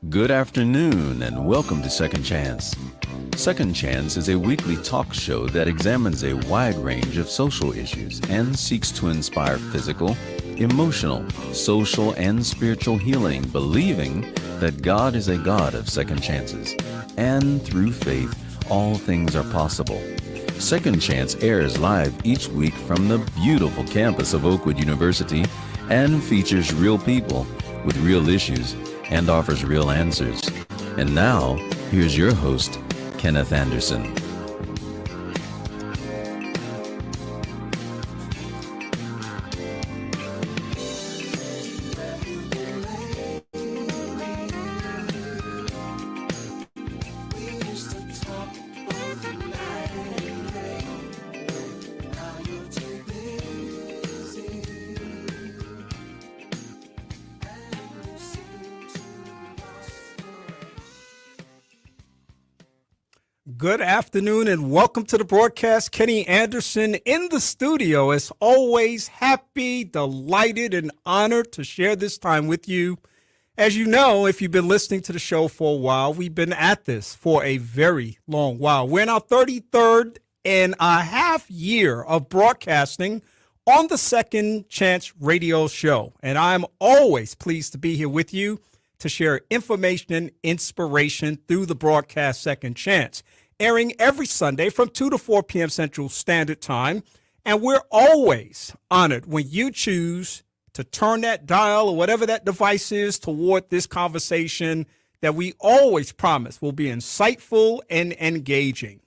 Good afternoon and welcome to Second Chance. Second Chance is a weekly talk show that examines a wide range of social issues and seeks to inspire physical, emotional, social, and spiritual healing, believing that God is a God of second chances. And through faith, all things are possible. Second Chance airs live each week from the beautiful campus of Oakwood University and features real people with real issues and offers real answers. And now, here's your host, Kenneth Anderson. Good afternoon and welcome to the broadcast. Kenny Anderson in the studio. As always, happy, delighted, and honored to share this time with you. As you know, if you've been listening to the show for a while, we've been at this for a very long while. We're in our 33rd and a half year of broadcasting on the Second Chance radio show. And I'm always pleased to be here with you to share information and inspiration through the broadcast Second Chance, airing every Sunday from 2 to 4 p.m. Central Standard Time. And we're always honored when you choose to turn that dial or whatever that device is toward this conversation that we always promise will be insightful and engaging.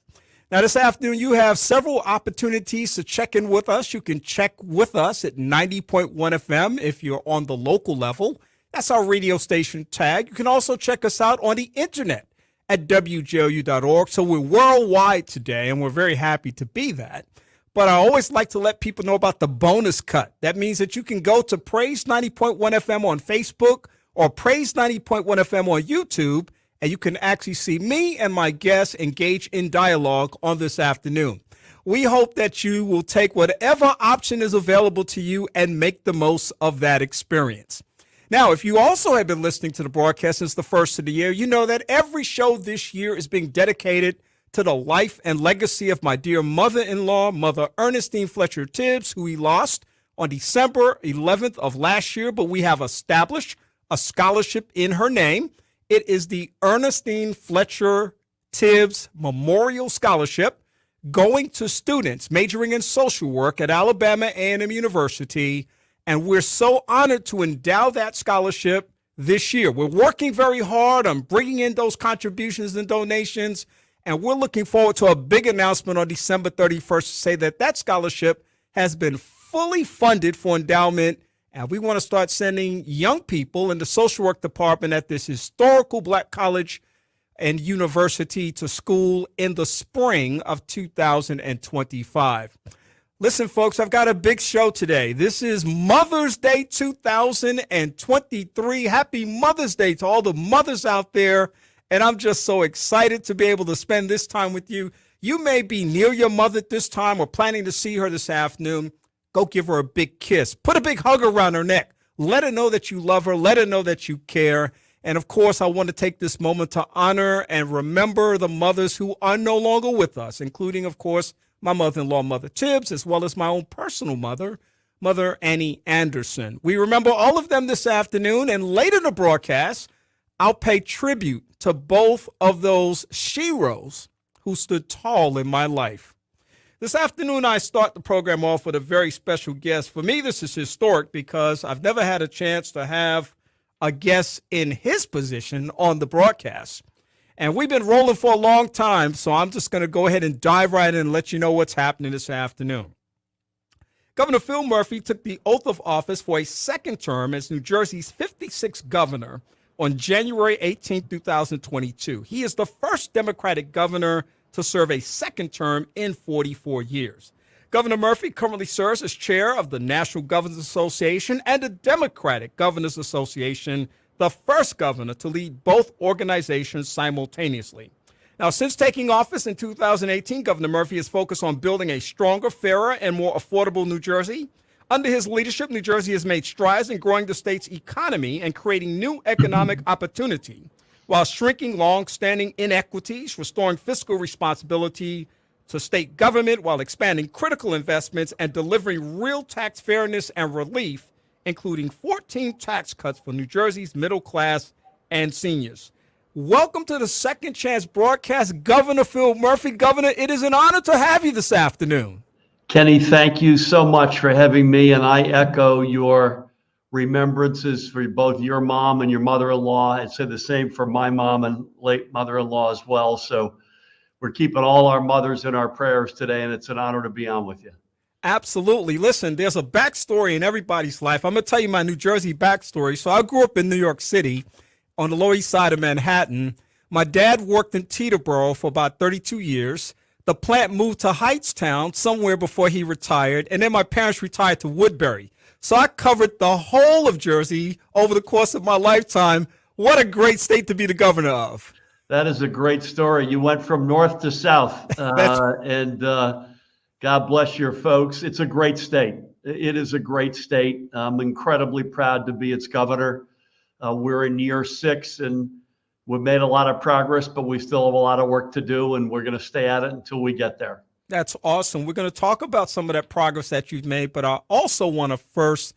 Now, this afternoon, you have several opportunities to check in with us. You can check with us at 90.1 FM if you're on the local level. That's our radio station tag. You can also check us out on the internet at WJOU.org. So we're worldwide today, and we're very happy to be that. But I always like to let people know about the bonus cut. That means that you can go to Praise 90.1 FM on Facebook or Praise 90.1 FM on YouTube, and you can actually see me and my guests engage in dialogue on this afternoon. We hope that you will take whatever option is available to you and make the most of that experience. Now, if you also have been listening to the broadcast since the first of the year, you know that every show this year is being dedicated to the life and legacy of my dear mother-in-law, Mother Earnestine Fletcher Tibbs, who we lost on December 11th of last year, but we have established a scholarship in her name. It is the Earnestine Fletcher Tibbs Memorial Scholarship, going to students majoring in social work at Alabama A&M University. And we're so honored to endow that scholarship this year. We're working very hard on bringing in those contributions and donations, and we're looking forward to a big announcement on December 31st to say that that scholarship has been fully funded for endowment, and we want to start sending young people in the social work department at this historical Black college and university to school in the spring of 2025. Listen, folks, I've got a big show today. This is Mother's Day 2023. Happy Mother's Day to all the mothers out there. And I'm just so excited to be able to spend this time with you. You may be near your mother at this time or planning to see her this afternoon. Go give her a big kiss. Put a big hug around her neck. Let her know that you love her. Let her know that you care. And, of course, I want to take this moment to honor and remember the mothers who are no longer with us, including, of course, my mother-in-law, Mother Tibbs, as well as my own personal mother, Mother Annie Anderson. We remember all of them this afternoon, and later in the broadcast, I'll pay tribute to both of those sheroes who stood tall in my life. This afternoon, I start the program off with a very special guest. For me, this is historic because I've never had a chance to have a guest in his position on the broadcast. And we've been rolling for a long time, so I'm just going to go ahead and dive right in and let you know what's happening this afternoon. Governor Phil Murphy took the oath of office for a second term as New Jersey's 56th governor on January 18, 2022. He is the first Democratic governor to serve a second term in 44 years. Governor Murphy currently serves as chair of the National Governors Association and the Democratic Governors Association, the first governor to lead both organizations simultaneously. Now, since taking office in 2018, Governor Murphy has focused on building a stronger, fairer, and more affordable New Jersey. Under his leadership, New Jersey has made strides in growing the state's economy and creating new economic opportunity. while shrinking long-standing inequities, restoring fiscal responsibility to state government while expanding critical investments and delivering real tax fairness and relief, including 14 tax cuts for New Jersey's middle class and seniors. Welcome to the Second Chance broadcast, Governor Phil Murphy. Governor, it is an honor to have you this afternoon. Kenny, thank you so much for having me, and I echo your remembrances for both your mom and your mother-in-law. I'd say the same for my mom and late mother-in-law as well. So we're keeping all our mothers in our prayers today, and it's an honor to be on with you. Absolutely. Listen, there's a backstory in everybody's life. I'm going to tell you my New Jersey backstory. So I grew up in New York City on the Lower East Side of Manhattan. My dad worked in Teterboro for about 32 years. The plant moved to Heightstown somewhere before he retired, and then my parents retired to Woodbury. So I covered the whole of Jersey over the course of my lifetime. What a great state to be the governor of. That is a great story. You went from north to south, and God bless your folks. It's a great state. It is a great state. I'm incredibly proud to be its governor. We're in year 6, and we've made a lot of progress, but we still have a lot of work to do, and we're going to stay at it until we get there. That's awesome. We're going to talk about some of that progress that you've made, but I also want to first,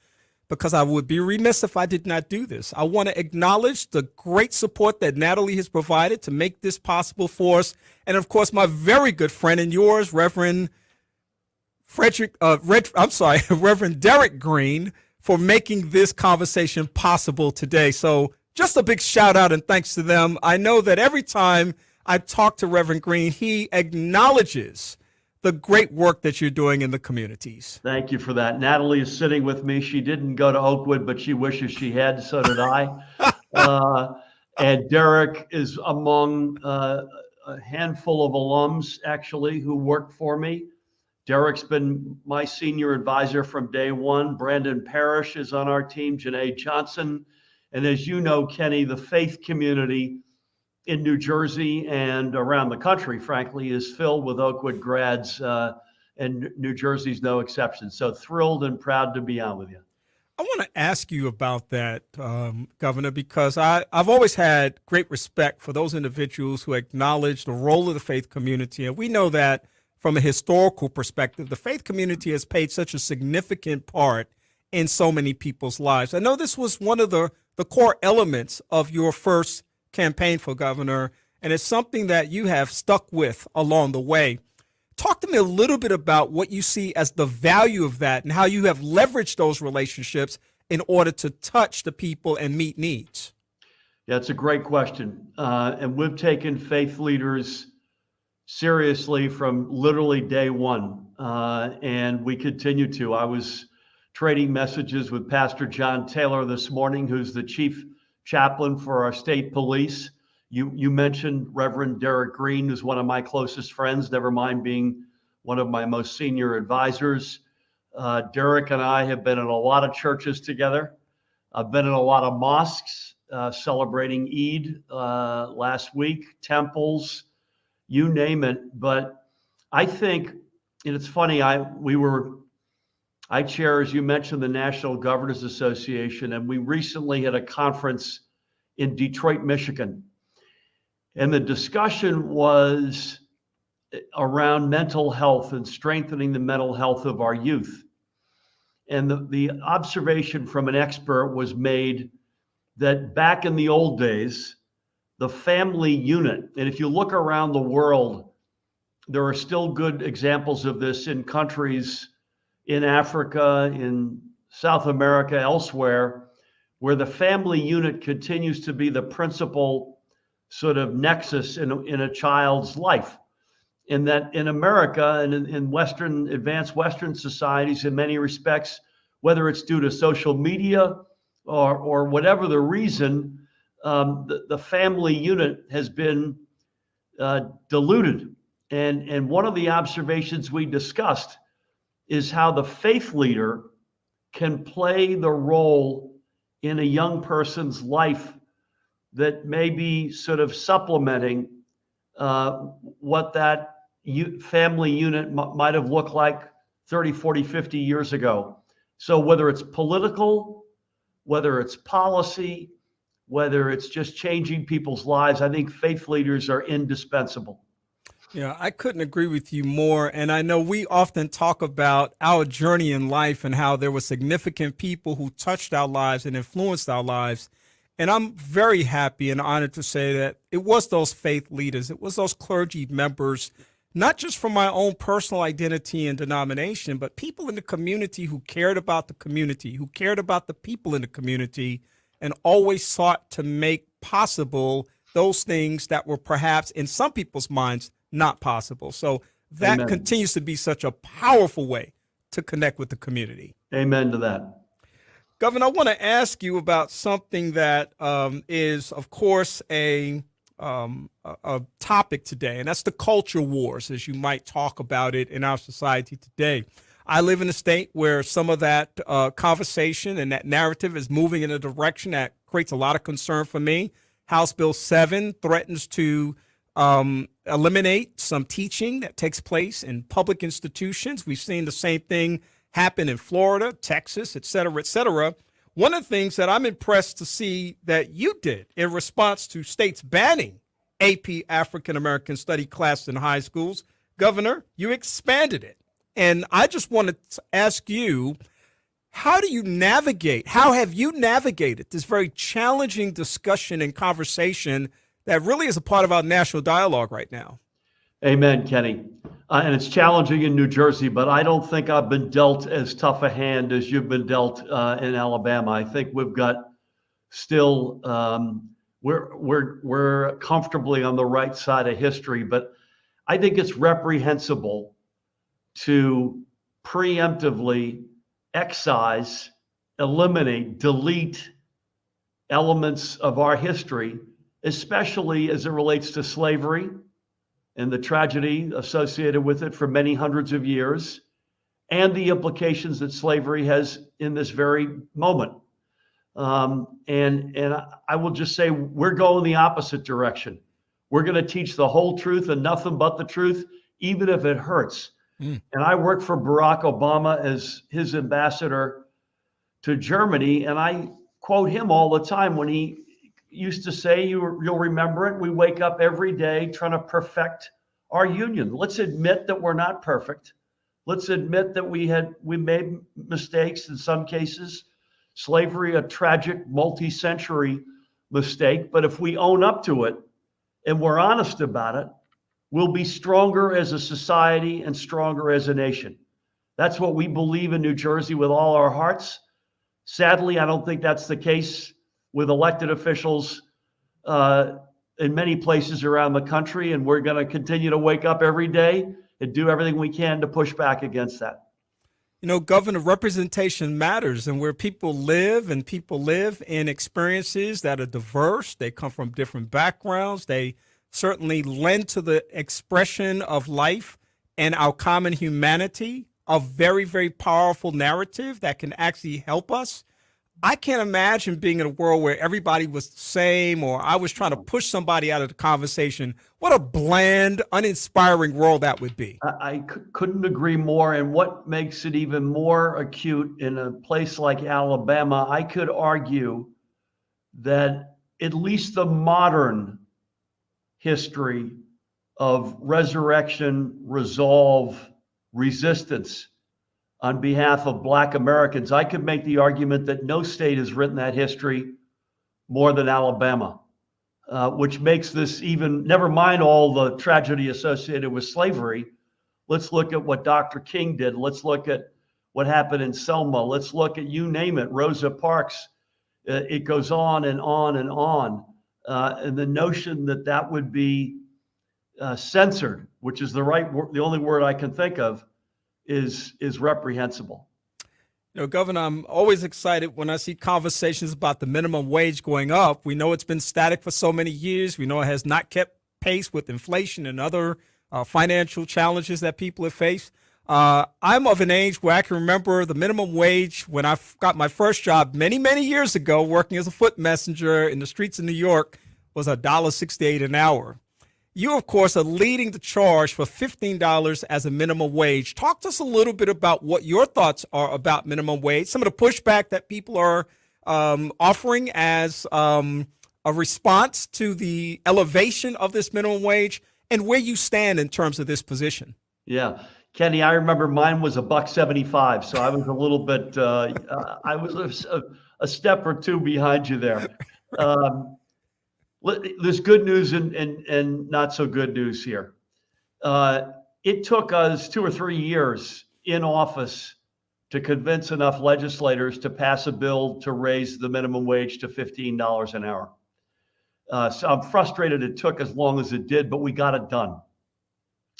because I would be remiss if I did not do this, I want to acknowledge the great support that Natalie has provided to make this possible for us. And of course, my very good friend and yours, Reverend Derek Green, for making this conversation possible today. So just a big shout out and thanks to them. I know that every time I talk to Reverend Green, he acknowledges the great work that you're doing in the communities. Thank you for that. Natalie is sitting with me. She didn't go to Oakwood, but she wishes she had. So did I. And Derek is among a handful of alums, actually, who worked for me. Derek's been my senior advisor from day one. Brandon Parrish is on our team, Janae Johnson. And as you know, Kenny, the faith community in New Jersey and around the country, frankly, is filled with Oakwood grads, and New Jersey's no exception. So thrilled and proud to be on with you. I want to ask you about that, Governor, because I've always had great respect for those individuals who acknowledge the role of the faith community. And we know that from a historical perspective, the faith community has played such a significant part in so many people's lives. I know this was one of the core elements of your first campaign for governor, and it's something that you have stuck with along the way. Talk to me a little bit about what you see as the value of that and how you have leveraged those relationships in order to touch the people and meet needs. Yeah, it's a great question. And we've taken faith leaders seriously from literally day one, and we continue to. I was trading messages with Pastor John Taylor this morning, who's the chief chaplain for our state police. You mentioned Reverend Derek Green, who's one of my closest friends, never mind being one of my most senior advisors. Derek and I have been in a lot of churches together. I've been in a lot of mosques celebrating Eid last week, temples, you name it. But I think, and it's funny, I chair, as you mentioned, the National Governors Association, and we recently had a conference in Detroit, Michigan. And the discussion was around mental health and strengthening the mental health of our youth. And the observation from an expert was made that back in the old days, the family unit, and if you look around the world, there are still good examples of this in countries in Africa, in South America, elsewhere, where the family unit continues to be the principal sort of nexus in a child's life. And that in America and in advanced Western societies, in many respects, whether it's due to social media or whatever the reason, the family unit has been diluted. And one of the observations we discussed is how the faith leader can play the role in a young person's life that may be sort of supplementing what that family unit might have looked like 30, 40, 50 years ago. So whether it's political, whether it's policy, whether it's just changing people's lives, I think faith leaders are indispensable. Yeah, I couldn't agree with you more. And I know we often talk about our journey in life and how there were significant people who touched our lives and influenced our lives. And I'm very happy and honored to say that it was those faith leaders, it was those clergy members, not just from my own personal identity and denomination, but people in the community who cared about the community, who cared about the people in the community, and always sought to make possible those things that were perhaps in some people's minds not possible. So that Amen. continues to be such a powerful way to connect with the community. Amen to that. Governor, I want to ask you about something that is, of course, a topic today, and that's the culture wars, as you might talk about it in our society today. I live in a state where some of that conversation and that narrative is moving in a direction that creates a lot of concern for me. House Bill 7 threatens to eliminate some teaching that takes place in public institutions. We've seen the same thing happen in Florida, Texas, et cetera, et cetera. One of the things that I'm impressed to see that you did in response to states banning AP African American Study class in high schools, Governor, you expanded it. And I just wanted to ask you, how have you navigated this very challenging discussion and conversation that really is a part of our national dialogue right now? Amen, Kenny. And it's challenging in New Jersey, but I don't think I've been dealt as tough a hand as you've been dealt in Alabama. I think we've got still, we're comfortably on the right side of history, but I think it's reprehensible to preemptively excise, eliminate, delete elements of our history, especially as it relates to slavery and the tragedy associated with it for many hundreds of years, and the implications that slavery has in this very moment. And I will just say, we're going the opposite direction. We're going to teach the whole truth and nothing but the truth, even if it hurts. And I worked for Barack Obama as his ambassador to Germany, and I quote him all the time when he used to say, you'll remember it, we wake up every day trying to perfect our union. Let's admit that we're not perfect. Let's admit that we made mistakes in some cases. Slavery, a tragic multi-century mistake. But if we own up to it and we're honest about it, we'll be stronger as a society and stronger as a nation. That's what we believe in New Jersey with all our hearts. Sadly, I don't think that's the case with elected officials in many places around the country, and we're going to continue to wake up every day and do everything we can to push back against that. You know, Governor, representation matters, and where people live in experiences that are diverse, they come from different backgrounds, they certainly lend to the expression of life and our common humanity, a very, very powerful narrative that can actually help us. I can't imagine being in a world where everybody was the same, or I was trying to push somebody out of the conversation. What a bland, uninspiring world that would be. I couldn't agree more. And what makes it even more acute in a place like Alabama, I could argue that at least the modern history of resurrection, resolve, resistance on behalf of Black Americans, I could make the argument that no state has written that history more than Alabama, which makes this even, never mind all the tragedy associated with slavery. Let's look at what Dr. King did. Let's look at what happened in Selma. Let's look at, you name it, Rosa Parks. It goes on and on and on. And the notion that that would be censored, which is the only word I can think of, is reprehensible. You know, Governor, I'm always excited when I see conversations about the minimum wage going up. We know it's been static for so many years. We know it has not kept pace with inflation and other financial challenges that people have faced. I'm of an age where I can remember the minimum wage when I got my first job many, many years ago, working as a foot messenger in the streets of New York, was $1.68 an hour. You, of course, are leading the charge for $15 as a minimum wage. Talk to us a little bit about what your thoughts are about minimum wage, some of the pushback that people are offering as a response to the elevation of this minimum wage and where you stand in terms of this position? Yeah. Kenny, I remember mine was $1.75, so I was a little bit, I was a step or two behind you there. There's good news and not so good news here. It took us 2 or 3 years in office to convince enough legislators to pass a bill to raise the minimum wage to $15 an hour. So I'm frustrated it took as long as it did, but we got it done.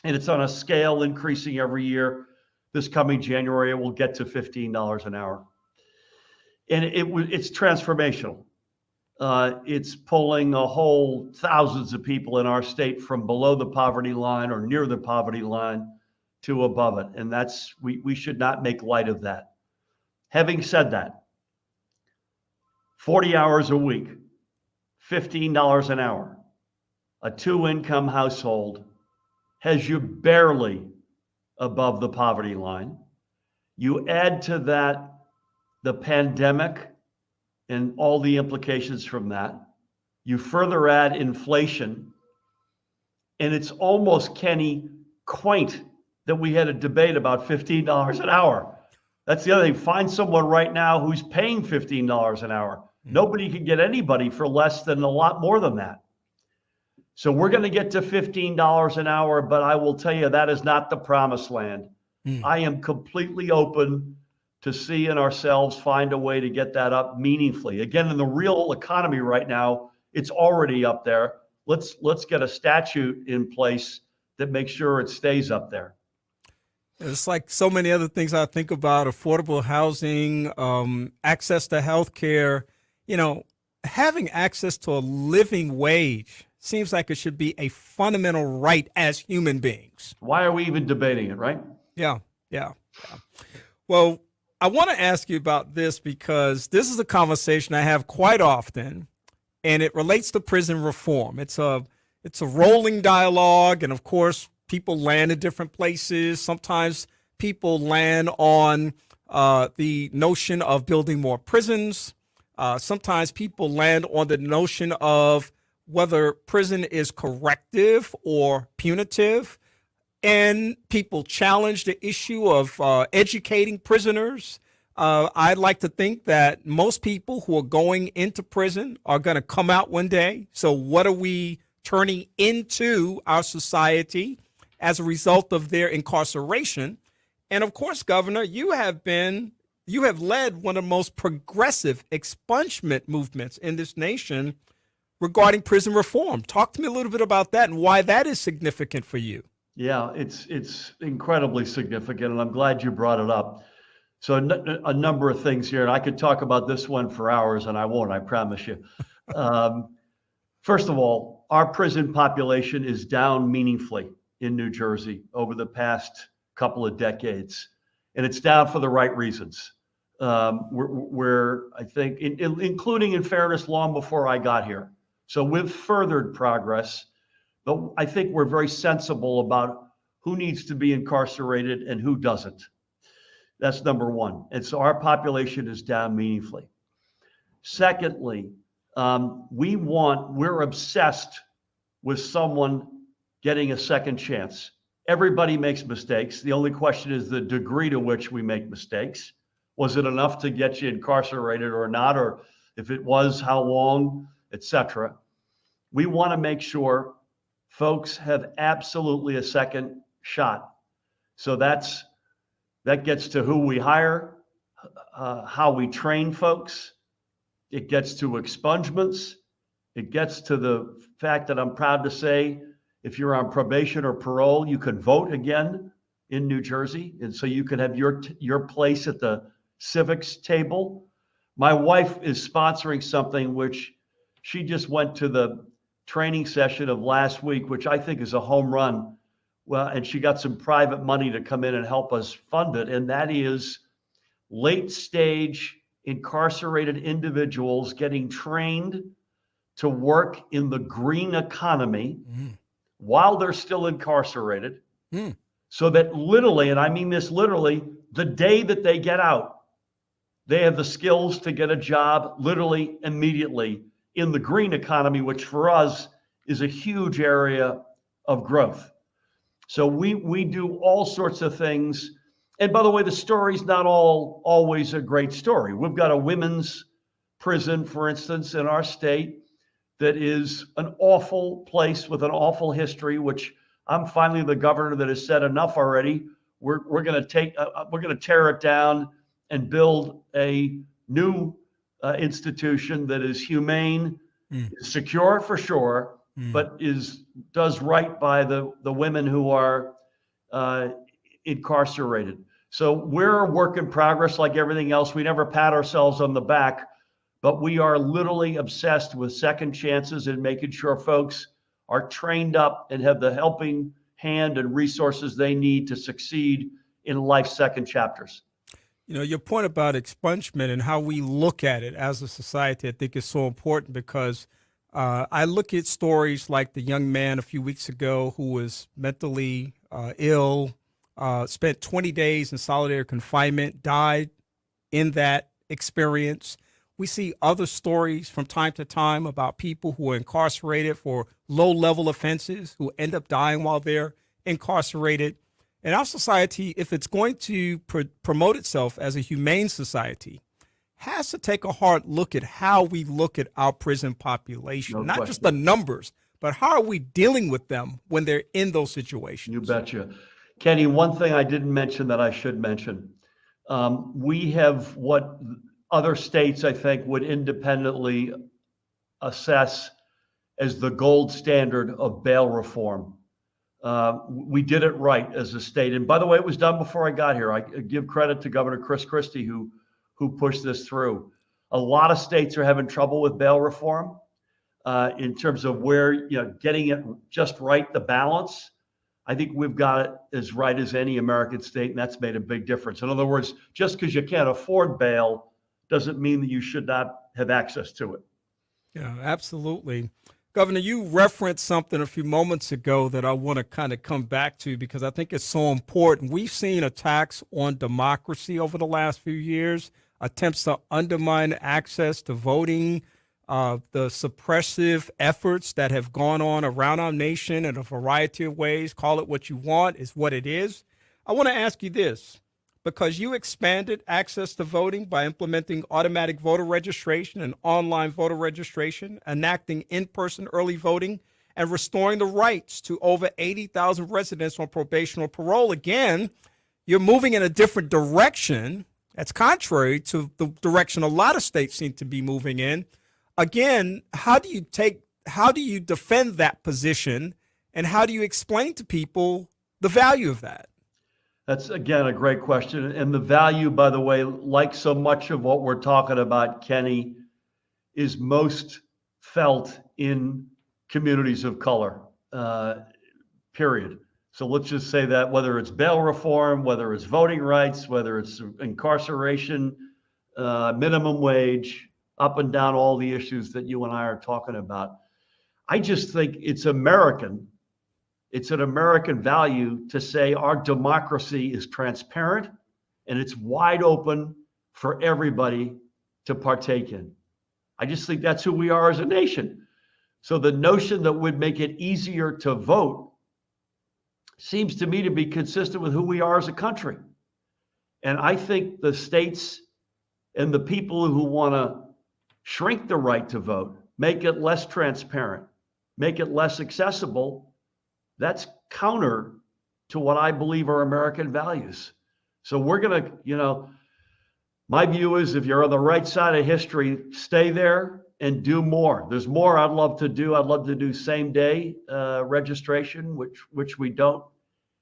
And it's on a scale increasing every year. This coming January, it will get to $15 an hour. And it's transformational. It's pulling a whole thousands of people in our state from below the poverty line or near the poverty line to above it. And we should not make light of that. Having said that, 40 hours a week, $15 an hour, a 2-income household has you barely above the poverty line. You add to that the pandemic and all the implications from that. You further add inflation, and it's almost, Kenny, quaint that we had a debate about $15 an hour. That's the other thing. Find someone right now who's paying $15 an hour. Nobody can get anybody for less than a lot more than that. So we're going to get to $15 an hour, but I will tell you that is not the promised land. I am completely open to seeing ourselves find a way to get that up meaningfully. Again, in the real economy right now, it's already up there. Let's get a statute in place that makes sure it stays up there. It's like so many other things I think about: affordable housing, access to health care. Having access to a living wage seems like it should be a fundamental right as human beings. Why are we even debating it, right? Yeah. Well, I want to ask you about this because this is a conversation I have quite often, and it relates to prison reform. It's a rolling dialogue, and of course, people land in different places. Sometimes people land on the notion of building more prisons. Sometimes people land on the notion of whether prison is corrective or punitive. And people challenge the issue of educating prisoners. I'd like to think that most people who are going into prison are going to come out one day. So what are we turning into our society as a result of their incarceration? And of course, Governor, you have led one of the most progressive expungement movements in this nation regarding prison reform. Talk to me a little bit about that and why that is significant for you. Yeah, it's incredibly significant, and I'm glad you brought it up. So a number of things here, and I could talk about this one for hours, and I won't, I promise you. First of all, our prison population is down meaningfully in New Jersey over the past couple of decades, and it's down for the right reasons. We're I think, including in fairness, long before I got here. So we've furthered progress. But I think we're very sensible about who needs to be incarcerated and who doesn't. That's number one. And so our population is down meaningfully. Secondly, we're obsessed with someone getting a second chance. Everybody makes mistakes. The only question is the degree to which we make mistakes. Was it enough to get you incarcerated or not? Or if it was, how long, etc. We want to make sure folks have absolutely a second shot. So that gets to who we hire, how we train folks. It gets to expungements. It gets to the fact that I'm proud to say, if you're on probation or parole, you can vote again in New Jersey. And so you can have your place at the civics table. My wife is sponsoring something which she just went to the training session of last week, which I think is a home run. Well, and she got some private money to come in and help us fund it. And that is late stage incarcerated individuals getting trained to work in the green economy while they're still incarcerated. So that literally, and I mean this literally, the day that they get out, they have the skills to get a job literally immediately in the green economy, which for us is a huge area of growth. So we do all sorts of things. And by the way, the story's not always a great story. We've got a women's prison, for instance, in our state that is an awful place with an awful history, which I'm finally the governor that has said enough already. We're going to tear it down and build a new institution that is humane, secure for sure, but does right by the women who are incarcerated. So we're a work in progress like everything else. We never pat ourselves on the back, but we are literally obsessed with second chances and making sure folks are trained up and have the helping hand and resources they need to succeed in life's second chapters. You know, your point about expungement and how we look at it as a society, I think is so important because I look at stories like the young man a few weeks ago who was mentally ill, spent 20 days in solitary confinement, died in that experience. We see other stories from time to time about people who are incarcerated for low-level offenses who end up dying while they're incarcerated. And our society, if it's going to promote itself as a humane society, has to take a hard look at how we look at our prison population, not just the numbers, but how are we dealing with them when they're in those situations? You betcha. Kenny, one thing I didn't mention that I should mention. We have what other states, I think, would independently assess as the gold standard of bail reform. We did it right as a state. And by the way, it was done before I got here. I give credit to Governor Chris Christie, who pushed this through. A lot of states are having trouble with bail reform in terms of where, getting it just right, the balance. I think we've got it as right as any American state, and that's made a big difference. In other words, just because you can't afford bail doesn't mean that you should not have access to it. Yeah, absolutely. Governor, you referenced something a few moments ago that I want to kind of come back to because I think it's so important. We've seen attacks on democracy over the last few years, attempts to undermine access to voting, the suppressive efforts that have gone on around our nation in a variety of ways. Call it what you want, is what it is. I want to ask you this, because you expanded access to voting by implementing automatic voter registration and online voter registration, enacting in-person early voting, and restoring the rights to over 80,000 residents on probation or parole. Again, you're moving in a different direction. That's contrary to the direction a lot of states seem to be moving in. Again, how do you defend that position, and how do you explain to people the value of that? That's, again, a great question. And the value, by the way, like so much of what we're talking about, Kenny, is most felt in communities of color, period. So let's just say that whether it's bail reform, whether it's voting rights, whether it's incarceration, minimum wage, up and down all the issues that you and I are talking about. I just think it's American. It's an American value to say our democracy is transparent and it's wide open for everybody to partake in. I just think that's who we are as a nation. So the notion that would make it easier to vote seems to me to be consistent with who we are as a country. And I think the states and the people who want to shrink the right to vote, make it less transparent, make it less accessible, that's counter to what I believe are American values. So we're going to, my view is if you're on the right side of history, stay there and do more. There's more I'd love to do. I'd love to do same day registration, which we don't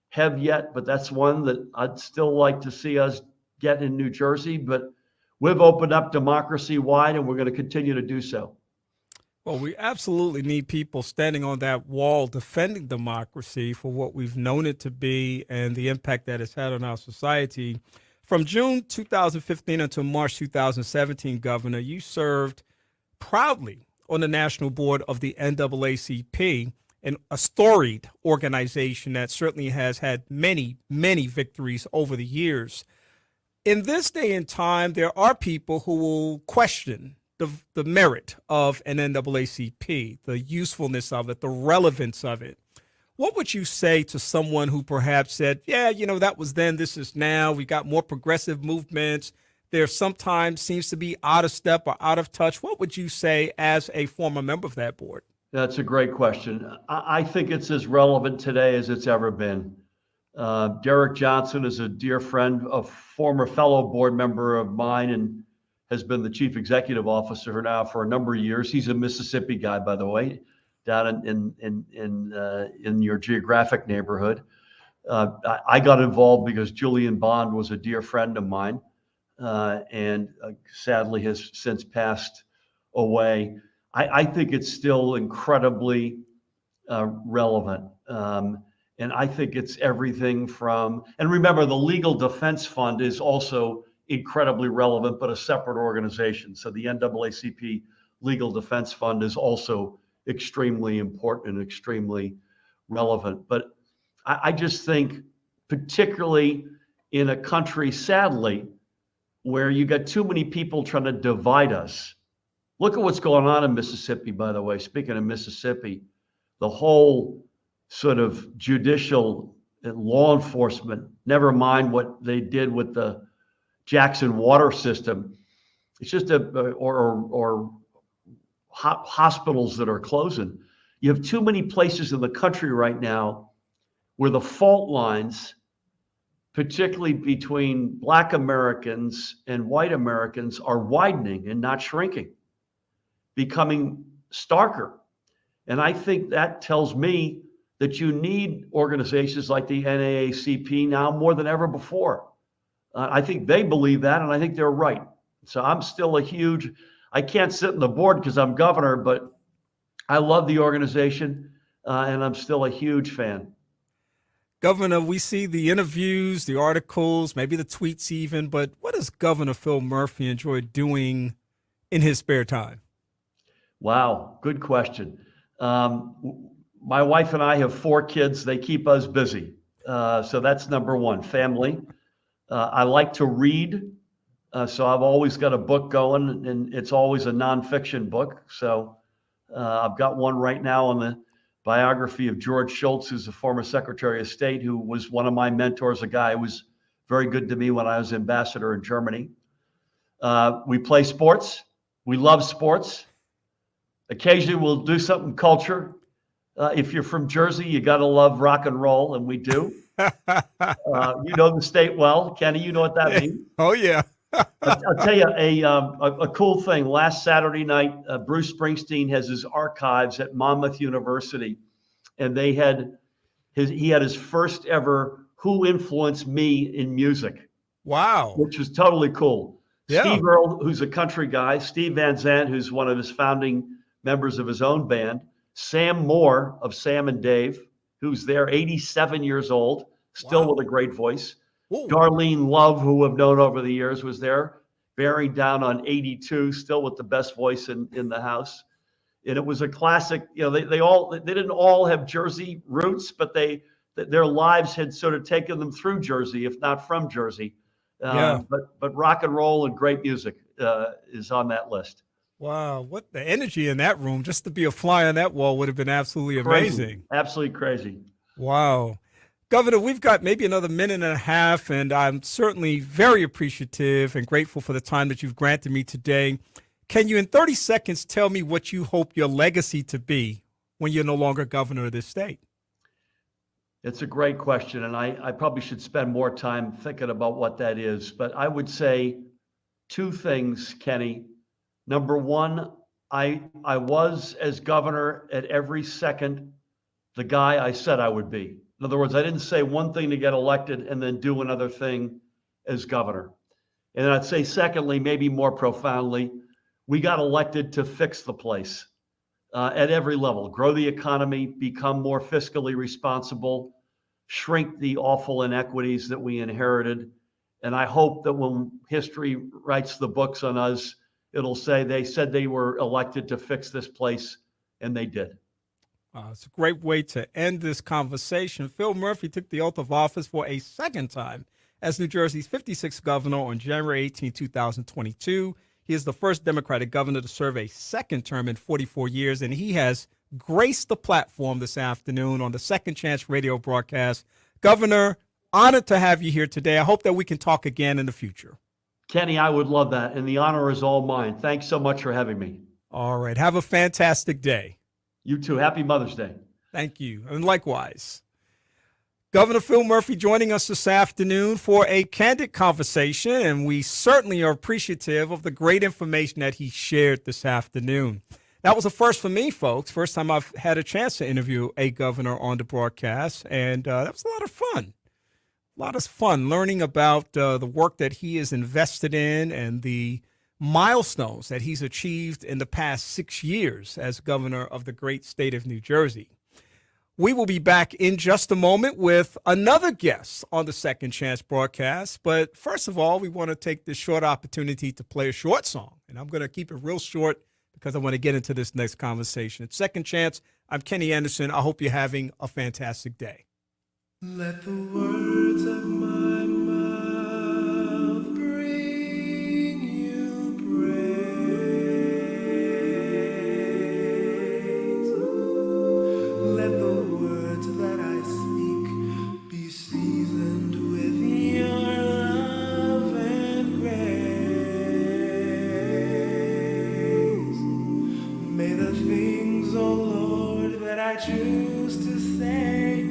have yet, but that's one that I'd still like to see us get in New Jersey. But we've opened up democracy wide, and we're going to continue to do so. Well, we absolutely need people standing on that wall defending democracy for what we've known it to be and the impact that it's had on our society. From June 2015 until March 2017, Governor, you served proudly on the national board of the NAACP, and a storied organization that certainly has had many, many victories over the years. In this day and time, there are people who will question the merit of an NAACP, the usefulness of it, the relevance of it. What would you say to someone who perhaps said, yeah, that was then, this is now, we got more progressive movements, there sometimes seems to be out of step or out of touch? What would you say as a former member of that board? That's a great question. I think it's as relevant today as it's ever been. Derek Johnson is a dear friend, a former fellow board member of mine, and has been the chief executive officer now for a number of years. He's a Mississippi guy, by the way, down in your geographic neighborhood. I got involved because Julian Bond was a dear friend of mine, and sadly has since passed away. I think it's still incredibly relevant. And I think it's everything from, and remember, the Legal Defense Fund is also incredibly relevant, but a separate organization. So the NAACP Legal Defense Fund is also extremely important and extremely relevant. But I just think, particularly in a country, sadly, where you got too many people trying to divide us. Look at what's going on in Mississippi, by the way. Speaking of Mississippi, the whole sort of judicial and law enforcement, never mind what they did with the Jackson water system. It's just or hospitals that are closing. You have too many places in the country right now where the fault lines, particularly between Black Americans and white Americans, are widening and not shrinking, becoming starker. And I think that tells me that you need organizations like the NAACP now more than ever before. I think they believe that, and I think they're right. So I'm still I can't sit in the board because I'm governor, but I love the organization, and I'm still a huge fan. Governor, we see the interviews, the articles, maybe the tweets even, but what does Governor Phil Murphy enjoy doing in his spare time? Wow, good question. My wife and I have 4 kids. They keep us busy. So that's number one, family. I like to read. So I've always got a book going, and it's always a nonfiction book. So I've got one right now on the biography of George Shultz, who's a former Secretary of State, who was one of my mentors, a guy who was very good to me when I was ambassador in Germany. We play sports. We love sports. Occasionally we'll do something culture. If you're from Jersey, you got to love rock and roll, and we do. You know the state well. Kenny, you know what that means. Oh, yeah. I'll tell you a cool thing. Last Saturday night, Bruce Springsteen has his archives at Monmouth University, and he had his first ever Who Influenced Me in Music. Wow. Which was totally cool. Yeah. Steve Earle, who's a country guy, Steve Van Zandt, who's one of his founding members of his own band, Sam Moore of Sam and Dave, who's there, 87 years old, still with a great voice. Ooh. Darlene Love, who I've known over the years, was there, bearing down on 82, still with the best voice in the house. And it was a classic. They didn't all have Jersey roots, but their lives had sort of taken them through Jersey, if not from Jersey. But rock and roll and great music is on that list. Wow, what the energy in that room, just to be a fly on that wall would have been absolutely amazing. Absolutely crazy. Wow. Governor, we've got maybe another minute and a half, and I'm certainly very appreciative and grateful for the time that you've granted me today. Can you, in 30 seconds, tell me what you hope your legacy to be when you're no longer governor of this state? It's a great question, and I probably should spend more time thinking about what that is. But I would say 2 things, Kenny. Number one, I was, as governor, at every second the guy I said I would be. In other words, I didn't say one thing to get elected and then do another thing as governor. And I'd say, secondly, maybe more profoundly, we got elected to fix the place at every level, grow the economy, become more fiscally responsible, shrink the awful inequities that we inherited. And I hope that when history writes the books on us, it'll say they said they were elected to fix this place, and they did. It's a great way to end this conversation. Phil Murphy took the oath of office for a second time as New Jersey's 56th governor on January 18, 2022. He is the first Democratic governor to serve a second term in 44 years, and he has graced the platform this afternoon on the Second Chance radio broadcast. Governor, honored to have you here today. I hope that we can talk again in the future. Kenny, I would love that, and the honor is all mine. Thanks so much for having me. All right. Have a fantastic day. You too. Happy Mother's Day. Thank you. And likewise. Governor Phil Murphy joining us this afternoon for a candid conversation, and we certainly are appreciative of the great information that he shared this afternoon. That was a first for me, folks. First time I've had a chance to interview a governor on the broadcast, and that was a lot of fun. A lot of fun learning about the work that he is invested in and the milestones that he's achieved in the past 6 years as governor of the great state of New Jersey. We will be back in just a moment with another guest on the Second Chance broadcast. But first of all, we want to take this short opportunity to play a short song. And I'm going to keep it real short because I want to get into this next conversation. It's Second Chance. I'm Kenny Anderson. I hope you're having a fantastic day. Let the words of my mouth bring you praise. Let the words that I speak be seasoned with your love and grace. May the things, oh Lord, that I choose to say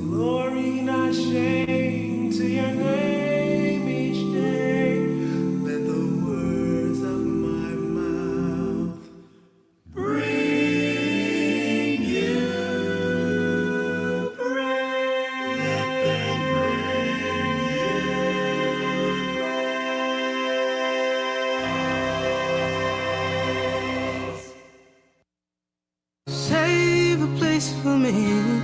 glory, not shame, to your name each day. Let the words of my mouth bring you praise. Save a place for me.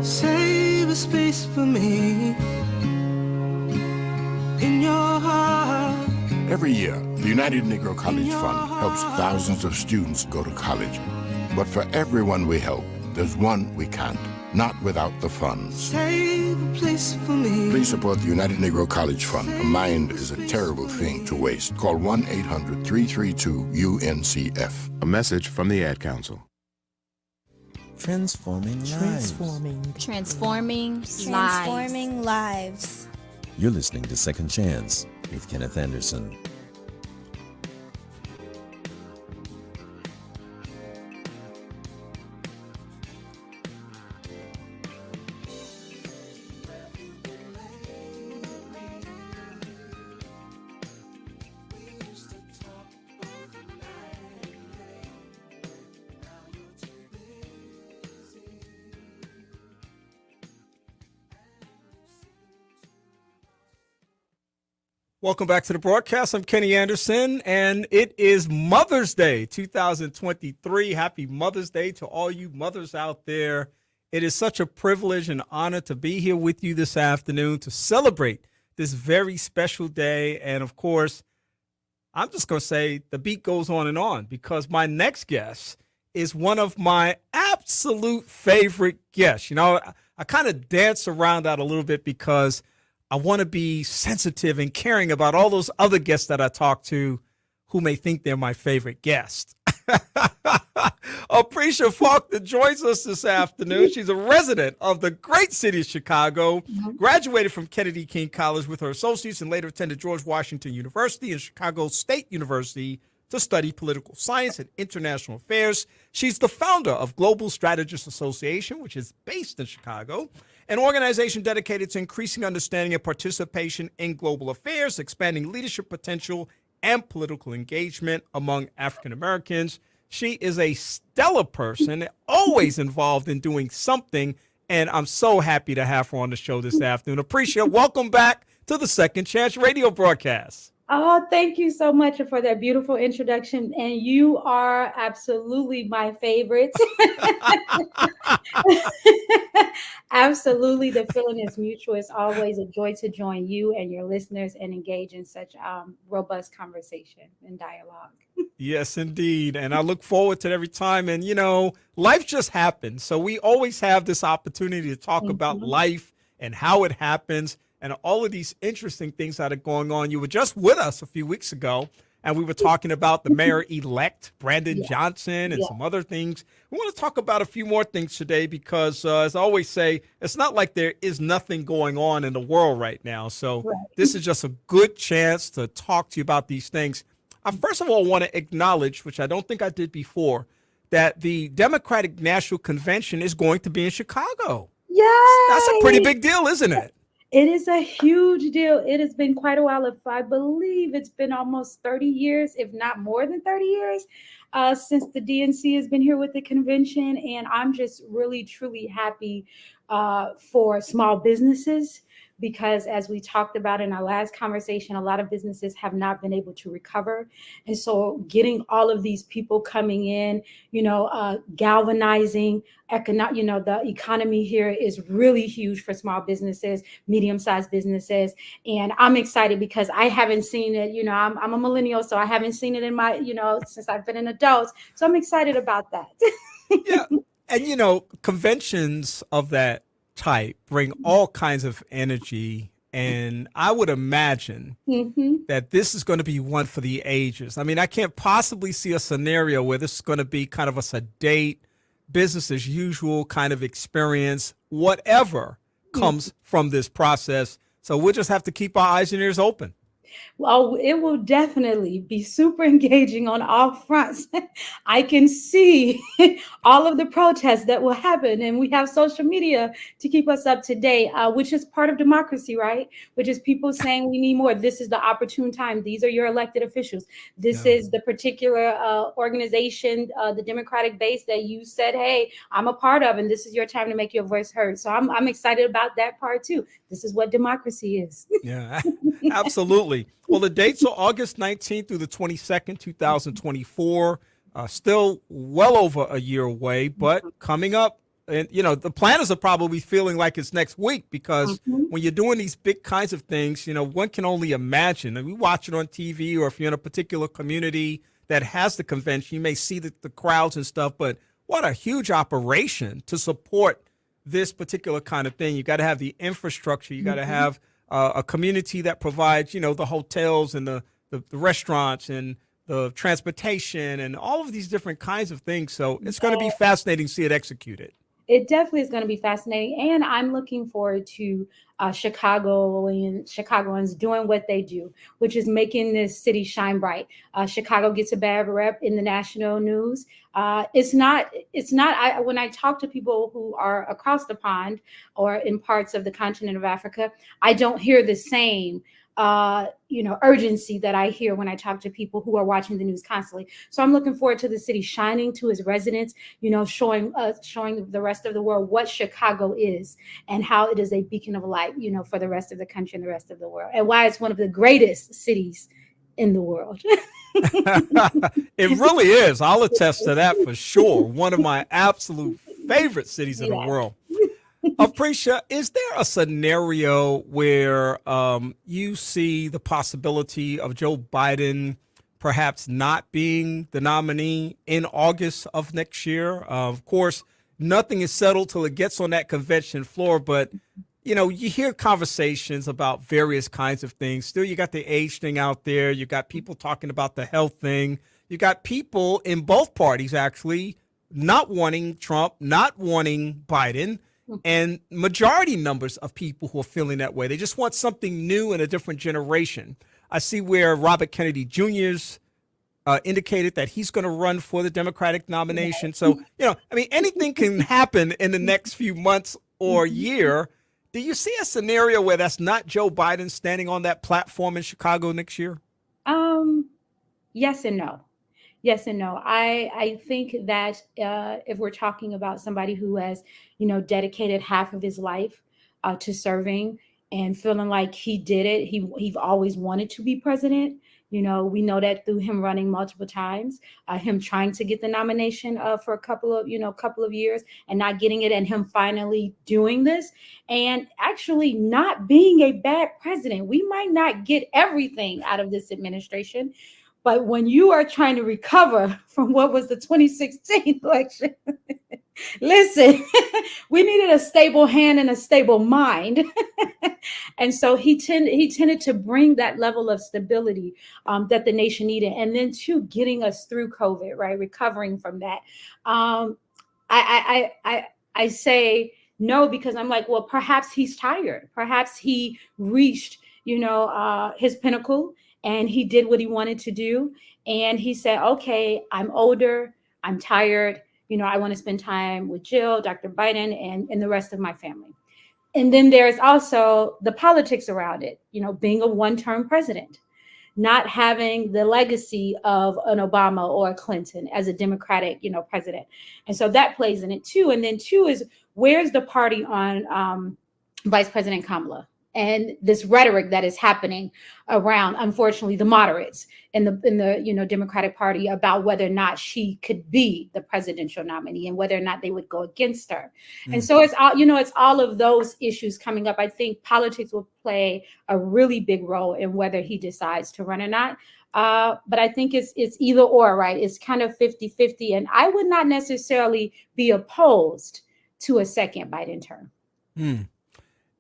Save a space for me in your heart. Every year, the United Negro College Fund helps thousands of students go to college. But for everyone we help, there's one we can't, not without the funds. Save a place for me. Please support the United Negro College Fund. A mind is a terrible thing to waste. Call 1-800-332-UNCF. A message from the Ad Council. Transforming lives. Transforming lives. You're listening to Second Chance with Kenneth Anderson. Welcome back to the broadcast. I'm Kenny Anderson, and it is Mother's Day 2023. Happy Mother's Day to all you mothers out there. It is such a privilege and honor to be here with you this afternoon to celebrate this very special day. And of course, I'm just going to say the beat goes on because my next guest is one of my absolute favorite guests. You know, I kind of dance around that a little bit because I want to be sensitive and caring about all those other guests that I talk to who may think they're my favorite guest. Appreccia Faulkner joins us this afternoon. She's a resident of the great city of Chicago, graduated from Kennedy King College with her associates and later attended George Washington University and Chicago State University to study political science and international affairs. She's the founder of Global Strategists Association, which is based in Chicago, an organization dedicated to increasing understanding and participation in global affairs, expanding leadership potential and political engagement among African Americans. She is a stellar person, always involved in doing something, and I'm so happy to have her on the show this afternoon. Appreccia, welcome back to the Second Chance radio broadcast. Oh, thank you so much for that beautiful introduction. And you are absolutely my favorite. Absolutely. The feeling is mutual. It's always a joy to join you and your listeners and engage in such robust conversation and dialogue. Yes, indeed. And I look forward to it every time. And, you know, life just happens. So we always have this opportunity to talk about life and how it happens. and all of these interesting things that are going on. You were just with us a few weeks ago, and we were talking about the mayor-elect, Brandon Johnson, and some other things. We want to talk about a few more things today because, as I always say, it's not like there is nothing going on in the world right now. So this is just a good chance to talk to you about these things. I first of all want to acknowledge, which I don't think I did before, that the Democratic National Convention is going to be in Chicago. Yay! That's a pretty big deal, isn't it? It is a huge deal. It has been quite a while. If I believe it's been almost 30 years, if not more than 30 years, since the DNC has been here with the convention. And I'm just really, truly happy for small businesses, because as we talked about in our last conversation, a lot of businesses have not been able to recover. And so getting all of these people coming in, galvanizing the economy here is really huge for small businesses, medium-sized businesses. And I'm excited because I haven't seen it. I'm a millennial, so I haven't seen it in my, since I've been an adult. So I'm excited about that. Yeah. And, conventions of that type bring all kinds of energy, and I would imagine that this is going to be one for the ages. I mean, I can't possibly see a scenario where this is going to be kind of a sedate, business as usual kind of experience, whatever comes from this process. So we'll just have to keep our eyes and ears open. Well, it will definitely be super engaging on all fronts. I can see all of the protests that will happen, and we have social media to keep us up to date, which is part of democracy, right? Which is people saying we need more. This is the opportune time. These are your elected officials. This is the particular organization, the Democratic base that you said, hey, I'm a part of, and this is your time to make your voice heard. So I'm excited about that part too. This is what democracy is. Yeah, absolutely. Well, the dates are August 19th through the 22nd, 2024. Still well over a year away, but coming up. And, the planners are probably feeling like it's next week because when you're doing these big kinds of things, one can only imagine. And we watch it on TV, or if you're in a particular community that has the convention, you may see the crowds and stuff. But what a huge operation to support this particular kind of thing. You got to have the infrastructure. You got to have a community that provides, the hotels and the restaurants and the transportation and all of these different kinds of things. So it's going to be fascinating to see it executed. It definitely is going to be fascinating. And I'm looking forward to Chicagoans doing what they do, which is making this city shine bright. Chicago gets a bad rep in the national news. When I talk to people who are across the pond or in parts of the continent of Africa, I don't hear the same urgency that I hear when I talk to people who are watching the news constantly. So I'm looking forward to the city shining to its residents, showing the rest of the world what Chicago is and how it is a beacon of light, for the rest of the country and the rest of the world, and why it's one of the greatest cities in the world. It really is. I'll attest to that for sure. One of my absolute favorite cities in the world. Appreccia, is there a scenario where you see the possibility of Joe Biden perhaps not being the nominee in August of next year? Of course, nothing is settled till it gets on that convention floor, but you hear conversations about various kinds of things. Still, you got the age thing out there. You got people talking about the health thing. You got people in both parties actually not wanting Trump, not wanting Biden. And majority numbers of people who are feeling that way. They just want something new and a different generation. I see where Robert Kennedy Jr.'s indicated that he's going to run for the Democratic nomination. So, anything can happen in the next few months or year. Do you see a scenario where that's not Joe Biden standing on that platform in Chicago next year? Yes and no. Yes and no. I think that if we're talking about somebody who has, dedicated half of his life to serving and feeling like he did it, he always wanted to be president. We know that through him running multiple times, him trying to get the nomination for a couple of years and not getting it, and him finally doing this and actually not being a bad president. We might not get everything out of this administration, but when you are trying to recover from what was the 2016 election, listen, we needed a stable hand and a stable mind And so he tended to bring that level of stability that the nation needed. And then too, getting us through COVID, right? Recovering from that. I say no, because I'm like, well, perhaps he's tired. Perhaps he reached, his pinnacle, and he did what he wanted to do. And he said, okay, I'm older, I'm tired. I want to spend time with Jill, Dr. Biden, and the rest of my family. And then there's also the politics around it, being a one-term president, not having the legacy of an Obama or a Clinton as a Democratic, president. And so that plays in it too. And then two is, where's the party on Vice President Kamala and this rhetoric that is happening around, unfortunately, the moderates in the Democratic Party about whether or not she could be the presidential nominee and whether or not they would go against her. And so it's all of those issues coming up. I think politics will play a really big role in whether he decides to run or not. But I think it's either or, right? It's kind of 50-50. And I would not necessarily be opposed to a second Biden term.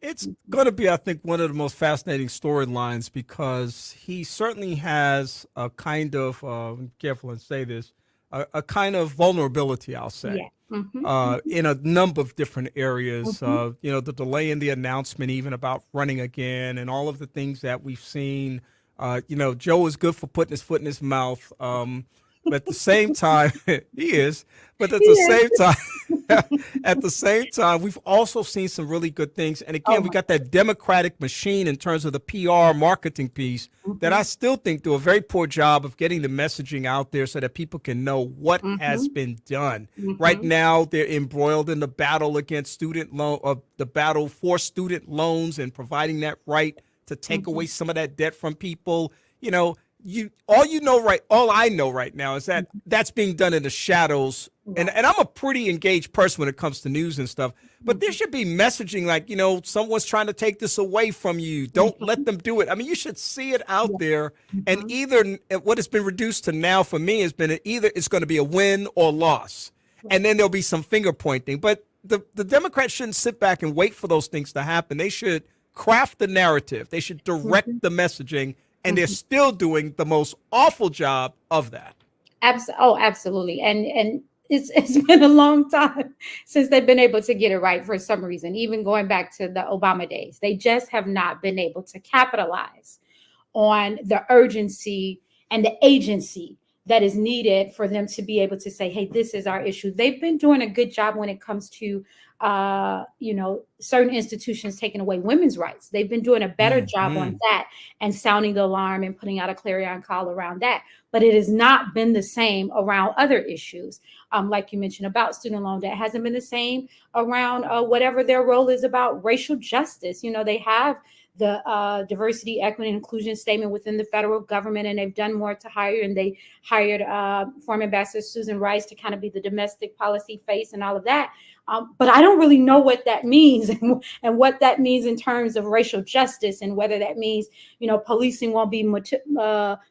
It's going to be, I think, one of the most fascinating storylines, because he certainly has a kind of, careful and say this, a kind of vulnerability, I'll say, in a number of different areas. The delay in the announcement, even about running again, and all of the things that we've seen. Joe is good for putting his foot in his mouth. But at the same time, he is. But at the same time, we've also seen some really good things. And again, we got that Democratic machine in terms of the PR marketing piece that I still think do a very poor job of getting the messaging out there so that people can know what has been done. Right now, they're embroiled in the battle against the battle for student loans and providing that right to take away some of that debt from people. All I know right now is that that's being done in the shadows. And I'm a pretty engaged person when it comes to news and stuff, but there should be messaging like, someone's trying to take this away from you. Don't let them do it. I mean, you should see it out there. And either what it's been reduced to now for me has been either it's going to be a win or loss. And then there'll be some finger pointing. But the Democrats shouldn't sit back and wait for those things to happen. They should craft the narrative. They should direct the messaging. And they're still doing the most awful job of that. Absolutely. And it's been a long time since they've been able to get it right for some reason, even going back to the Obama days. They just have not been able to capitalize on the urgency and the agency that is needed for them to be able to say, hey, this is our issue. They've been doing a good job when it comes to certain institutions taking away women's rights. They've been doing a better job on that and sounding the alarm and putting out a clarion call around that. But it has not been the same around other issues, like you mentioned about student loan debt. It hasn't been the same around whatever their role is about racial justice. They have the diversity, equity, and inclusion statement within the federal government, and they've done more to hire. And they hired former Ambassador Susan Rice to kind of be the domestic policy face and all of that. But I don't really know what that means and what that means in terms of racial justice, and whether that means, policing won't be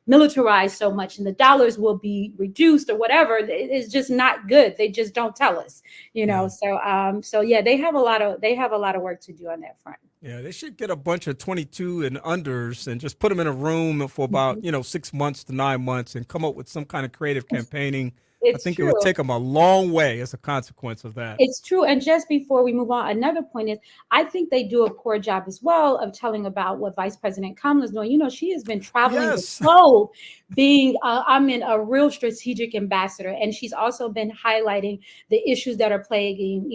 militarized so much and the dollars will be reduced or whatever. It's just not good. They just don't tell us, So yeah, they have a lot of work to do on that front. Yeah, they should get a bunch of 22 and unders and just put them in a room for about, 6 months to 9 months and come up with some kind of creative campaigning. I think it would take them a long way as a consequence of that. It's true. And just before we move on, another point is, I think they do a poor job as well of telling about what Vice President Kamala is doing. She has been traveling the globe, being a real strategic ambassador. And she's also been highlighting the issues that are plaguing,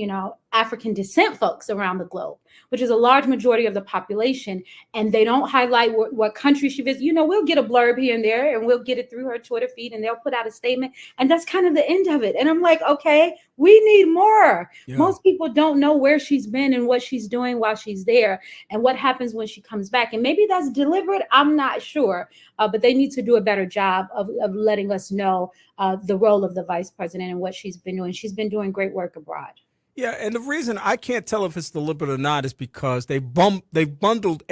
African descent folks around the globe, which is a large majority of the population. And they don't highlight what country she visits. We'll get a blurb here and there, and we'll get it through her Twitter feed, and they'll put out a statement. And that's kind of the end of it. And I'm like, okay, we need more. Yeah. Most people don't know where she's been and what she's doing while she's there and what happens when she comes back. And maybe that's deliberate. I'm not sure. But they need to do a better job of letting us know the role of the vice president and what she's been doing. She's been doing great work abroad. Yeah, and the reason I can't tell if it's deliberate or not is because they've bungled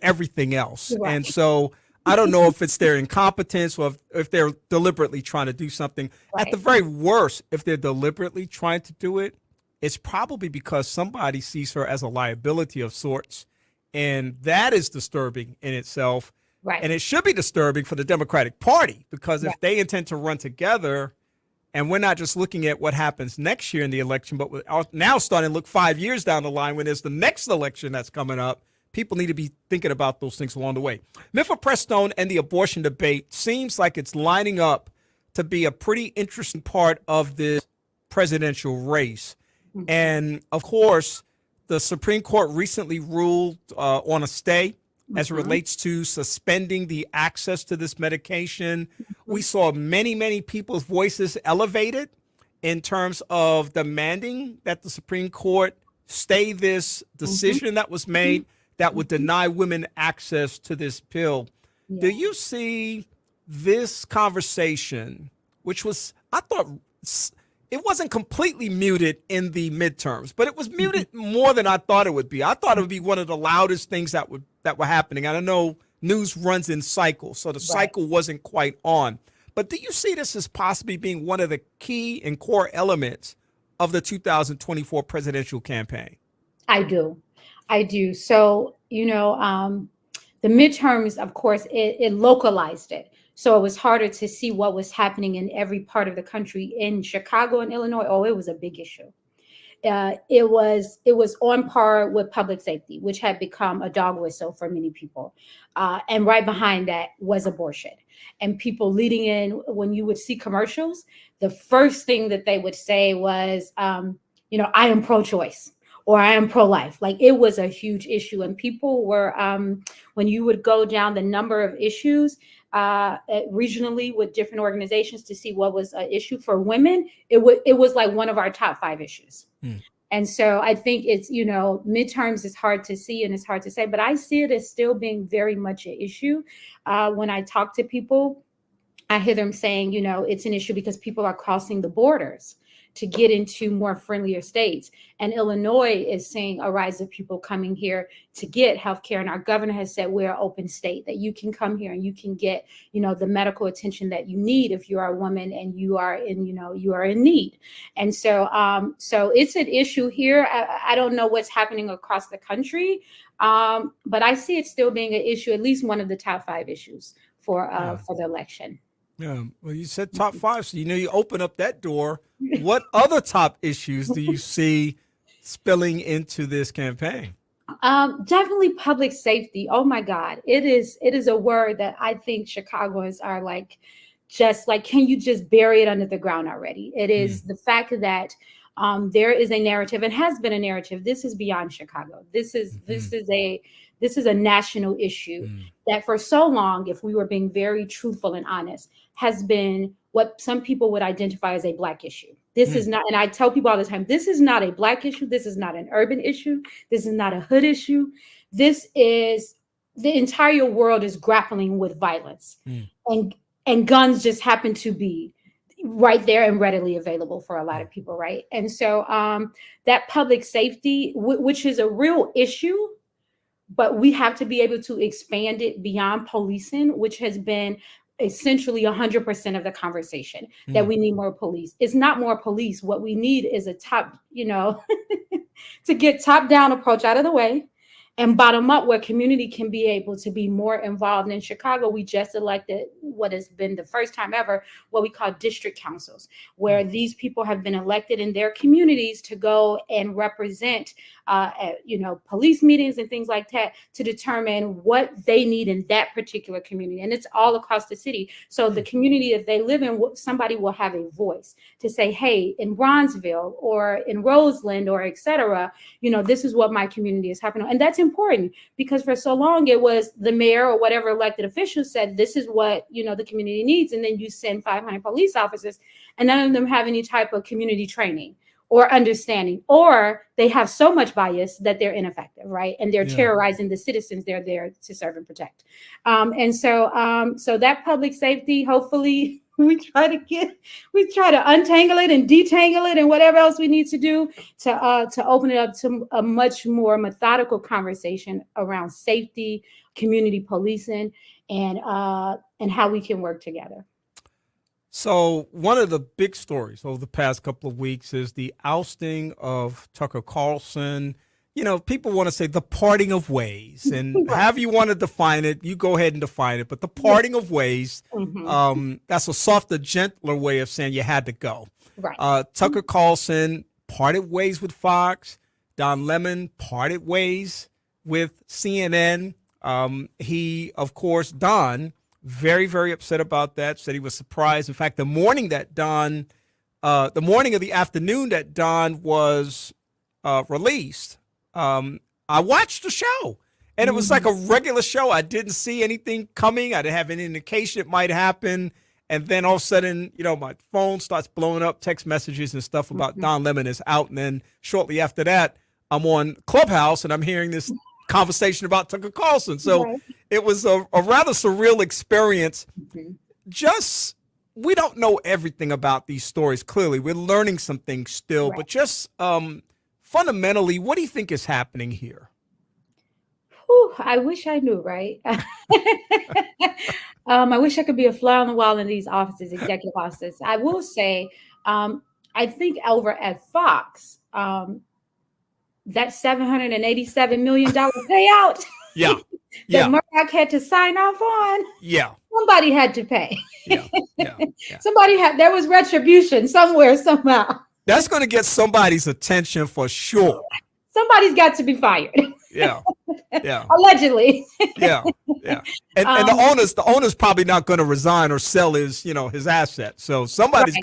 everything else. Right. And so I don't know if it's their incompetence or if they're deliberately trying to do something. Right. At the very worst, if they're deliberately trying to do it, it's probably because somebody sees her as a liability of sorts And that is disturbing in itself. Right. And it should be disturbing for the Democratic Party, because if Right. they intend to run together, and we're not just looking at what happens next year in the election, but we're now starting to look 5 years down the line when there's the next election that's coming up, people need to be thinking about those things along the way. Mifeprestone and the abortion debate seems like it's lining up to be a pretty interesting part of this presidential race. Mm-hmm. And of course, the Supreme Court recently ruled on a stay as it relates to suspending the access to this medication. We saw many people's voices elevated in terms of demanding that the Supreme Court stay this decision that was made that would deny women access to this pill. Yeah. Do you see this conversation, which was, I thought, it wasn't completely muted in the midterms, but it was muted more than I thought it would be. I thought it would be one of the loudest things that were happening. I don't know, news runs in cycles, so the cycle wasn't quite on. But do you see this as possibly being one of the key and core elements of the 2024 presidential campaign? I do. So, the midterms, of course, it localized it. So it was harder to see what was happening in every part of the country. In Chicago and Illinois, it was a big issue. It was on par with public safety, which had become a dog whistle for many people. And right behind that was abortion. And people leading in, when you would see commercials, the first thing that they would say was, I am pro-choice, or I am pro-life. Like, it was a huge issue. And people were, when you would go down the number of issues regionally with different organizations to see what was an issue for women, it was like one of our top 5 issues. And so I think it's, midterms is hard to see and it's hard to say, but I see it as still being very much an issue. When I talk to people, I hear them saying, it's an issue because people are crossing the borders to get into more friendlier states. And Illinois is seeing a rise of people coming here to get healthcare. And our governor has said we're an open state, that you can come here and you can get, the medical attention that you need if you are a woman and you are in need. And so, so it's an issue here. I don't know what's happening across the country, but I see it still being an issue, at least one of the top 5 issues for the election. Yeah, well, you said top 5, so you open up that door. What other top issues do you see spilling into this campaign? Definitely public safety. Oh my God, it is a word that I think Chicagoans are like, just like, can you just bury it under the ground already? It is the fact that there is a narrative, and has been a narrative. This is beyond Chicago. This is a national issue that for so long, if we were being very truthful and honest, has been what some people would identify as a Black issue. This is not, and I tell people all the time, this is not a Black issue. This is not an urban issue. This is not a hood issue. This is, the entire world is grappling with violence, and guns just happen to be right there and readily available for a lot of people, right? And so that public safety, which is a real issue, but we have to be able to expand it beyond policing, which has been essentially 100% of the conversation, that we need more police. It's not more police. What we need is a top, to get top-down approach out of the way and bottom up, where community can be able to be more involved. In Chicago, we just elected what has been the first time ever, what we call district councils, where these people have been elected in their communities to go and represent, police meetings and things like that, to determine what they need in that particular community. And it's all across the city. So the community that they live in, somebody will have a voice to say, hey, in Bronzeville or in Roseland or et cetera, this is what my community is happening. And that's important, because for so long it was the mayor or whatever elected official said, this is what, the community needs. And then you send 500 police officers and none of them have any type of community training or understanding, or they have so much bias that they're ineffective, right? And they're terrorizing the citizens they're there to serve and protect. And so that public safety, hopefully we try to untangle it and detangle it and whatever else we need to do to open it up to a much more methodical conversation around safety, community policing, and how we can work together. So one of the big stories over the past couple of weeks is the ousting of Tucker Carlson. people want to say the parting of ways, and however you want to define it, you go ahead and define it. But the parting of ways, that's a softer, gentler way of saying you had to go. Right. Tucker Carlson parted ways with Fox. Don Lemon parted ways with CNN. He, of course, Don, very, very upset about that, said he was surprised. In fact, the morning of the afternoon that Don was released, I watched the show, and it was like a regular show. I didn't see anything coming. I didn't have any indication it might happen. And then all of a sudden, my phone starts blowing up, text messages and stuff about Don Lemon is out. And then shortly after that, I'm on Clubhouse and I'm hearing this conversation about Tucker Carlson. So it was a rather surreal experience. Just, we don't know everything about these stories. Clearly, we're learning some things still, but just fundamentally, what do you think is happening here? Whew, I wish I knew, right? I wish I could be a fly on the wall in these offices, executive offices. I will say, I think over at Fox, that $787 million payout that Murdoch had to sign off on, somebody had to pay. There was retribution somewhere, somehow. That's going to get somebody's attention for sure. Somebody's got to be fired. Allegedly. And the owner's probably not going to resign or sell his asset. So somebody's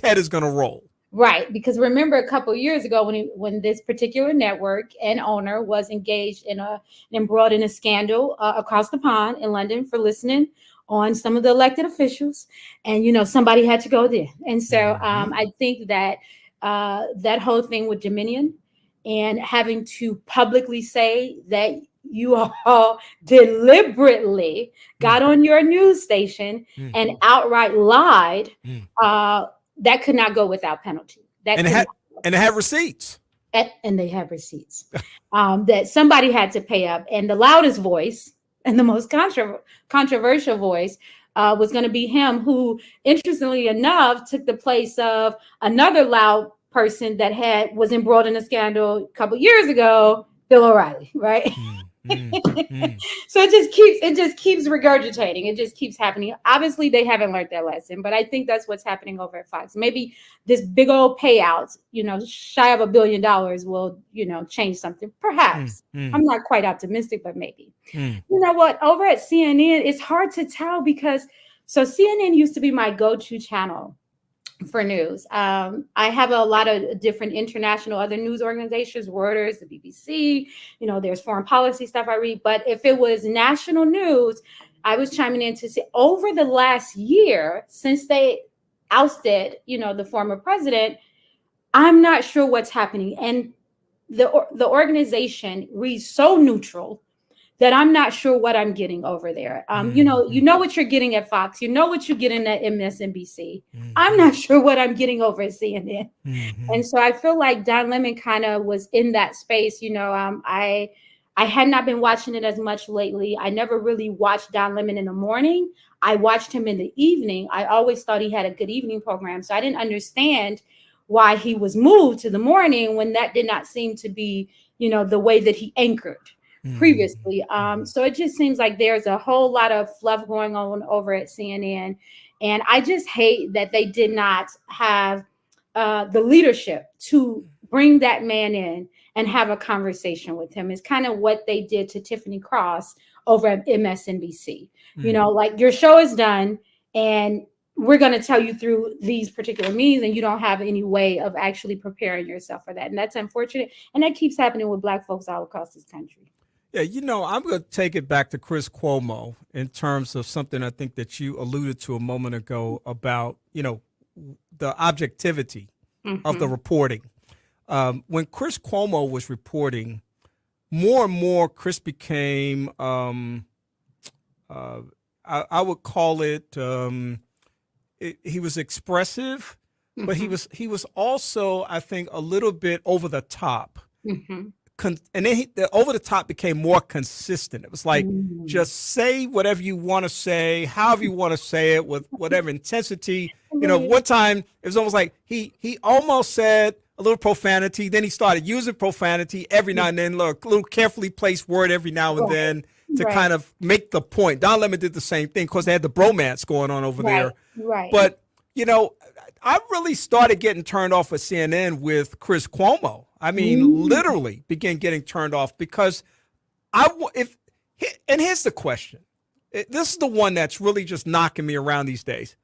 head is going to roll. Right, because remember a couple of years ago when this particular network and owner was engaged embroiled in a scandal across the pond in London for listening on some of the elected officials, and somebody had to go there. And so I think that that whole thing with Dominion and having to publicly say that you all deliberately got on your news station and outright lied, that could not go without penalty. And it had receipts. And they have receipts that somebody had to pay up. And the loudest voice and the most controversial voice was going to be him, who, interestingly enough, took the place of another loud person that was embroiled in a scandal a couple years ago, Bill O'Reilly, right? So it just keeps regurgitating. It just keeps happening. Obviously, they haven't learned their lesson, but I think that's what's happening over at Fox. Maybe this big old payout, shy of $1 billion will, change something. Perhaps. I'm not quite optimistic, but maybe. You know what? Over at CNN, it's hard to tell because CNN used to be my go-to channel for news. I have a lot of different international other news organizations, Reuters, the BBC, there's foreign policy stuff I read. But if it was national news, I was chiming in to say over the last year, since they ousted, the former president, I'm not sure what's happening. And the organization reads so neutral that I'm not sure what I'm getting over there. You know what you're getting at Fox. You know what you're getting at MSNBC. I'm not sure what I'm getting over at CNN. And so I feel like Don Lemon kind of was in that space. I had not been watching it as much lately. I never really watched Don Lemon in the morning. I watched him in the evening. I always thought he had a good evening program. So I didn't understand why he was moved to the morning when that did not seem to be, the way that he anchored previously. So it just seems like there's a whole lot of fluff going on over at CNN. And I just hate that they did not have the leadership to bring that man in and have a conversation with him. It's kind of what they did to Tiffany Cross over at MSNBC. Like, your show is done and we're going to tell you through these particular means, and you don't have any way of actually preparing yourself for that. And that's unfortunate. And that keeps happening with Black folks all across this country. Yeah, I'm going to take it back to Chris Cuomo in terms of something I think that you alluded to a moment ago about, the objectivity of the reporting. When Chris Cuomo was reporting, more and more Chris became, I would call it, he was expressive, but he was also, I think, a little bit over the top. And then the over the top became more consistent. It was like, just say whatever you want to say, however you want to say it, with whatever intensity. One time it was almost like he almost said a little profanity. Then he started using profanity every now and then, look, a little carefully placed word every now and then to kind of make the point. Don Lemon did the same thing because they had the bromance going on over there. Right. But, you know, I really started getting turned off of CNN with Chris Cuomo. I mean, literally began getting turned off because and here's the question. This is the one that's really just knocking me around these days.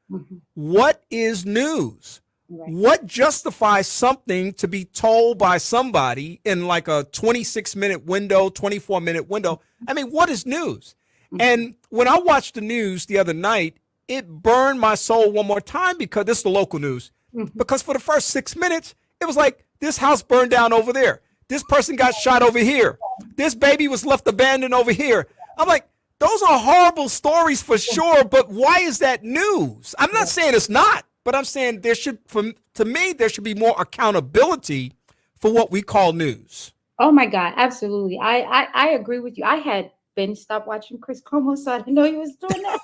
What is news? What justifies something to be told by somebody in like a 26-minute window, 24-minute window? I mean, what is news? And when I watched the news the other night, it burned my soul one more time because this is the local news. Because for the first 6 minutes, it was like this house burned down over there. This person got shot over here. This baby was left abandoned over here. I'm like, those are horrible stories for sure, but why is that news? I'm not saying it's not, but I'm saying to me, there should be more accountability for what we call news. Oh my God, absolutely. I agree with you. I had been stopped watching Chris Cuomo, so I didn't know he was doing that.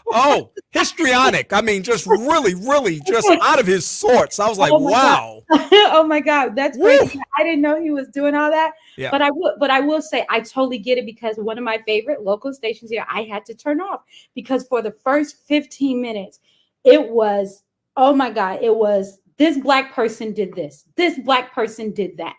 Oh, histrionic. I mean, just really, really just out of his sorts. I was like, wow. Oh my God, that's crazy. I didn't know he was doing all that. Yeah. But I will say I totally get it because one of my favorite local stations here, I had to turn off because for the first 15 minutes, it was, oh my God, it was this Black person did this. This Black person did that.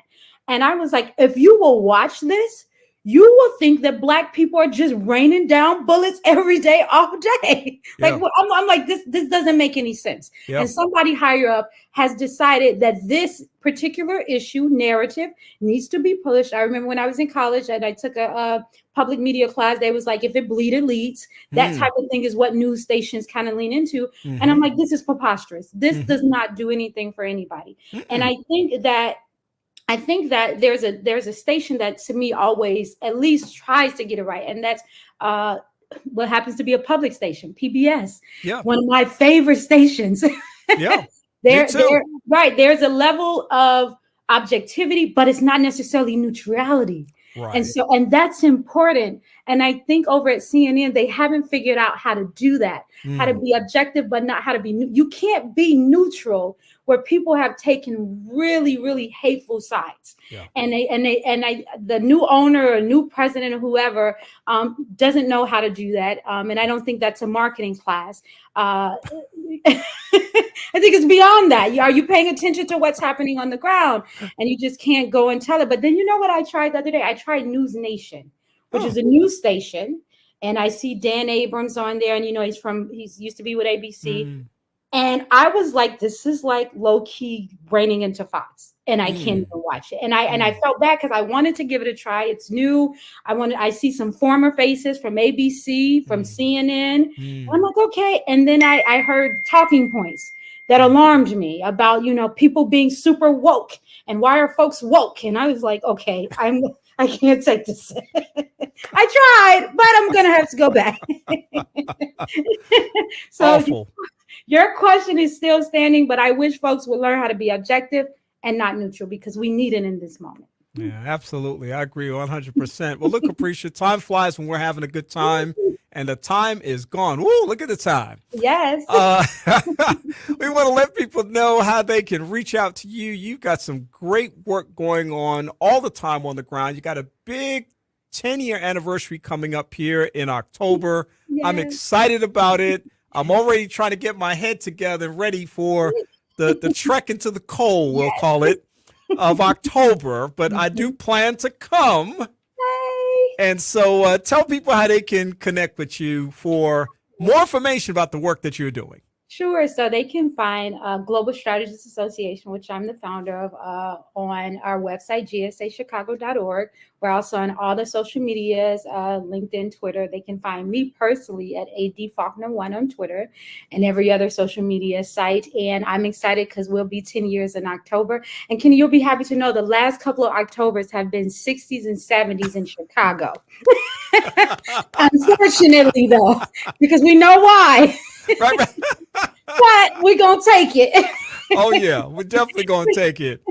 And I was like, if you will watch this, you will think that Black people are just raining down bullets every day, all day. Like I'm like, this doesn't make any sense. Yeah. And somebody higher up has decided that this particular issue narrative needs to be pushed. I remember when I was in college and I took a public media class, they was like, if it bleed, it leads. That type of thing is what news stations kind of lean into. And I'm like, this is preposterous. This does not do anything for anybody. And I think that there's a station that to me always at least tries to get it right. And that's what happens to be a public station, PBS. Yeah. One of my favorite stations. Yeah. There's a level of objectivity, but it's not necessarily neutrality. Right. And that's important. And I think over at CNN, they haven't figured out how to do that, how to be objective, but not how to be, you can't be neutral where people have taken really, really hateful sides. Yeah. And the new owner or new president or whoever doesn't know how to do that. And I don't think that's a marketing class. I think it's beyond that. Are you paying attention to what's happening on the ground? And you just can't go and tell it. But then you know what I tried the other day? I tried News Nation, which is a news station. And I see Dan Abrams on there. And, you know, he's used to be with ABC. And I was like, this is like low key raining into Fox. And I can't even watch it. And I felt bad because I wanted to give it a try. It's new. I see some former faces from ABC, from CNN. I'm like, okay. And then I heard talking points that alarmed me about, you know, people being super woke and why are folks woke? And I was like, okay, I can't take this. I tried, but I'm going to have to go back. So awful. Your question is still standing, but I wish folks would learn how to be objective and not neutral because we need it in this moment. Yeah, absolutely. I agree 100%. Well, look, Appreccia, time flies when we're having a good time, and the time is gone. Woo, look at the time. Yes. We want to let people know how they can reach out to you. You've got some great work going on all the time on the ground. You got a big 10-year anniversary coming up here in October. Yes. I'm excited about it. I'm already trying to get my head together, ready for the trek into the cold, we'll call it, of October. But I do plan to come. Hey. And so tell people how they can connect with you for more information about the work that you're doing. Sure. So they can find Global Strategists Association, which I'm the founder of, on our website, gsachicago.org. We're also on all the social medias, LinkedIn, Twitter. They can find me personally at ADFaulkner1 on Twitter and every other social media site. And I'm excited because we'll be 10 years in October. And Kenny, you'll be happy to know the last couple of Octobers have been 60s and 70s in Chicago. Unfortunately, though, because we know why. Right. But we're going to take it. Oh, yeah. We're definitely going to take it.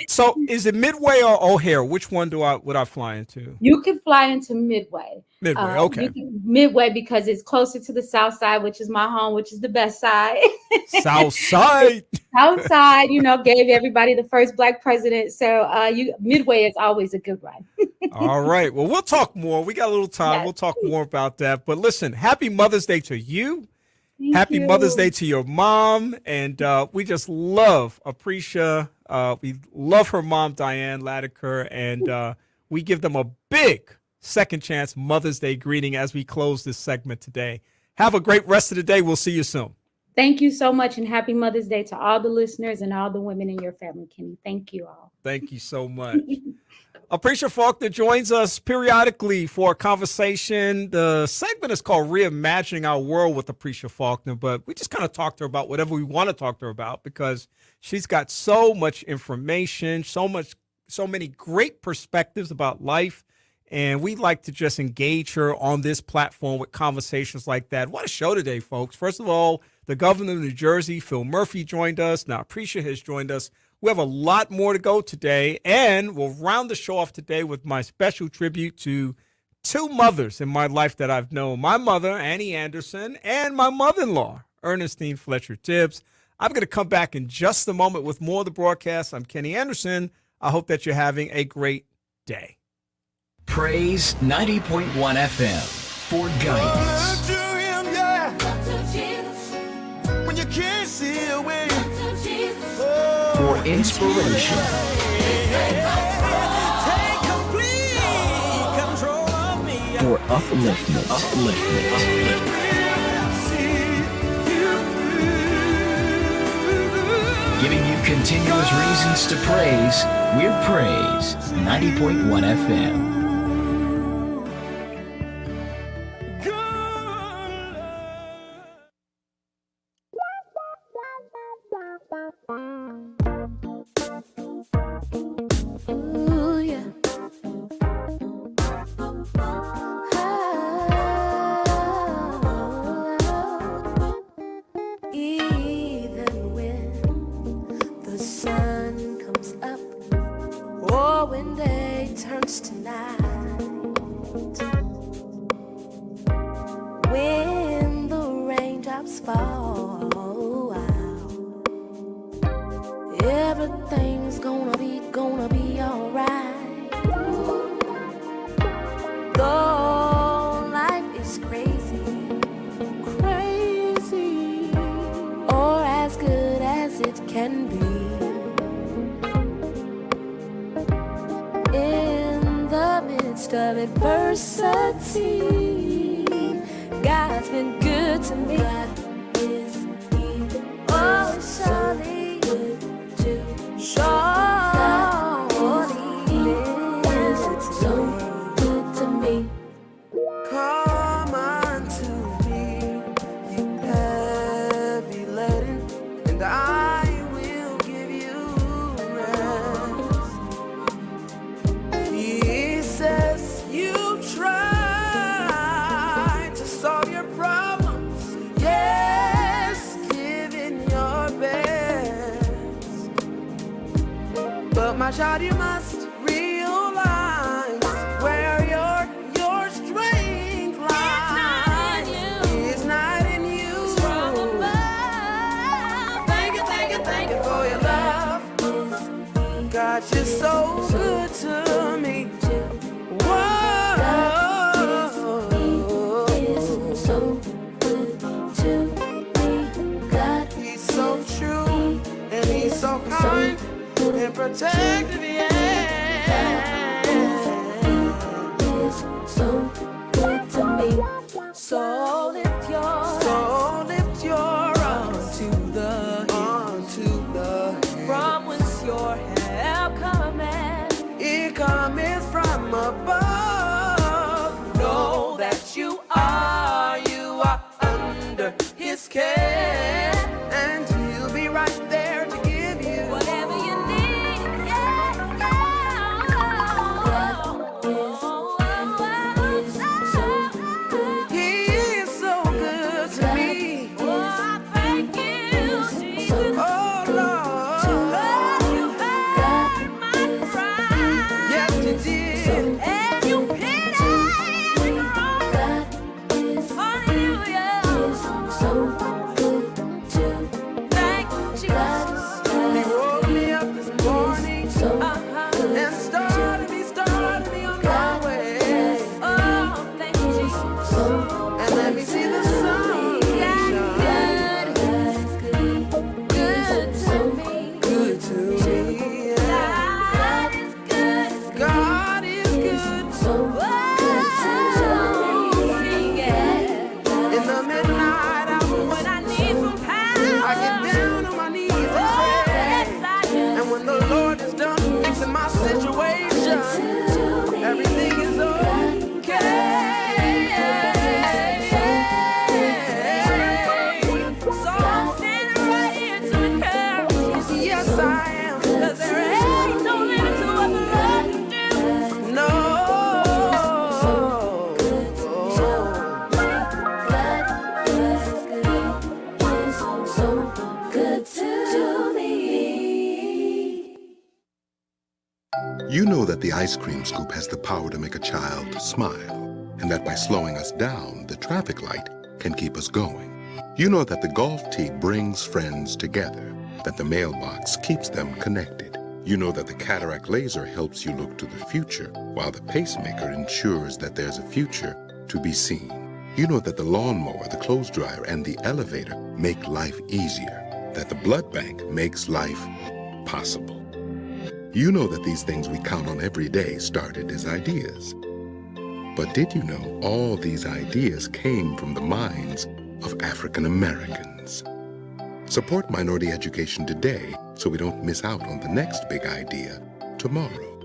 So is it Midway or O'Hare? Which one would I fly into? You could fly into Midway. Midway, okay. Midway, because it's closer to the South Side, which is my home, which is the best side. South Side. South Side, gave everybody the first Black president. So Midway is always a good ride. All right. Well, we'll talk more. We got a little time. Yes. We'll talk more about that. But listen, happy Mother's Day to you. Happy you. Mother's Day to your mom. And we just love Appreccia. We love her mom, Diane Latiker. And we give them a big second chance Mother's Day greeting as we close this segment today. Have a great rest of the day. We'll see you soon. Thank you so much, and happy Mother's Day to all the listeners and all the women in your family, Kenny. Thank you all. Thank you so much. Appreccia Faulkner joins us periodically for a conversation. The segment is called Reimagining Our World with Appreccia Faulkner, but we just kind of talk to her about whatever we want to talk to her about because she's got so much information, so many great perspectives about life. And we'd like to just engage her on this platform with conversations like that. What a show today, folks. First of all, the governor of New Jersey, Phil Murphy, joined us. Now, Appreccia has joined us. We have a lot more to go today. And we'll round the show off today with my special tribute to two mothers in my life that I've known. My mother, Annie Anderson, and my mother-in-law, Earnestine Fletcher Tibbs. I'm going to come back in just a moment with more of the broadcast. I'm Kenny Anderson. I hope that you're having a great day. Praise 90.1 FM for guidance. When you can't see a way. For inspiration. Take complete control of me. For upliftment. Giving you continuous reasons to praise. We're Praise 90.1 FM. Ooh, yeah. Even when the sun comes up or when day turns to night, when the raindrops fall out, everything's gonna be alright. Though life is crazy, or as good as it can be. In the midst of adversity, God's been good to me. God is He, oh surely good to so good to me. Come unto me, you heavy laden, and I will give you rest. He says you try to solve your problems, yes, giving your best. But my child, you must realize where your strength lies. It's not in you. Thank you for your love. God, you're so good to me. He's so true and he's so kind and protective, yeah. So good to me. So lift your arms to the from whence your help cometh. it cometh from above. Know that you are under his care, and he'll be right there to give you Whatever you need, He is so good to me. thank you, Jesus. Oh Lord, You heard my cry, yes you did. and you pitied every cry. and started me on my way. Oh, thank you, Jesus. And let me see the sun shine. Good to me. Good to me. God is good. God is good. So good to me. In the midnight hour when I need some power, I get down on my knees and pray. And when the Lord is done fixing my situation, everything is okay. So I'm standing right here to encourage you. Yes, I am. 'Cause there ain't no limit to what the Lord can do. No. You know that the ice cream scoop has the power to make a child smile, and that by slowing us down, the traffic light can keep us going. You know that the golf tee brings friends together, that the mailbox keeps them connected. You know that the cataract laser helps you look to the future, while the pacemaker ensures that there's a future to be seen. You know that the lawnmower, the clothes dryer, and the elevator make life easier, that the blood bank makes life possible. You know that these things we count on every day started as ideas. But did you know all these ideas came from the minds of African Americans? Support minority education today so we don't miss out on the next big idea tomorrow.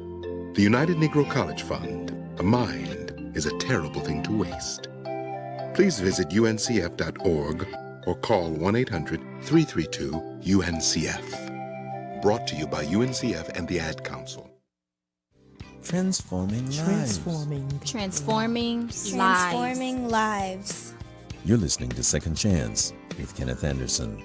The United Negro College Fund, a mind is a terrible thing to waste. Please visit uncf.org or call 1-800-332-UNCF. Brought to you by UNCF and the Ad Council. Transforming lives. Transforming lives. You're listening to Second Chance with Kenneth Anderson.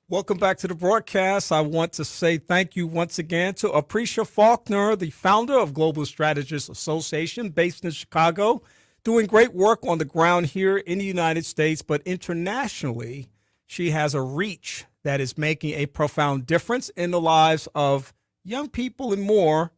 Welcome back to the broadcast. I want to say thank you once again to Appreccia Faulkner, the founder of Global Strategists Association, based in Chicago, doing great work on the ground here in the United States, but internationally, she has a reach that is making a profound difference in the lives of young people and more,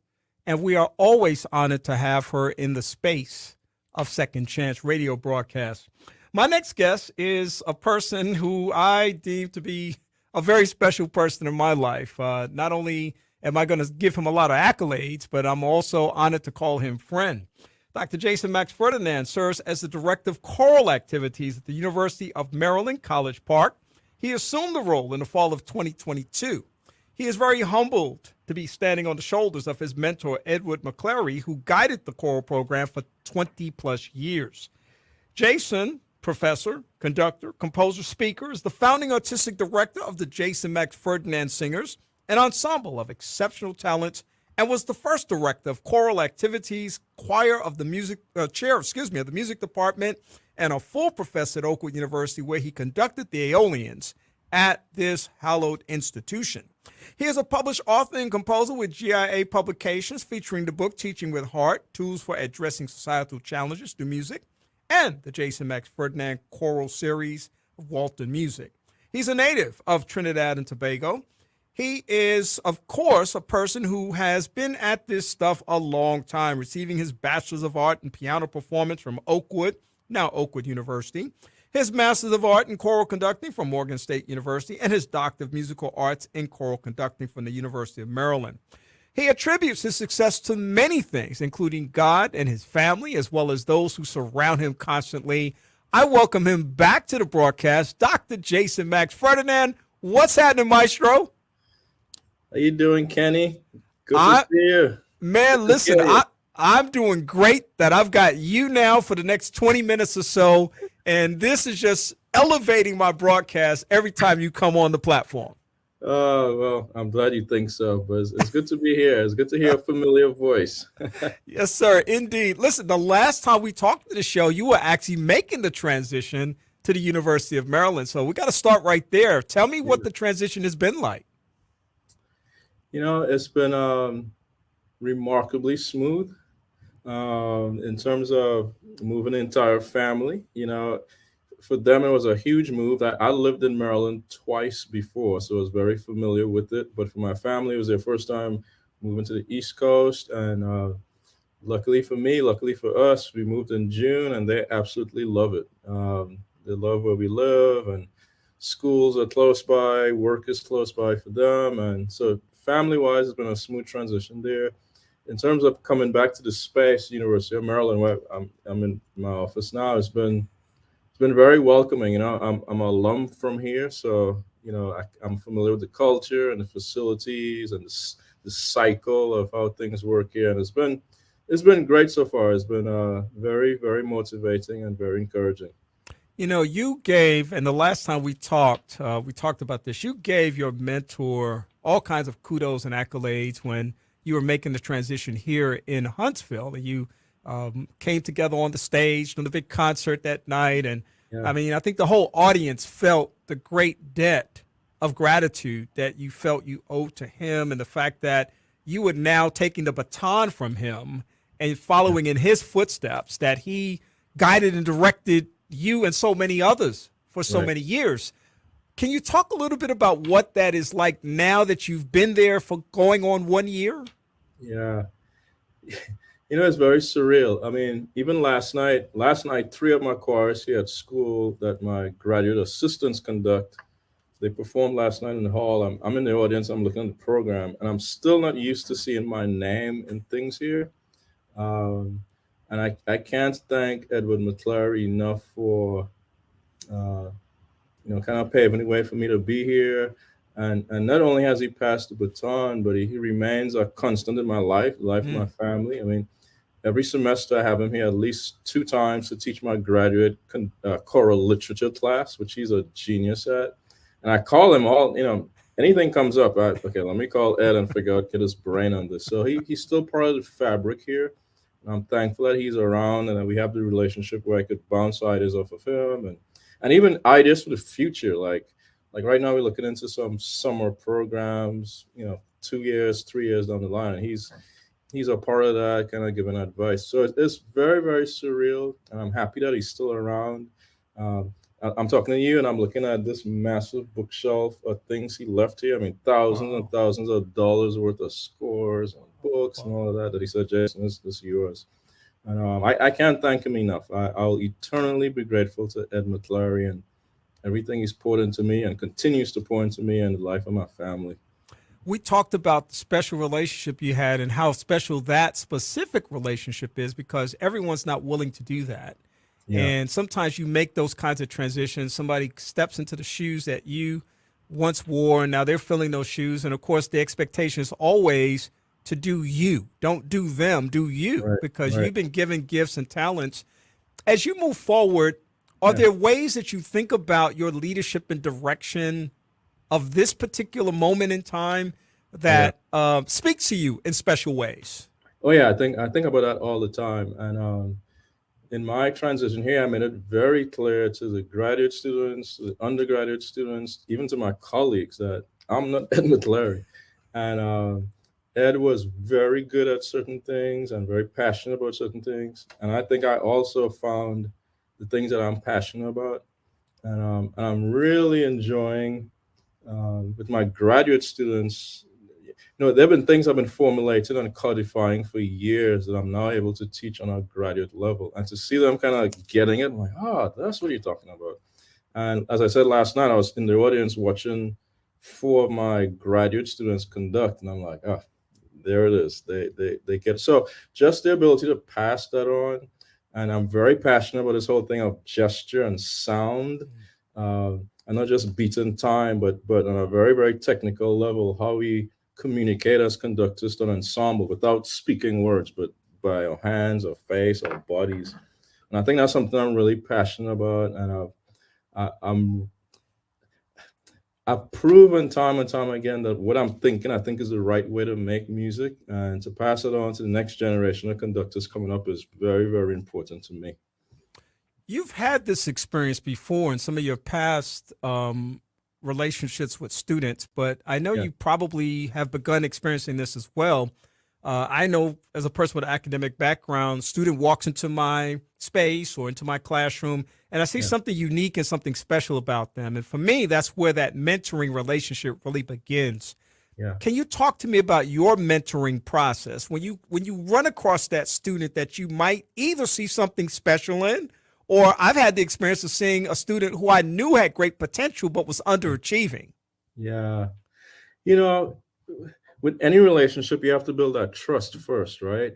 and we are always honored to have her in the space of Second Chance radio broadcasts. My next guest is a person who I deem to be a very special person in my life. Not only am I going to give him a lot of accolades, but I'm also honored to call him friend. Dr. Jason Max Ferdinand serves as the Director of Choral Activities at the University of Maryland, College Park. He assumed the role in the fall of 2022. He is very humbled to be standing on the shoulders of his mentor, Edward McClary, who guided the choral program for 20 plus years. Jason, professor, conductor, composer, speaker, is the founding artistic director of the Jason Max Ferdinand Singers, an ensemble of exceptional talents, and was the first director of choral activities, choir of the music chair of the music department, and a full professor at Oakwood University, where he conducted the Aeolians at this hallowed institution. He is a published author and composer with GIA Publications, featuring the book Teaching with Heart, Tools for Addressing Societal Challenges Through Music, and the Jason Max Ferdinand Choral Series of Walton Music. He's a native of Trinidad and Tobago. He is, of course, a person who has been at this stuff a long time, receiving his Bachelor's of Art in Piano Performance from Oakwood, now Oakwood University, his Master's of Art in Choral Conducting from Morgan State University, and his Doctor of Musical Arts in Choral Conducting from the University of Maryland. He attributes his success to many things, including God and his family, as well as those who surround him constantly. I welcome him back to the broadcast, Dr. Jason Max Ferdinand. What's happening, Maestro? How you doing, Kenny? Good to see you. Man, listen, I'm doing great that I've got you now for the next 20 minutes or so, and this is just elevating my broadcast every time you come on the platform. Well, I'm glad you think so, but it's good to be here. It's good to hear a familiar voice. Yes, sir. Indeed. Listen, the last time we talked to the show, you were actually making the transition to the University of Maryland. So we got to start right there. Tell me what the transition has been like. It's been remarkably smooth in terms of moving the entire family. For them, it was a huge move. I lived in Maryland twice before, so I was very familiar with it. But for my family, it was their first time moving to the East Coast. And luckily for me, luckily for us, we moved in June, and they absolutely love it. They love where we live, and schools are close by, work is close by for them. And so family-wise, it's been a smooth transition there. In terms of coming back to the space, University of Maryland, where I'm in my office now, it's been very welcoming. I'm an alum from here, so I'm familiar with the culture and the facilities and the cycle of how things work here, and it's been great so far. It's been very, very motivating and very encouraging. You gave, and the last time we talked about this. You gave your mentor all kinds of kudos and accolades when you were making the transition here in Huntsville, and you came together on the stage on the big concert that night. And Yeah. I think the whole audience felt the great debt of gratitude that you felt you owed to him, and the fact that you were now taking the baton from him and following in his footsteps, that he guided and directed you and so many others for so Right. many years. Can you talk a little bit about what that is like now that you've been there for going on 1 year? Yeah. It's very surreal. I mean, even last night, 3 of my choirs here at school that my graduate assistants conduct, they performed last night in the hall. I'm in the audience, I'm looking at the program, and I'm still not used to seeing my name in things here. And I can't thank Edward McClary enough for, kind of paving the way for me to be here. And not only has he passed the baton, but he remains a constant in my life, the life of my family. I mean, every semester I have him here at least 2 times to teach my graduate choral literature class, which he's a genius at. And I call him anything comes up, okay, let me call Ed and figure out, get his brain on this. So he's still part of the fabric here. And I'm thankful that he's around and that we have the relationship where I could bounce ideas off of him and even ideas for the future. Like right now we're looking into some summer programs, 2 years, 3 years down the line. And he's a part of that, kind of giving advice. So it's very, very surreal. And I'm happy that he's still around. I'm talking to you and I'm looking at this massive bookshelf of things he left here. I mean, thousands and thousands of dollars worth of scores and books and all of that he said, Jason, this is yours. And I can't thank him enough. I'll eternally be grateful to Ed McClary and everything he's poured into me and continues to pour into me and the life of my family. We talked about the special relationship you had and how special that specific relationship is, because everyone's not willing to do that. Yeah. And sometimes you make those kinds of transitions. Somebody steps into the shoes that you once wore, and now they're filling those shoes. And, of course, the expectation is always to do you. Don't do them, do you, right, because you've been given gifts and talents. As you move forward, are there ways that you think about your leadership and direction of this particular moment in time that speaks to you in special ways? Oh, yeah, I think about that all the time. And in my transition here, I made it very clear to the graduate students, to the undergraduate students, even to my colleagues that I'm not Ed McClary. And Ed was very good at certain things and very passionate about certain things. And I think I also found the things that I'm passionate about. And I'm really enjoying with my graduate students. There have been things I've been formulating and codifying for years that I'm now able to teach on a graduate level. And to see them kind of getting it, I'm like, that's what you're talking about. And as I said last night, I was in the audience watching 4 of my graduate students conduct, and I'm like, there it is. They get it. So just the ability to pass that on. And I'm very passionate about this whole thing of gesture and sound. And not just beating time, but on a very, very technical level, how we communicate as conductors to an ensemble without speaking words, but by our hands, our face, our bodies. And I think that's something I'm really passionate about. And I've proven time and time again that what I'm thinking, I think is the right way to make music, and to pass it on to the next generation of conductors coming up is very, very important to me. You've had this experience before in some of your past relationships with students, but I know Yeah. you probably have begun experiencing this as well. I know as a person with an academic background, student walks into my space or into my classroom, and I see Yeah. something unique and something special about them. And for me, that's where that mentoring relationship really begins. Yeah. Can you talk to me about your mentoring process when you run across that student that you might either see something special in, or I've had the experience of seeing a student who I knew had great potential but was underachieving? Yeah. You know, with any relationship, you have to build that trust first, right?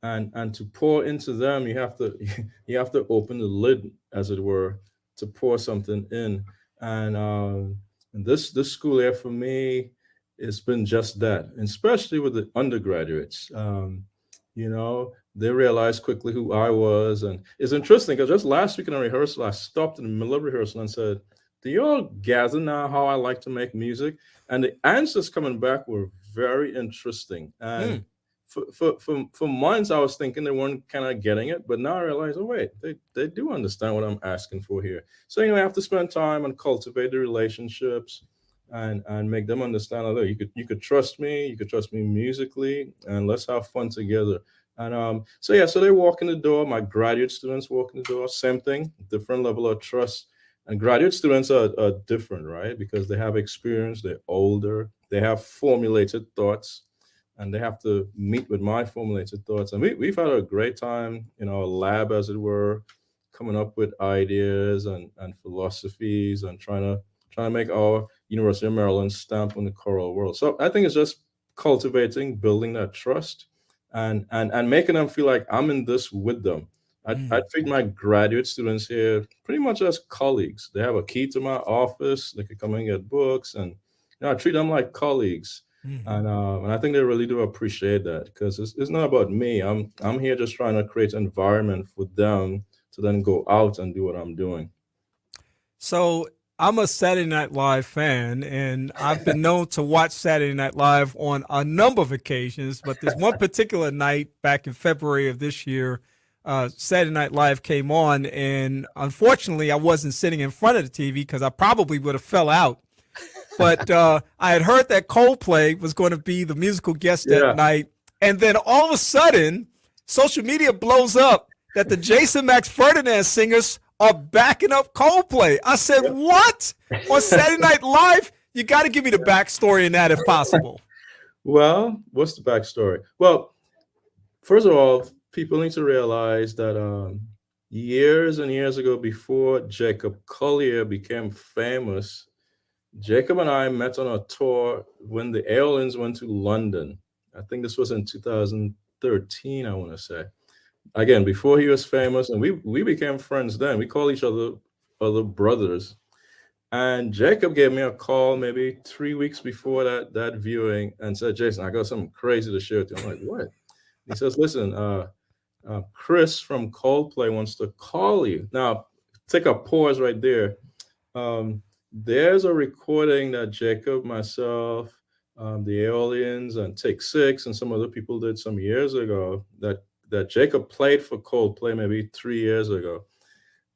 And to pour into them, you have to you have to open the lid, as it were, to pour something in. And this school year for me, it's been just that, and especially with the undergraduates. They realized quickly who I was, and it's interesting because just last week in a rehearsal, I stopped in the middle of rehearsal and said, "Do you all gather now how I like to make music?" And the answers coming back were very interesting. And for months, I was thinking they weren't kind of getting it, but now I realize, oh wait, they do understand what I'm asking for here. So I have to spend time and cultivate the relationships, and make them understand that you could trust me, you could trust me musically, and let's have fun together. And so they walk in the door. My graduate students walk in the door. Same thing, different level of trust. And graduate students are different, right? Because they have experience, they're older, they have formulated thoughts, and they have to meet with my formulated thoughts. And we've had a great time in our lab, as it were, coming up with ideas and philosophies, and trying to make our University of Maryland stamp on the choral world. So I think it's just cultivating, building that trust, and making them feel like I'm in this with them. I treat my graduate students here pretty much as colleagues. They have a key to my office. They can come and get books, and I treat them like colleagues. And I think they really do appreciate that, because it's not about me. I'm here just trying to create an environment for them to then go out and do what I'm doing. So I'm a Saturday Night Live fan, and I've been known to watch Saturday Night Live on a number of occasions. But there's one particular night back in February of this year, Saturday Night Live came on, and unfortunately, I wasn't sitting in front of the TV because I probably would have fell out. But I had heard that Coldplay was going to be the musical guest that night, and then all of a sudden, social media blows up that the Jason Max Ferdinand singers are backing up Coldplay. I said, what? On Saturday Night Live? You got to give me the backstory in that if possible. Well, what's the backstory? Well, first of all, people need to realize that years and years ago, before Jacob Collier became famous, Jacob and I met on a tour when the Aeolians went to London. I think this was in 2013, I want to say. Again, before he was famous, and we became friends then. We call each other brothers. And Jacob gave me a call maybe 3 weeks before that viewing and said, "Jason, I got something crazy to share with you." I'm like, "What?" He says, "Listen, Chris from Coldplay wants to call you." Now, take a pause right there. There's a recording that Jacob, myself, the Aeolians, and Take Six, and some other people did some years ago that Jacob played for Coldplay maybe 3 years ago.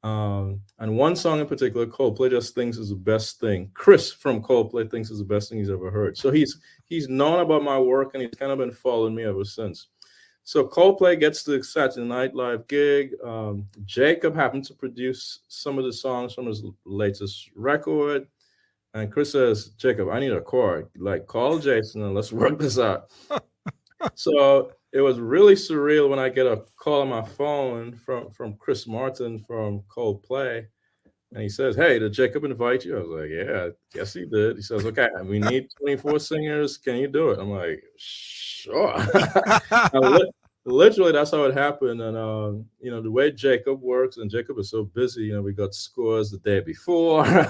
And one song in particular, Coldplay just thinks is the best thing. Chris from Coldplay thinks is the best thing he's ever heard. So he's known about my work, and he's kind of been following me ever since. So Coldplay gets the Saturday Night Live gig. Jacob happened to produce some of the songs from his latest record. And Chris says, "Jacob, I need a chord. Like, call Jason and let's work this out." So it was really surreal when I get a call on my phone from Chris Martin from Coldplay. And he says, "Hey, did Jacob invite you?" I was like, "Yeah, I guess he did." He says, "Okay, we need 24 singers. Can you do it?" I'm like, "Sure." Literally, that's how it happened. And, the way Jacob works, and Jacob is so busy, we got scores the day before. I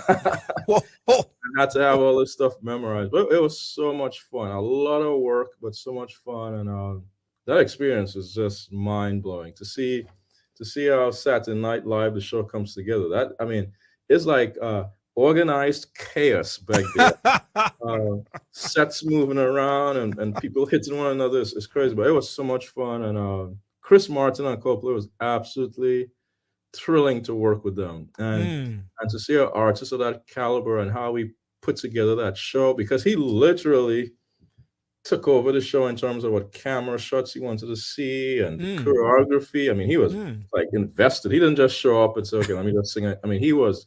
had to have all this stuff memorized. But it was so much fun. A lot of work, but so much fun. And that experience is just mind-blowing to see how Saturday Night Live, the show, comes together. It's like organized chaos back there. Sets moving around and people hitting one another. It's crazy, but it was so much fun. And Chris Martin and Coldplay was absolutely thrilling to work with them, and to see an artist of that caliber and how we put together that show, because he literally took over the show in terms of what camera shots he wanted to see and choreography. I mean, he was like invested. He didn't just show up and say, okay, let me just sing it. I mean, he was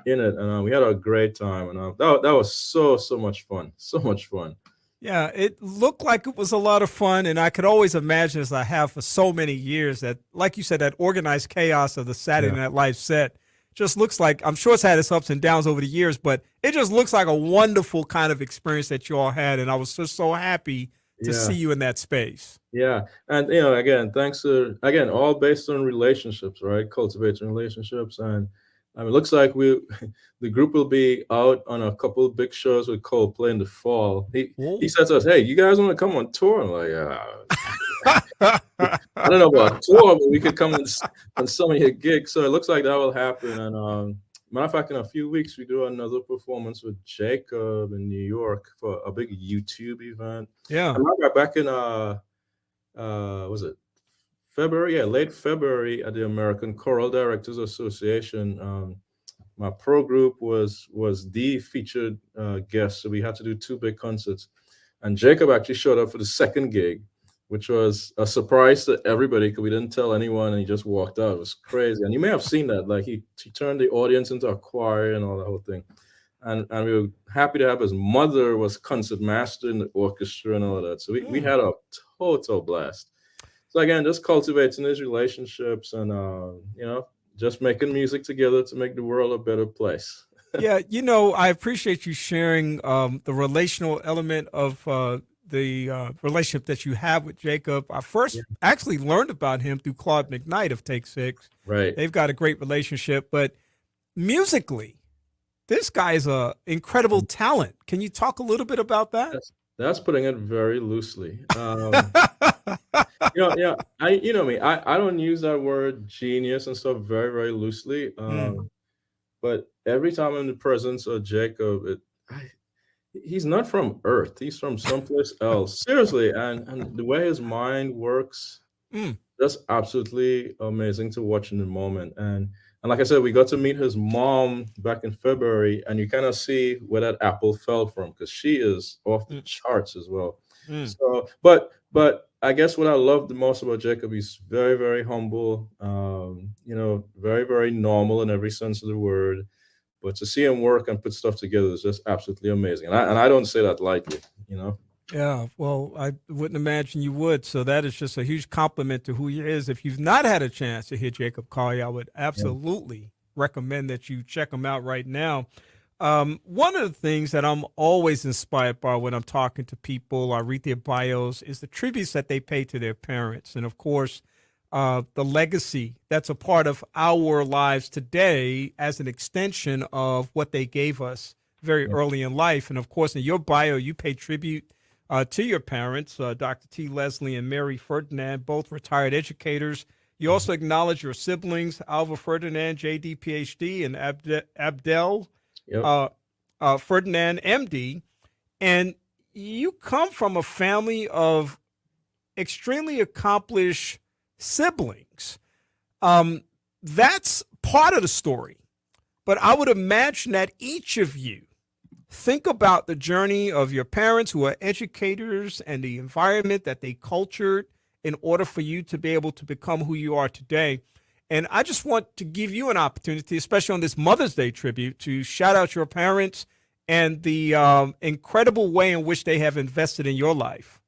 in it, and we had a great time, and that was so much fun. So much fun. Yeah, it looked like it was a lot of fun, and I could always imagine, as I have for so many years, that, like you said, that organized chaos of the Saturday Night Live set just looks like, I'm sure it's had its ups and downs over the years, but it just looks like a wonderful kind of experience that you all had, and I was just so happy to see you in that space. Yeah, and again, thanks to all based on relationships, right? Cultivating relationships, and I mean, it looks like the group will be out on a couple of big shows with Coldplay in the fall. He said to us, "Hey, you guys want to come on tour?" I'm like, I don't know about tour, but we could come on some of your gigs. So it looks like that will happen. And matter of fact, in a few weeks, we do another performance with Jacob in New York for a big YouTube event. Yeah, and back in was it February? Yeah, late February at the American Choral Directors Association. My pro group was the featured guest, so we had to do 2 big concerts. And Jacob actually showed up for the second gig, which was a surprise to everybody because we didn't tell anyone, and he just walked out. It was crazy. And you may have seen that, like he turned the audience into a choir and all that whole thing. And we were happy to have his mother was concert master in the orchestra and all of that. So we had a total blast. So again, just cultivating these relationships and, just making music together to make the world a better place. Yeah, I appreciate you sharing the relational element of the relationship that you have with Jacob. I first actually learned about him through Claude McKnight of Take Six. Right. They've got a great relationship, but musically, this guy is an incredible talent. Can you talk a little bit about that? That's putting it very loosely. I don't use that word genius and stuff very, very loosely. But every time I'm in the presence of Jacob, he's not from Earth. He's from someplace else. Seriously, and the way his mind works, that's absolutely amazing to watch in the moment. And like I said, we got to meet his mom back in February, and you kind of see where that apple fell from, because she is off the charts as well. So, but I guess what I love the most about Jacob, he's very, very humble, very, very normal in every sense of the word. But to see him work and put stuff together is just absolutely amazing. And I don't say that lightly, Yeah, well, I wouldn't imagine you would. So that is just a huge compliment to who he is. If you've not had a chance to hear Jacob Collier, I would absolutely recommend that you check him out right now. One of the things that I'm always inspired by when I'm talking to people, I read their bios, is the tributes that they pay to their parents. And of course, the legacy that's a part of our lives today as an extension of what they gave us very early in life. And of course, in your bio, you pay tribute to your parents, Dr. T. Leslie and Mary Ferdinand, both retired educators. You also acknowledge your siblings, Alva Ferdinand, JD, PhD, and Abdel Ferdinand, MD. And you come from a family of extremely accomplished siblings. That's part of the story. But I would imagine that each of you think about the journey of your parents who are educators and the environment that they cultured in order for you to be able to become who you are today. And I just want to give you an opportunity, especially on this Mother's Day tribute, to shout out your parents and the incredible way in which they have invested in your life.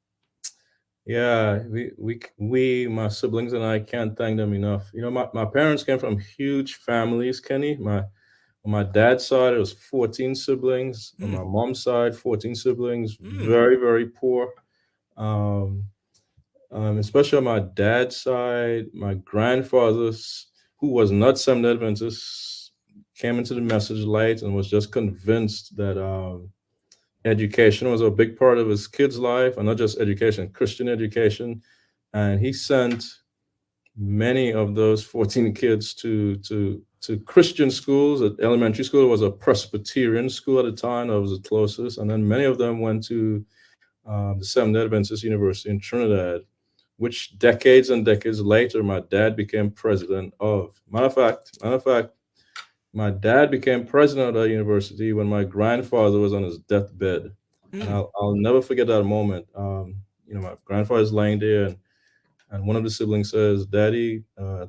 Yeah, we my siblings and I can't thank them enough. My parents came from huge families, Kenny. On my dad's side, it was 14 siblings. On my mom's side, 14 siblings, very, very poor. Especially on my dad's side, my grandfather, who was not Seventh Adventist, came into the message light and was just convinced that education was a big part of his kid's life, and not just education, Christian education. And he sent many of those 14 kids to to Christian schools. At elementary school, it was a Presbyterian school at the time. That was the closest. And then many of them went to the Seventh-day Adventist University in Trinidad, which decades and decades later, my dad became president of. Matter of fact, my dad became president of that university when my grandfather was on his deathbed. And I'll never forget that moment. My grandfather's lying there, and one of the siblings says, "Daddy,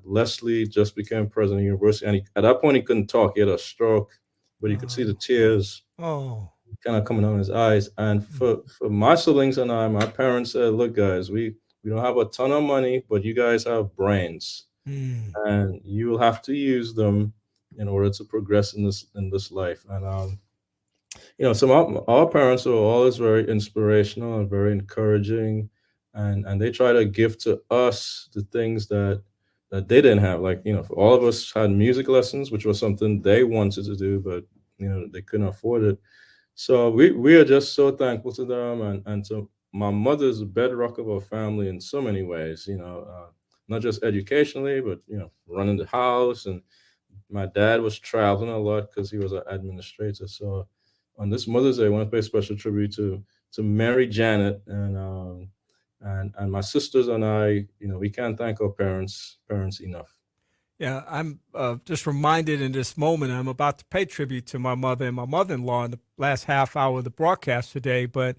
Leslie just became president of the university." And at that point, he couldn't talk. He had a stroke, but you could see the tears kind of coming down his eyes. And for my siblings and I, my parents said, "Look, guys, we don't have a ton of money, but you guys have brains, and you will have to use them in order to progress in this life." And so our parents were always very inspirational and very encouraging, and they try to give to us the things that they didn't have. Like, for all of us had music lessons, which was something they wanted to do, but they couldn't afford it. So we are just so thankful to them, and to my mother's bedrock of our family in so many ways. Not just educationally, but running the house. And my dad was traveling a lot because he was an administrator. So on this Mother's Day, I want to pay special tribute to Mary Janet and my sisters and I. We can't thank our parents enough. Yeah, I'm just reminded in this moment, I'm about to pay tribute to my mother and my mother-in-law in the last half hour of the broadcast today, but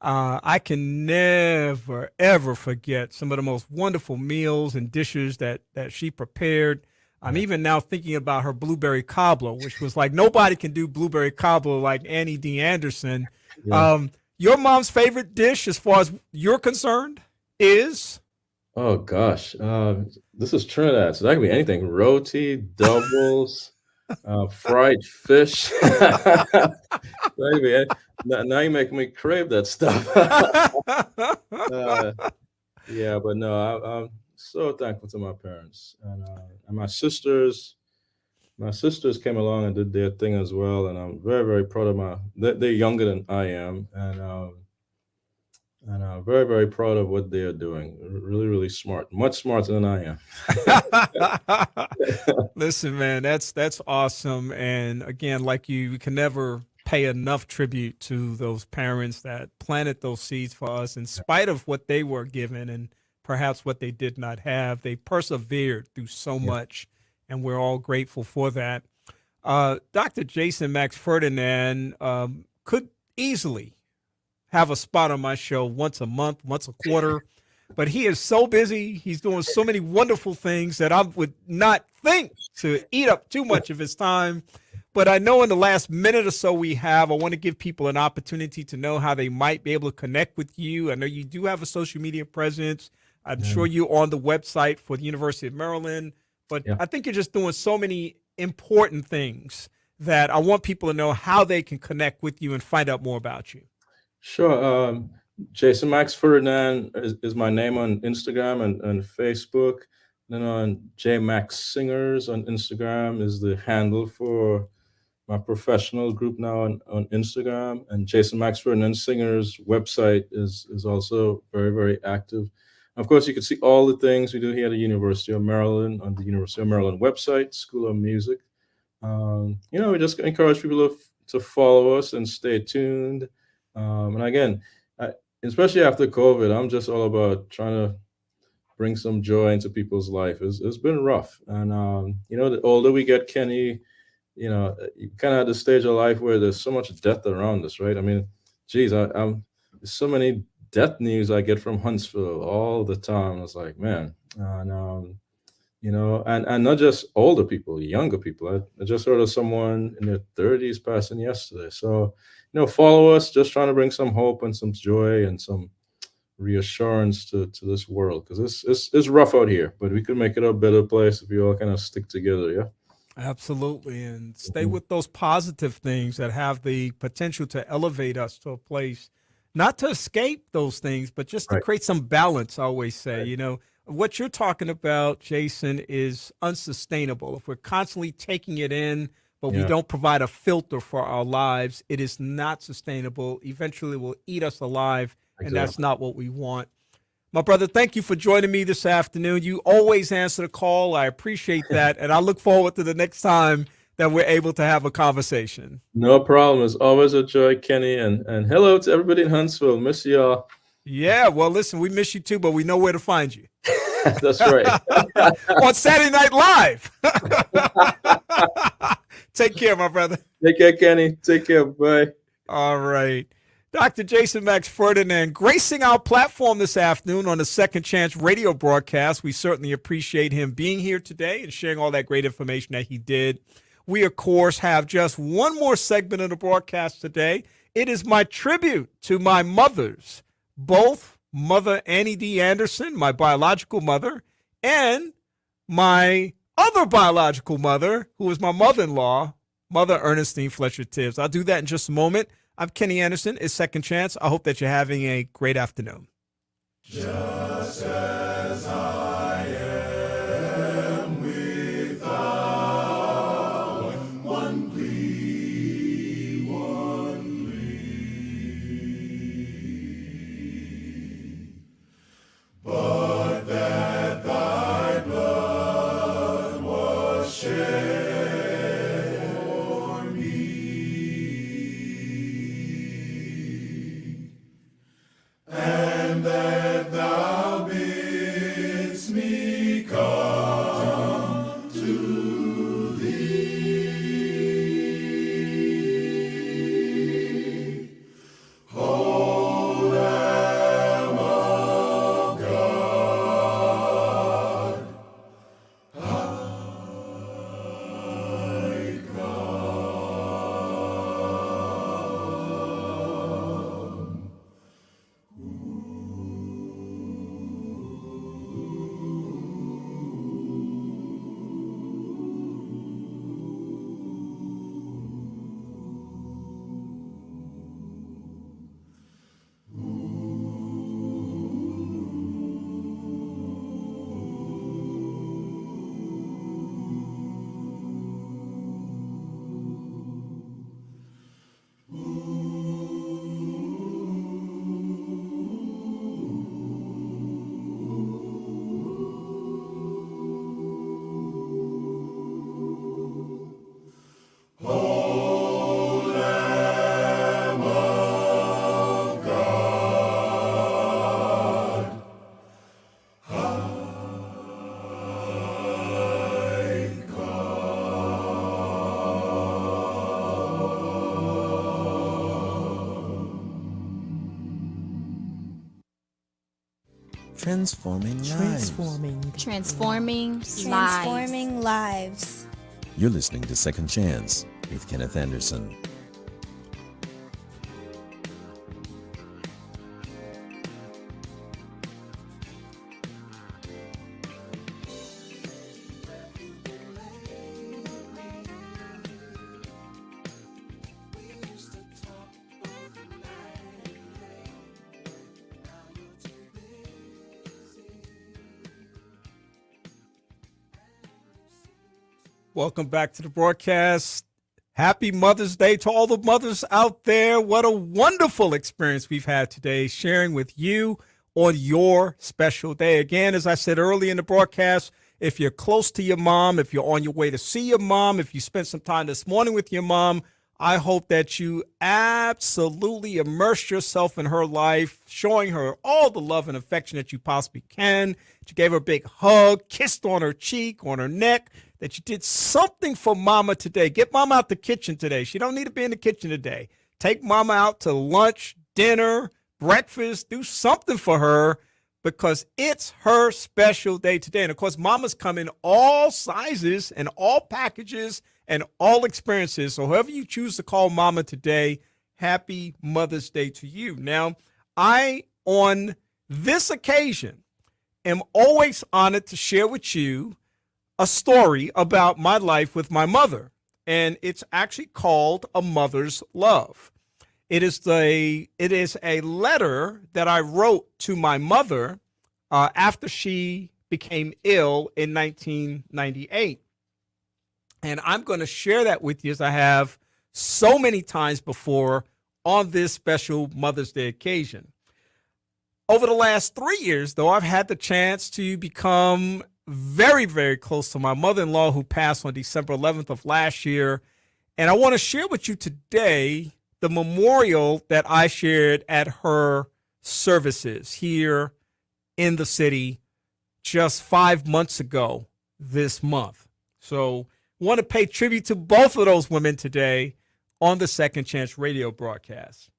I can never, ever forget some of the most wonderful meals and dishes that she prepared. I'm even now thinking about her blueberry cobbler, which was like, nobody can do blueberry cobbler like Annie D. Anderson. Yeah. Your mom's favorite dish, as far as you're concerned, is? Oh gosh, this is Trinidad, so that could be anything: roti, doubles, fried fish. That could be now you make me crave that stuff. Yeah, but no, I'm so thankful to my parents, and my sisters. My sisters came along and did their thing as well, and I'm very, very proud of they're younger than I am, and I'm very, very proud of what they are doing. Really, really smart, much smarter than I am. Listen, man, that's awesome. And again, like we can never pay enough tribute to those parents that planted those seeds for us in spite of what they were given and perhaps what they did not have. They persevered through so much, and we're all grateful for that. Dr. Jason Max Ferdinand could easily have a spot on my show once a month, once a quarter, but he is so busy. He's doing so many wonderful things that I would not think to eat up too much of his time. But I know in the last minute or so I want to give people an opportunity to know how they might be able to connect with you. I know you do have a social media presence. I'm sure you're on the website for the University of Maryland, but I think you're just doing so many important things that I want people to know how they can connect with you and find out more about you. Sure. Jason Max Ferdinand is my name on Instagram and Facebook. Then on JMax Singers on Instagram is the handle for my professional group now on Instagram. And Jason Max Ferdinand Singers website is also very, very active. Of course, you can see all the things we do here at the University of Maryland on the University of Maryland website, School of Music. We just encourage people to follow us and stay tuned. And again, especially after COVID, I'm just all about trying to bring some joy into people's life. It's been rough. And, the older we get, Kenny, you kind of at the stage of life where there's so much death around us, right? I mean, geez, there's so many death news I get from Huntsville all the time. I was like, man, and not just older people, younger people. I just heard of someone in their 30s passing yesterday. So, follow us, just trying to bring some hope and some joy and some reassurance to this world, because it's rough out here, but we could make it a better place if we all kind of stick together. Yeah. Absolutely. And stay with those positive things that have the potential to elevate us to a place, not to escape those things, but just to create some balance. I always say, what you're talking about, Jason, is unsustainable. If we're constantly taking it in, but we don't provide a filter for our lives, it is not sustainable. Eventually, it will eat us alive, and that's not what we want. My brother, thank you for joining me this afternoon. You always answer the call. I appreciate that. And I look forward to the next time that we're able to have a conversation. No problem. It's always a joy, Kenny. And hello to everybody in Huntsville. Miss y'all. Yeah, well, listen, we miss you too, but we know where to find you. That's right. On Saturday Night Live. Take care, my brother. Take care, Kenny. Take care. Bye. All right. Dr. Jason Max Ferdinand gracing our platform this afternoon on the Second Chance radio broadcast. We certainly appreciate him being here today and sharing all that great information that he did. We, of course, have just one more segment of the broadcast today. It is my tribute to my mothers, both Mother Annie D. Anderson, my biological mother, and my other biological mother, who is my mother-in-law, Mother Earnestine Fletcher Tibbs. I'll do that in just a moment. I'm Kenny Anderson. It's Second Chance. I hope that you're having a great afternoon. Just as I am without one plea, but that thy blood was shed for me, and that thou bidst me come to thee, O Lamb of God, I come. O Lamb of God, I Transforming lives. Transforming lives. Transforming lives. You're listening to Second Chance with Kenneth Anderson. Welcome back to the broadcast. Happy Mother's Day to all the mothers out there. What a wonderful experience we've had today sharing with you on your special day. Again, as I said early in the broadcast, if you're close to your mom, if you're on your way to see your mom, if you spent some time this morning with your mom, I hope that you absolutely immerse yourself in her life, showing her all the love and affection that you possibly can. That you gave her a big hug, kissed on her cheek, on her neck, that you did something for mama today. Get mama out the kitchen today. She don't need to be in the kitchen today. Take mama out to lunch, dinner, breakfast. Do something for her because it's her special day today. And, of course, mamas come in all sizes and all packages and all experiences. So whoever you choose to call mama today, happy Mother's Day to you. Now, I, on this occasion, am always honored to share with you a story about my life with my mother, and it's actually called A Mother's Love. It is a letter that I wrote to my mother after she became ill in 1998. And I'm going to share that with you as I have so many times before on this special Mother's Day occasion. Over the last 3 years, though, I've had the chance to become very, very close to my mother-in-law, who passed on December 11th of last year. And I want to share with you today the memorial that I shared at her services here in the city just 5 months ago this month. So I want to pay tribute to both of those women today on the Second Chance radio broadcast.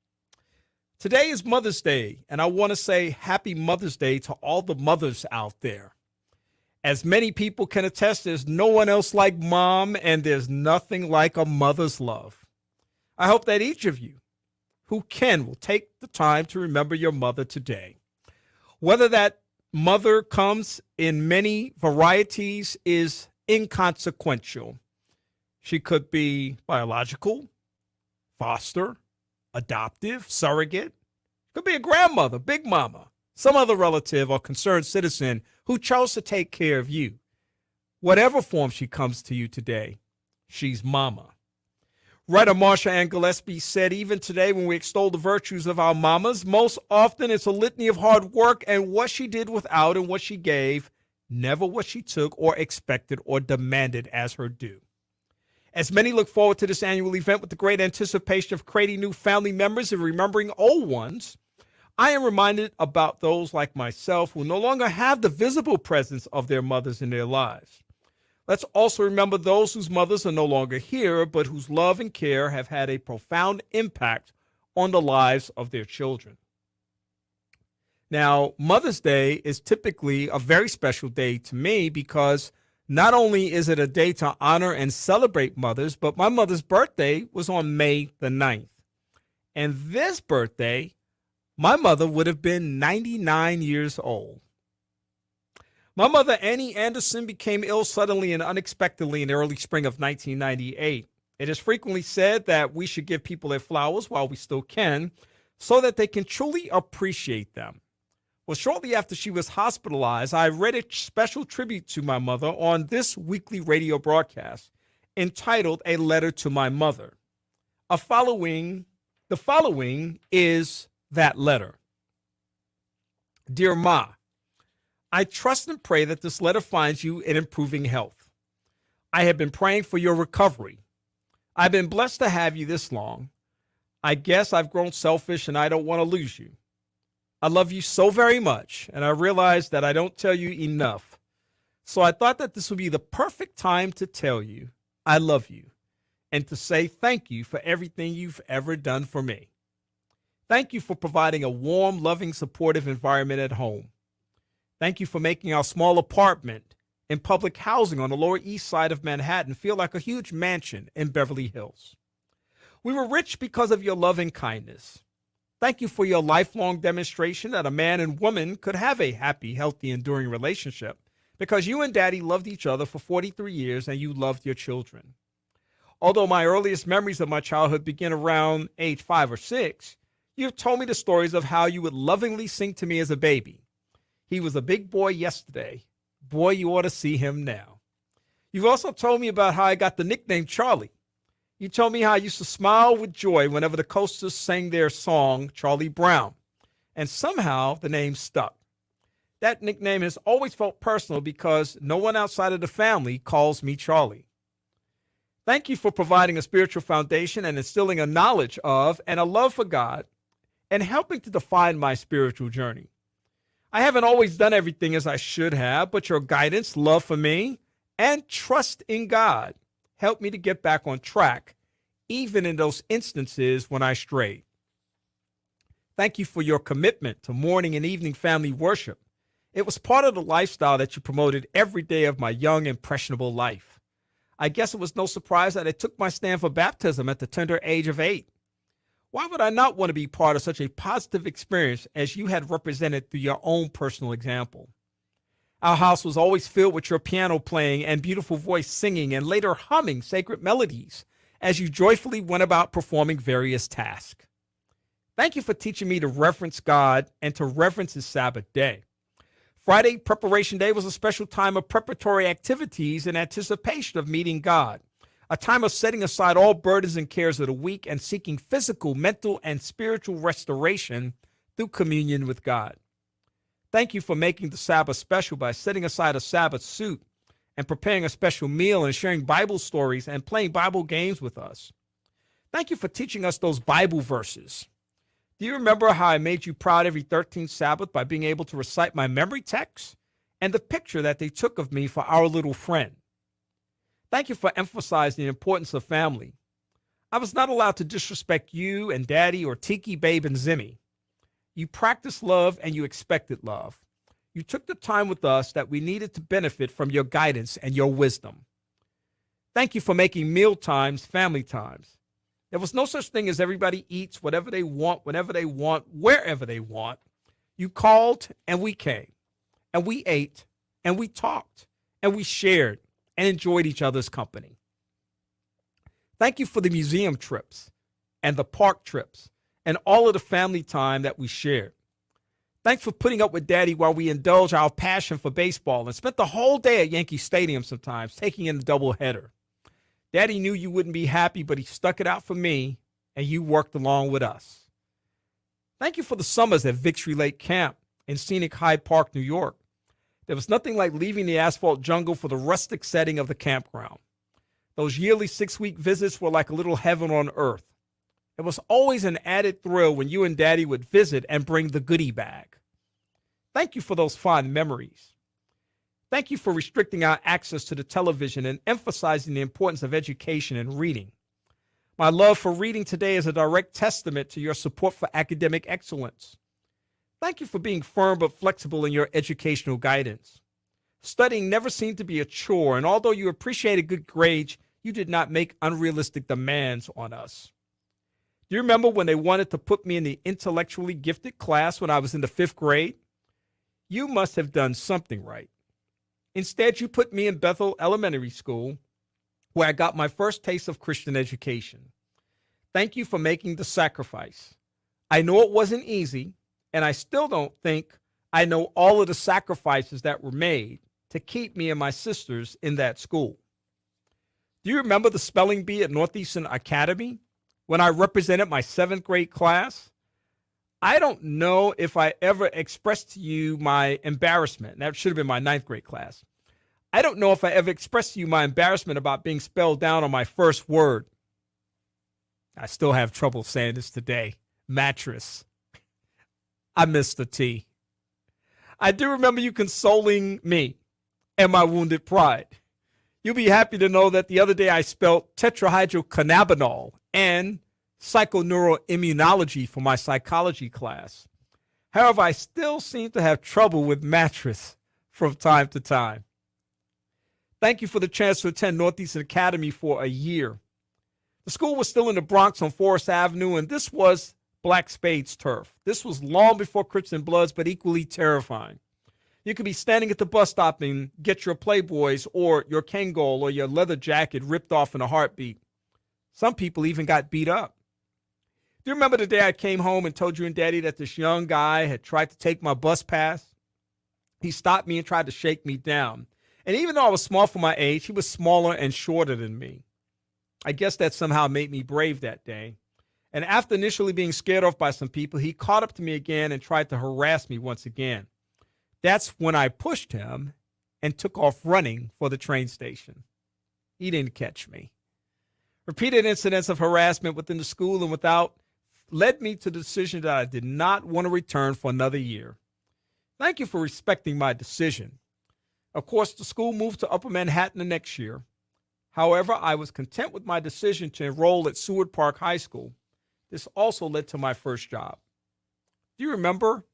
Today is Mother's Day, and I want to say happy Mother's Day to all the mothers out there. As many people can attest, there's no one else like mom, and there's nothing like a mother's love. I hope that each of you who can will take the time to remember your mother today. Whether that mother comes in many varieties is inconsequential. She could be biological, foster, adoptive, surrogate. Could be a grandmother, big mama, some other relative or concerned citizen who chose to take care of you. Whatever form she comes to you today, she's mama. Writer Marsha Ann Gillespie said, even today when we extol the virtues of our mamas, most often it's a litany of hard work and what she did without and what she gave, never what she took or expected or demanded as her due. As many look forward to this annual event with the great anticipation of creating new family members and remembering old ones, I am reminded about those like myself who no longer have the visible presence of their mothers in their lives. Let's also remember those whose mothers are no longer here, but whose love and care have had a profound impact on the lives of their children. Now, Mother's Day is typically a very special day to me because not only is it a day to honor and celebrate mothers, but my mother's birthday was on May the 9th. And this birthday, my mother would have been 99 years old. My mother, Annie Anderson, became ill suddenly and unexpectedly in the early spring of 1998. It is frequently said that we should give people their flowers while we still can, so that they can truly appreciate them. Well, shortly after she was hospitalized, I read a special tribute to my mother on this weekly radio broadcast entitled A Letter to My Mother. The following is that letter. Dear Ma, I trust and pray that this letter finds you in improving health. I have been praying for your recovery. I've been blessed to have you this long. I guess I've grown selfish and I don't want to lose you. I love you so very much, and I realize that I don't tell you enough. So I thought that this would be the perfect time to tell you I love you and to say thank you for everything you've ever done for me. Thank you for providing a warm, loving, supportive environment at home. Thank you for making our small apartment in public housing on the Lower East Side of Manhattan feel like a huge mansion in Beverly Hills. We were rich because of your love and kindness. Thank you for your lifelong demonstration that a man and woman could have a happy, healthy, enduring relationship because you and Daddy loved each other for 43 years and you loved your children. Although my earliest memories of my childhood begin around age 5 or 6, you have told me the stories of how you would lovingly sing to me as a baby. He was a big boy yesterday. Boy, you ought to see him now. You've also told me about how I got the nickname Charlie. You told me how I used to smile with joy whenever the Coasters sang their song, Charlie Brown, and somehow the name stuck. That nickname has always felt personal because no one outside of the family calls me Charlie. Thank you for providing a spiritual foundation and instilling a knowledge of and a love for God and helping to define my spiritual journey. I haven't always done everything as I should have, but your guidance, love for me, and trust in God helped me to get back on track, even in those instances when I strayed. Thank you for your commitment to morning and evening family worship. It was part of the lifestyle that you promoted every day of my young, impressionable life. I guess it was no surprise that I took my stand for baptism at the tender age of 8. Why would I not want to be part of such a positive experience as you had represented through your own personal example? Our house was always filled with your piano playing and beautiful voice singing and later humming sacred melodies as you joyfully went about performing various tasks. Thank you for teaching me to reverence God and to reverence His Sabbath day. Friday, Preparation Day, was a special time of preparatory activities in anticipation of meeting God. A time of setting aside all burdens and cares of the week and seeking physical, mental, and spiritual restoration through communion with God. Thank you for making the Sabbath special by setting aside a Sabbath suit and preparing a special meal and sharing Bible stories and playing Bible games with us. Thank you for teaching us those Bible verses. Do you remember how I made you proud every 13th Sabbath by being able to recite my memory text and the picture that they took of me for our little friend? Thank you for emphasizing the importance of family. I was not allowed to disrespect you and Daddy or Tiki, Babe, and Zimmy. You practiced love and you expected love. You took the time with us that we needed to benefit from your guidance and your wisdom. Thank you for making meal times family times. There was no such thing as everybody eats whatever they want, whenever they want, wherever they want. You called and we came, and we ate, and we talked, and we shared, and enjoyed each other's company. Thank you for the museum trips, and the park trips, and all of the family time that we shared. Thanks for putting up with Daddy while we indulge our passion for baseball and spent the whole day at Yankee Stadium sometimes, taking in the doubleheader. Daddy knew you wouldn't be happy, but he stuck it out for me, and you worked along with us. Thank you for the summers at Victory Lake Camp in scenic Hyde Park, New York. There was nothing like leaving the asphalt jungle for the rustic setting of the campground. Those yearly 6-week visits were like a little heaven on earth. It was always an added thrill when you and Daddy would visit and bring the goodie bag. Thank you for those fond memories. Thank you for restricting our access to the television and emphasizing the importance of education and reading. My love for reading today is a direct testament to your support for academic excellence. Thank you for being firm but flexible in your educational guidance. Studying never seemed to be a chore, and although you appreciated good grades, you did not make unrealistic demands on us. Do you remember when they wanted to put me in the intellectually gifted class when I was in the 5th grade? You must have done something right. Instead, you put me in Bethel Elementary School, where I got my first taste of Christian education. Thank you for making the sacrifice. I know it wasn't easy, and I still don't think I know all of the sacrifices that were made to keep me and my sisters in that school. Do you remember the spelling bee at Northeastern Academy when I represented my 7th grade class? I don't know if I ever expressed to you my embarrassment. That should have been my 9th grade class. I don't know if I ever expressed to you my embarrassment about being spelled down on my first word. I still have trouble saying this today. Mattress. I missed the T. I do remember you consoling me and my wounded pride. You'll be happy to know that the other day I spelled tetrahydrocannabinol and psychoneuroimmunology for my psychology class. However, I still seem to have trouble with mattress from time to time. Thank you for the chance to attend Northeastern Academy for a year. The school was still in the Bronx on Forest Avenue, and this was Black Spade's turf. This was long before Crips and Bloods, but equally terrifying. You could be standing at the bus stop and get your Playboys or your Kangol or your leather jacket ripped off in a heartbeat. Some people even got beat up. Do you remember the day I came home and told you and Daddy that this young guy had tried to take my bus pass? He stopped me and tried to shake me down. And even though I was small for my age, he was smaller and shorter than me. I guess that somehow made me brave that day. And after initially being scared off by some people, he caught up to me again and tried to harass me once again. That's when I pushed him and took off running for the train station. He didn't catch me. Repeated incidents of harassment within the school and without led me to the decision that I did not want to return for another year. Thank you for respecting my decision. Of course, the school moved to Upper Manhattan the next year. However, I was content with my decision to enroll at Seward Park High School. This also led to my first job. Do you remember?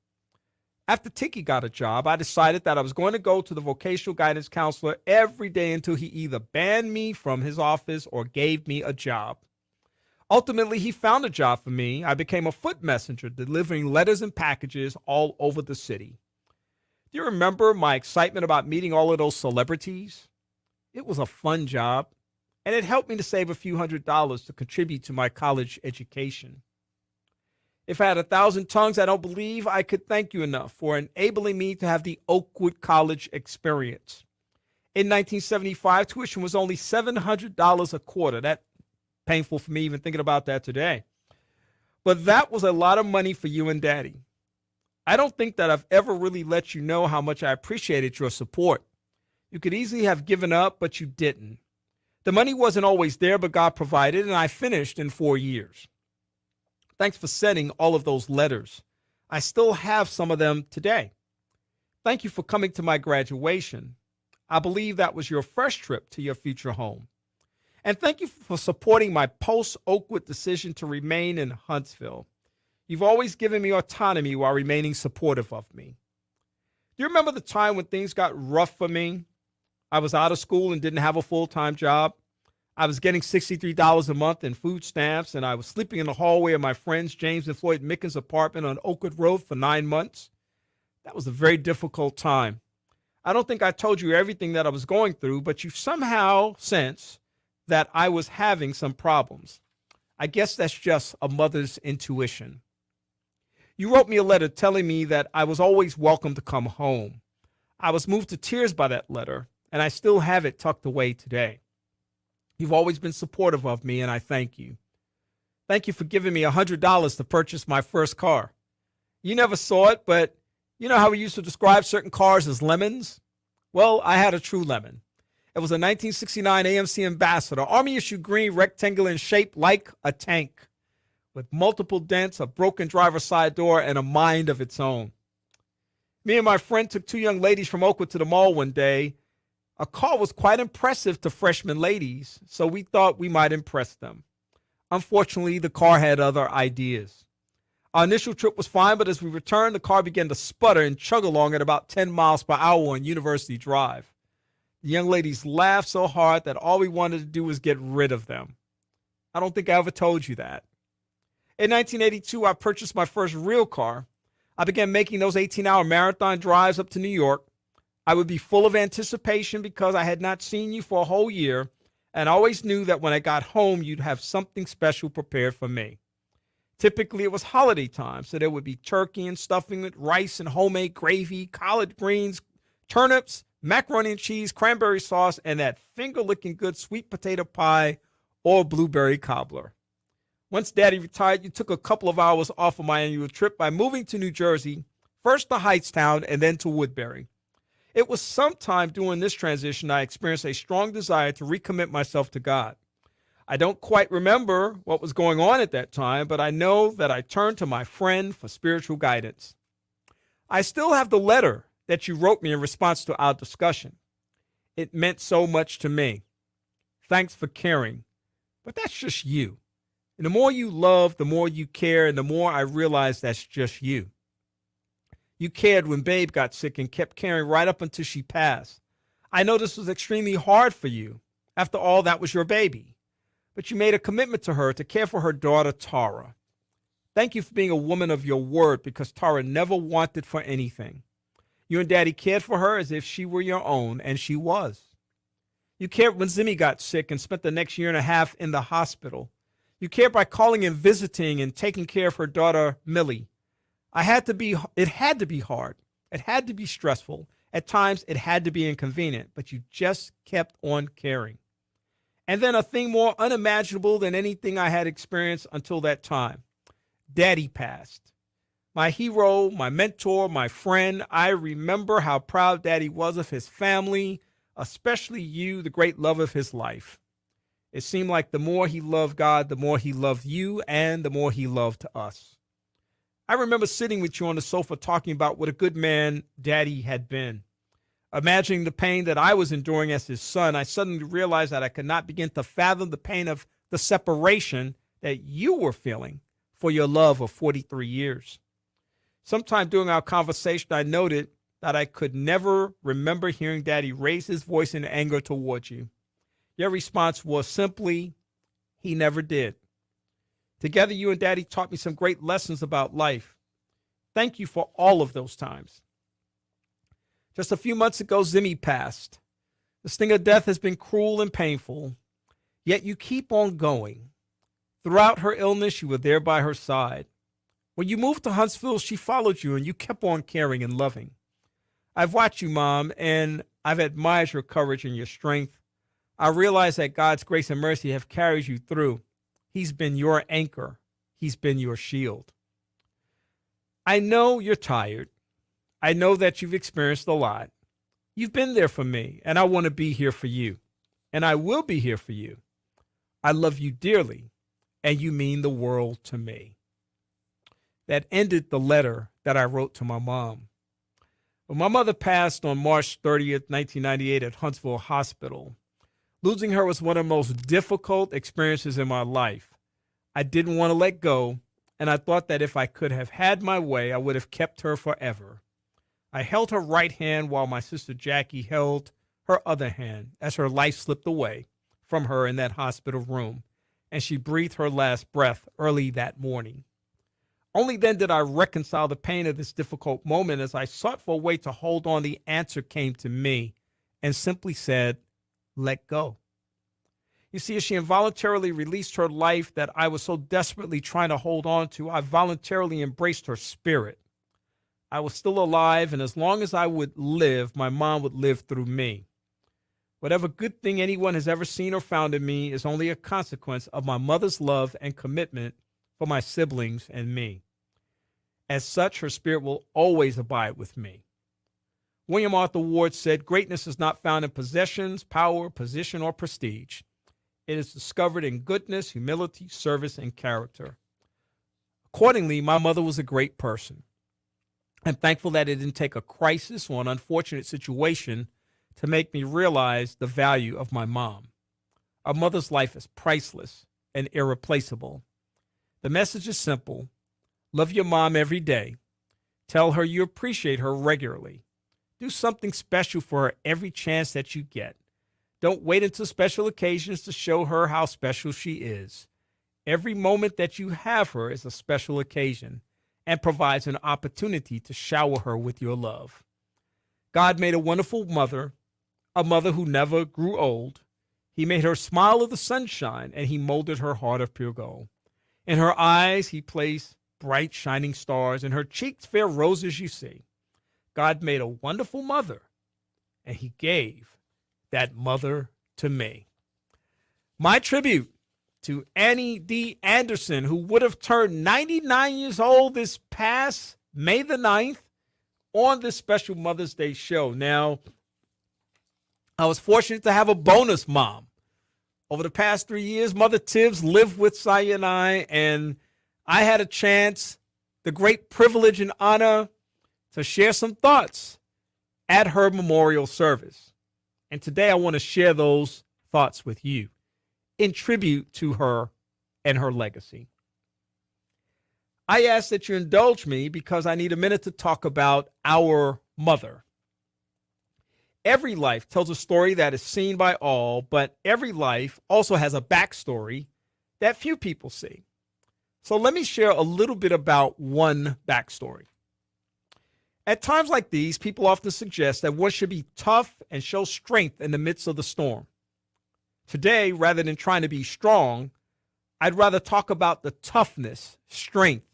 After Tiki got a job, I decided that I was going to go to the vocational guidance counselor every day until he either banned me from his office or gave me a job. Ultimately, he found a job for me. I became a foot messenger, delivering letters and packages all over the city. Do you remember my excitement about meeting all of those celebrities? It was a fun job, and it helped me to save a few $100s to contribute to my college education. If I had 1,000 tongues, I don't believe I could thank you enough for enabling me to have the Oakwood College experience. In 1975, tuition was only $700 a quarter. That's painful for me even thinking about that today. But that was a lot of money for you and Daddy. I don't think that I've ever really let you know how much I appreciated your support. You could easily have given up, but you didn't. The money wasn't always there, but God provided, and I finished in 4 years. Thanks for sending all of those letters. I still have some of them today. Thank you for coming to my graduation. I believe that was your first trip to your future home. And thank you for supporting my post-Oakwood decision to remain in Huntsville. You've always given me autonomy while remaining supportive of me. Do you remember the time when things got rough for me? I was out of school and didn't have a full-time job. I was getting $63 a month in food stamps, and I was sleeping in the hallway of my friends James and Floyd Mickens' apartment on Oakwood Road for 9 months. That was a very difficult time. I don't think I told you everything that I was going through, but you somehow sense that I was having some problems. I guess that's just a mother's intuition. You wrote me a letter telling me that I was always welcome to come home. I was moved to tears by that letter, and I still have it tucked away today. You've always been supportive of me, and I thank you. Thank you for giving me $100 to purchase my first car. You never saw it, but you know how we used to describe certain cars as lemons? Well, I had a true lemon. It was a 1969 AMC Ambassador, Army-issue green, rectangular in shape like a tank, with multiple dents, a broken driver's side door, and a mind of its own. Me and my friend took 2 young ladies from Oakwood to the mall one day. A car was quite impressive to freshman ladies, so we thought we might impress them. Unfortunately, the car had other ideas. Our initial trip was fine, but as we returned, the car began to sputter and chug along at about 10 miles per hour on University Drive. The young ladies laughed so hard that all we wanted to do was get rid of them. I don't think I ever told you that. In 1982, I purchased my first real car. I began making those 18-hour marathon drives up to New York. I would be full of anticipation because I had not seen you for a whole year, and I always knew that when I got home, you'd have something special prepared for me. Typically, it was holiday time, so there would be turkey and stuffing with rice and homemade gravy, collard greens, turnips, macaroni and cheese, cranberry sauce, and that finger-licking good sweet potato pie or blueberry cobbler. Once Daddy retired, you took a couple of hours off of my annual trip by moving to New Jersey, first to Hightstown and then to Woodbury. It was sometime during this transition I experienced a strong desire to recommit myself to God. I don't quite remember what was going on at that time, but I know that I turned to my friend for spiritual guidance. I still have the letter that you wrote me in response to our discussion. It meant so much to me. Thanks for caring, but that's just you. And the more you love, the more you care, and the more I realize that's just you. You cared when Babe got sick and kept caring right up until she passed. I know this was extremely hard for you. After all, that was your baby. But you made a commitment to her to care for her daughter, Tara. Thank you for being a woman of your word, because Tara never wanted for anything. You and Daddy cared for her as if she were your own, and she was. You cared when Zimmy got sick and spent the next year and a half in the hospital. You cared by calling and visiting and taking care of her daughter, Millie. It had to be hard. It had to be stressful. At times, it had to be inconvenient, but you just kept on caring. And then a thing more unimaginable than anything I had experienced until that time. Daddy passed. My hero, my mentor, my friend. I remember how proud Daddy was of his family, especially you, the great love of his life. It seemed like the more he loved God, the more he loved you, and the more he loved us. I remember sitting with you on the sofa talking about what a good man Daddy had been. Imagining the pain that I was enduring as his son, I suddenly realized that I could not begin to fathom the pain of the separation that you were feeling for your love of 43 years. Sometime during our conversation, I noted that I could never remember hearing Daddy raise his voice in anger towards you. Your response was simply, he never did. Together, you and Daddy taught me some great lessons about life. Thank you for all of those times. Just a few months ago, Zimmy passed. The sting of death has been cruel and painful, yet you keep on going. Throughout her illness, you were there by her side. When you moved to Huntsville, she followed you, and you kept on caring and loving. I've watched you, Mom, and I've admired your courage and your strength. I realize that God's grace and mercy have carried you through. He's been your anchor. He's been your shield. I know you're tired. I know that you've experienced a lot. You've been there for me, and I want to be here for you. And I will be here for you. I love you dearly, and you mean the world to me. That ended the letter that I wrote to my mom. When my mother passed on March 30th, 1998 at Huntsville Hospital, losing her was one of the most difficult experiences in my life. I didn't want to let go, and I thought that if I could have had my way, I would have kept her forever. I held her right hand while my sister Jackie held her other hand as her life slipped away from her in that hospital room, and she breathed her last breath early that morning. Only then did I reconcile the pain of this difficult moment. As I sought for a way to hold on, the answer came to me and simply said, let go. You see, as she involuntarily released her life that I was so desperately trying to hold on to, I voluntarily embraced her spirit. I was still alive, and as long as I would live, my mom would live through me. Whatever good thing anyone has ever seen or found in me is only a consequence of my mother's love and commitment for my siblings and me. As such, her spirit will always abide with me. William Arthur Ward said, greatness is not found in possessions, power, position, or prestige. It is discovered in goodness, humility, service, and character. Accordingly, my mother was a great person. I'm thankful that it didn't take a crisis or an unfortunate situation to make me realize the value of my mom. A mother's life is priceless and irreplaceable. The message is simple. Love your mom every day. Tell her you appreciate her regularly. Do something special for her every chance that you get. Don't wait until special occasions to show her how special she is. Every moment that you have her is a special occasion and provides an opportunity to shower her with your love. God made a wonderful mother, a mother who never grew old. He made her smile of the sunshine, and he molded her heart of pure gold. In her eyes, he placed bright shining stars, and her cheeks fair roses you see. God made a wonderful mother, and he gave that mother to me. My tribute to Annie D. Anderson, who would have turned 99 years old this past May the 9th on this special Mother's Day show. Now, I was fortunate to have a bonus mom. Over the past 3 years, Mother Tibbs lived with Saya and I, and I had a chance, the great privilege and honor to share some thoughts at her memorial service. And today I want to share those thoughts with you in tribute to her and her legacy. I ask that you indulge me because I need a minute to talk about our mother. Every life tells a story that is seen by all, but every life also has a backstory that few people see. So let me share a little bit about one backstory. At times like these, people often suggest that one should be tough and show strength in the midst of the storm. Today, rather than trying to be strong, I'd rather talk about the toughness, strength,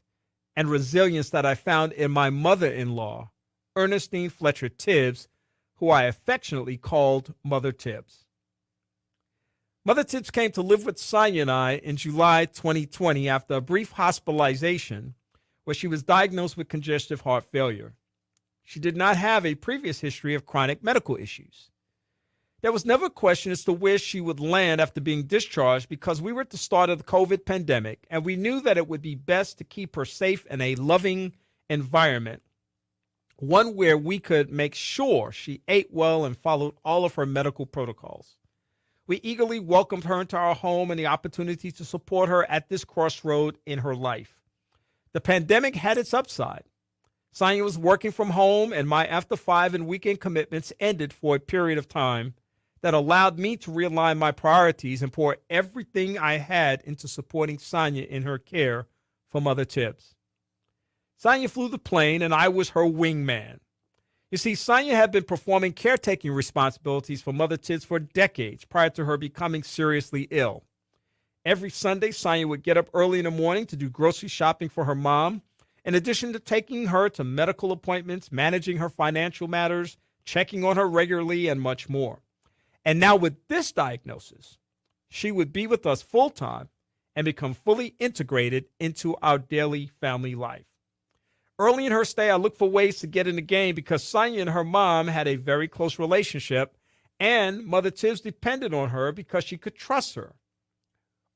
and resilience that I found in my mother-in-law, Earnestine Fletcher Tibbs, who I affectionately called Mother Tibbs. Mother Tibbs came to live with Sonia and I in July 2020 after a brief hospitalization where she was diagnosed with congestive heart failure. She did not have a previous history of chronic medical issues. There was never a question as to where she would land after being discharged because we were at the start of the COVID pandemic, and we knew that it would be best to keep her safe in a loving environment, one where we could make sure she ate well and followed all of her medical protocols. We eagerly welcomed her into our home and the opportunity to support her at this crossroad in her life. The pandemic had its upside. Sonia was working from home, and my after 5 and weekend commitments ended for a period of time that allowed me to realign my priorities and pour everything I had into supporting Sonia in her care for Mother Tibbs. Sonia flew the plane, and I was her wingman. You see, Sonia had been performing caretaking responsibilities for Mother Tibbs for decades prior to her becoming seriously ill. Every Sunday, Sonia would get up early in the morning to do grocery shopping for her mom, in addition to taking her to medical appointments, managing her financial matters, checking on her regularly, and much more. And now with this diagnosis, she would be with us full-time and become fully integrated into our daily family life. Early in her stay, I looked for ways to get in the game because Sonia and her mom had a very close relationship, and Mother Tibbs depended on her because she could trust her.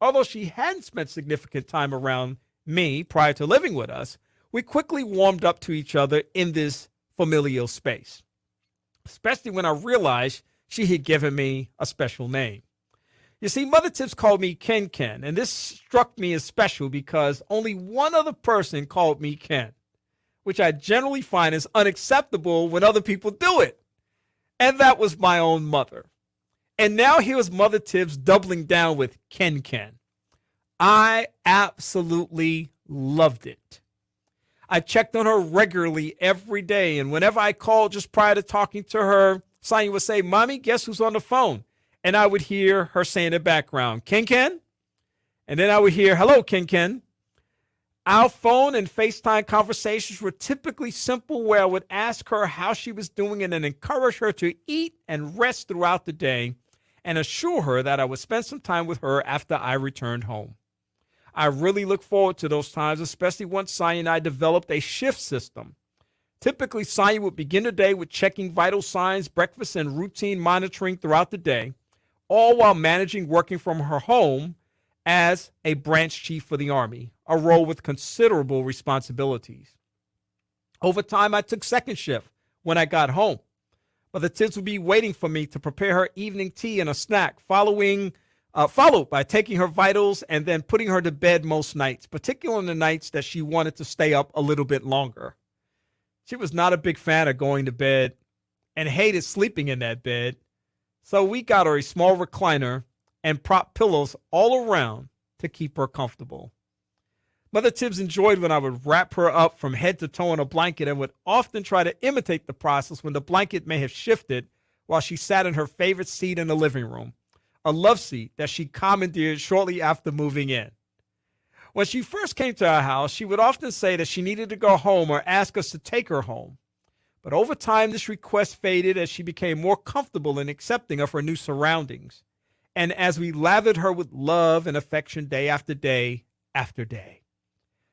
Although she hadn't spent significant time around me prior to living with us, we quickly warmed up to each other in this familial space, especially when I realized she had given me a special name. You see, Mother Tibbs called me Ken Ken, and this struck me as special because only one other person called me Ken, which I generally find is unacceptable when other people do it. And that was my own mother. And now here was Mother Tibbs doubling down with Ken Ken. I absolutely loved it. I checked on her regularly every day, and whenever I called just prior to talking to her, Sonia would say, "Mommy, guess who's on the phone?" And I would hear her say in the background, "Ken Ken?" And then I would hear, "Hello, Ken Ken." Our phone and FaceTime conversations were typically simple, where I would ask her how she was doing and then encourage her to eat and rest throughout the day and assure her that I would spend some time with her after I returned home. I really look forward to those times, especially once Sonia and I developed a shift system. Typically, Sonia would begin the day with checking vital signs, breakfast, and routine monitoring throughout the day, all while managing working from her home as a branch chief for the Army, a role with considerable responsibilities. Over time, I took second shift when I got home. Mother Tibbs would be waiting for me to prepare her evening tea and a snack, followed by taking her vitals and then putting her to bed most nights, particularly on the nights that she wanted to stay up a little bit longer. She was not a big fan of going to bed and hated sleeping in that bed, so we got her a small recliner and prop pillows all around to keep her comfortable. Mother Tibbs enjoyed when I would wrap her up from head to toe in a blanket and would often try to imitate the process when the blanket may have shifted while she sat in her favorite seat in the living room, a love seat that she commandeered shortly after moving in. When she first came to our house, she would often say that she needed to go home or ask us to take her home. But over time, this request faded as she became more comfortable and accepting of her new surroundings, and as we lathered her with love and affection day after day after day.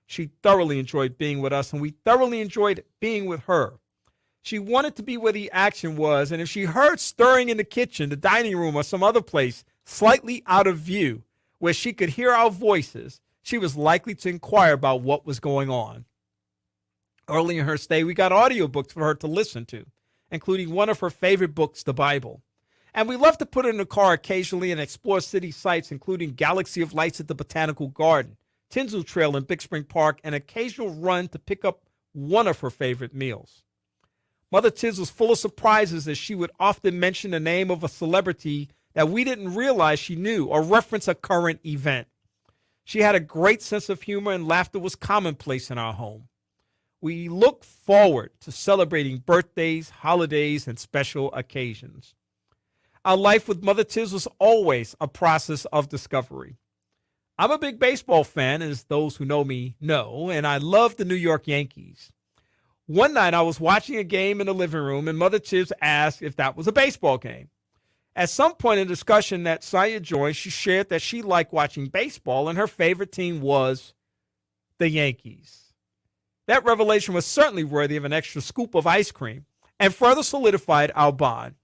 She thoroughly enjoyed being with us, and we thoroughly enjoyed being with her. She wanted to be where the action was, and if she heard stirring in the kitchen, the dining room, or some other place slightly out of view where she could hear our voices, she was likely to inquire about what was going on. Early in her stay, we got audiobooks for her to listen to, including one of her favorite books, the Bible. And we loved to put her in the car occasionally and explore city sites, including Galaxy of Lights at the Botanical Garden, Tinsel Trail in Big Spring Park, and an occasional run to pick up one of her favorite meals. Mother Tibbs was full of surprises, as she would often mention the name of a celebrity that we didn't realize she knew or reference a current event. She had a great sense of humor, and laughter was commonplace in our home. We look forward to celebrating birthdays, holidays, and special occasions. Our life with Mother Tibbs was always a process of discovery. I'm a big baseball fan, as those who know me know, and I love the New York Yankees. One night I was watching a game in the living room, and Mother Tibbs asked if that was a baseball game. At some point in the discussion that Sonia joined, she shared that she liked watching baseball, and her favorite team was the Yankees. That revelation was certainly worthy of an extra scoop of ice cream and further solidified our bond.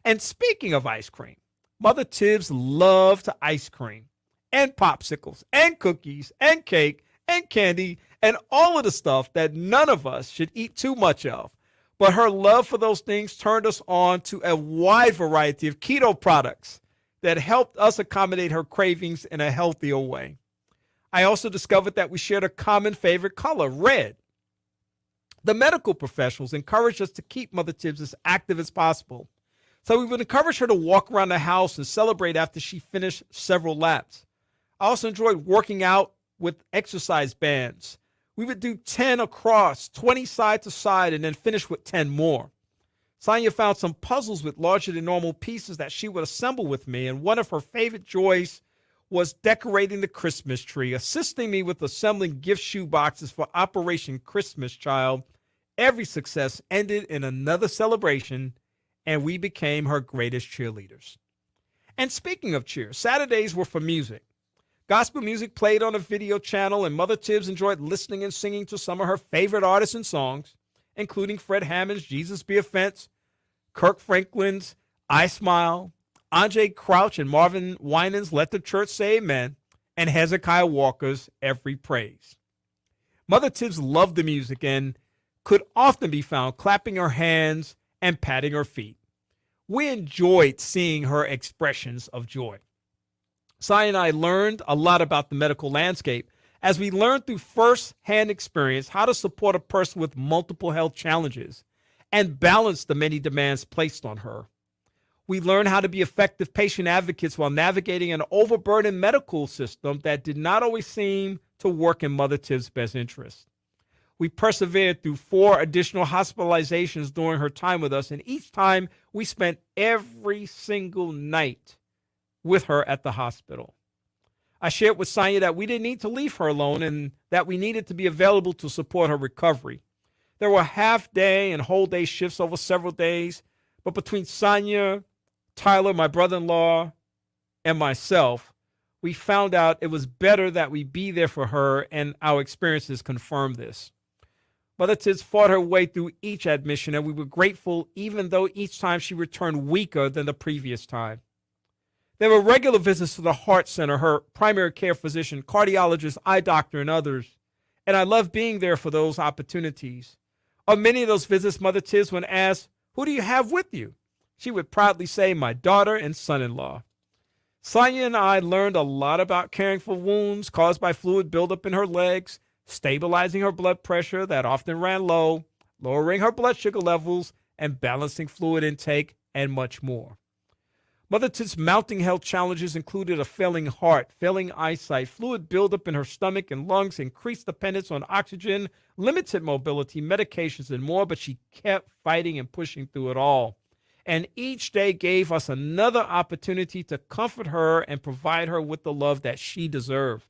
And speaking of ice cream, Mother Tibbs loved ice cream and popsicles and cookies and cake and candy and all of the stuff that none of us should eat too much of. But her love for those things turned us on to a wide variety of keto products that helped us accommodate her cravings in a healthier way. I also discovered that we shared a common favorite color, red. The medical professionals encouraged us to keep Mother Tibbs as active as possible, so we would encourage her to walk around the house and celebrate after she finished several laps. I also enjoyed working out with exercise bands. We would do 10 across, 20 side to side, and then finish with 10 more. Sonia found some puzzles with larger than normal pieces that she would assemble with me, and one of her favorite joys was decorating the Christmas tree, assisting me with assembling gift shoe boxes for Operation Christmas Child. Every success ended in another celebration, and we became her greatest cheerleaders. And speaking of cheer, Saturdays were for music. Gospel music played on a video channel, and Mother Tibbs enjoyed listening and singing to some of her favorite artists and songs, including Fred Hammond's Jesus Be a Fence, Kirk Franklin's I Smile, Andre Crouch and Marvin Winans' Let the Church Say Amen, and Hezekiah Walker's Every Praise. Mother Tibbs loved the music and could often be found clapping her hands and patting her feet. We enjoyed seeing her expressions of joy. Cy and I learned a lot about the medical landscape as we learned through first-hand experience how to support a person with multiple health challenges and balance the many demands placed on her. We learned how to be effective patient advocates while navigating an overburdened medical system that did not always seem to work in Mother Tibbs' best interest. We persevered through 4 additional hospitalizations during her time with us, and each time we spent every single night with her at the hospital. I shared with Sonia that we didn't need to leave her alone and that we needed to be available to support her recovery. There were half-day and whole-day shifts over several days, but between Sonia, Tyler, my brother-in-law, and myself, we found out it was better that we be there for her, and our experiences confirmed this. Mother Tibbs fought her way through each admission, and we were grateful even though each time she returned weaker than the previous time. There were regular visits to the Heart Center, her primary care physician, cardiologist, eye doctor, and others, and I loved being there for those opportunities. On many of those visits, Mother Tibbs, when asked, "Who do you have with you?" she would proudly say, "My daughter and son-in-law." Sonia and I learned a lot about caring for wounds caused by fluid buildup in her legs, stabilizing her blood pressure that often ran low, lowering her blood sugar levels, and balancing fluid intake, and much more. Mother Tibbs' mounting health challenges included a failing heart, failing eyesight, fluid buildup in her stomach and lungs, increased dependence on oxygen, limited mobility, medications, and more, but she kept fighting and pushing through it all. And each day gave us another opportunity to comfort her and provide her with the love that she deserved.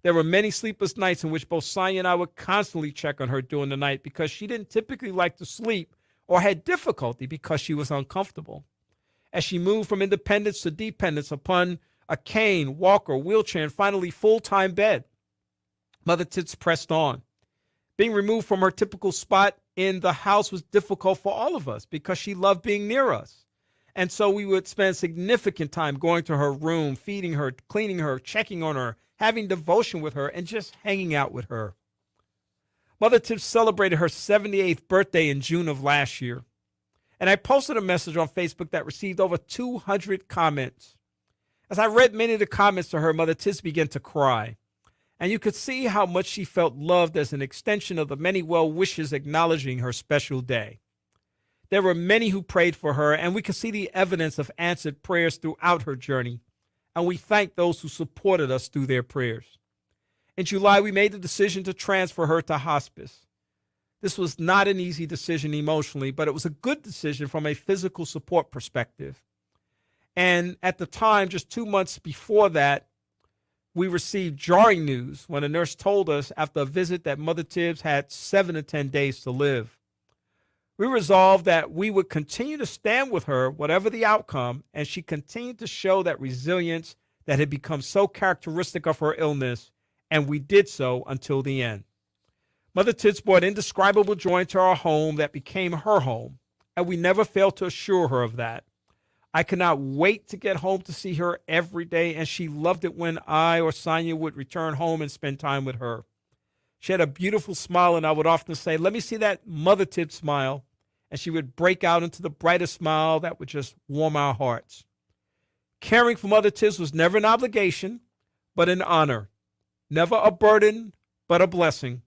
There were many sleepless nights in which both Sonia and I would constantly check on her during the night because she didn't typically like to sleep or had difficulty because she was uncomfortable. As she moved from independence to dependence upon a cane, walker, wheelchair, and finally full-time bed, Mother Tibbs pressed on. Being removed from her typical spot in the house was difficult for all of us because she loved being near us. And so we would spend significant time going to her room, feeding her, cleaning her, checking on her, having devotion with her, and just hanging out with her. Mother Tibbs celebrated her 78th birthday in June of last year. And I posted a message on Facebook that received over 200 comments. As I read many of the comments to her, Mother Tibbs began to cry. And you could see how much she felt loved as an extension of the many well wishes acknowledging her special day. There were many who prayed for her, and we could see the evidence of answered prayers throughout her journey. And we thank those who supported us through their prayers. In July, we made the decision to transfer her to hospice. This was not an easy decision emotionally, but it was a good decision from a physical support perspective. And at the time, just 2 months before that, we received jarring news when a nurse told us after a visit that Mother Tibbs had 7 to 10 days to live. We resolved that we would continue to stand with her, whatever the outcome, and she continued to show that resilience that had become so characteristic of her illness, and we did so until the end. Mother Tibbs brought indescribable joy into our home that became her home, and we never failed to assure her of that. I could not wait to get home to see her every day, and she loved it when I or Sonia would return home and spend time with her. She had a beautiful smile, and I would often say, "Let me see that Mother Tibbs smile," and she would break out into the brightest smile that would just warm our hearts. Caring for Mother Tibbs was never an obligation, but an honor. Never a burden, but a blessing.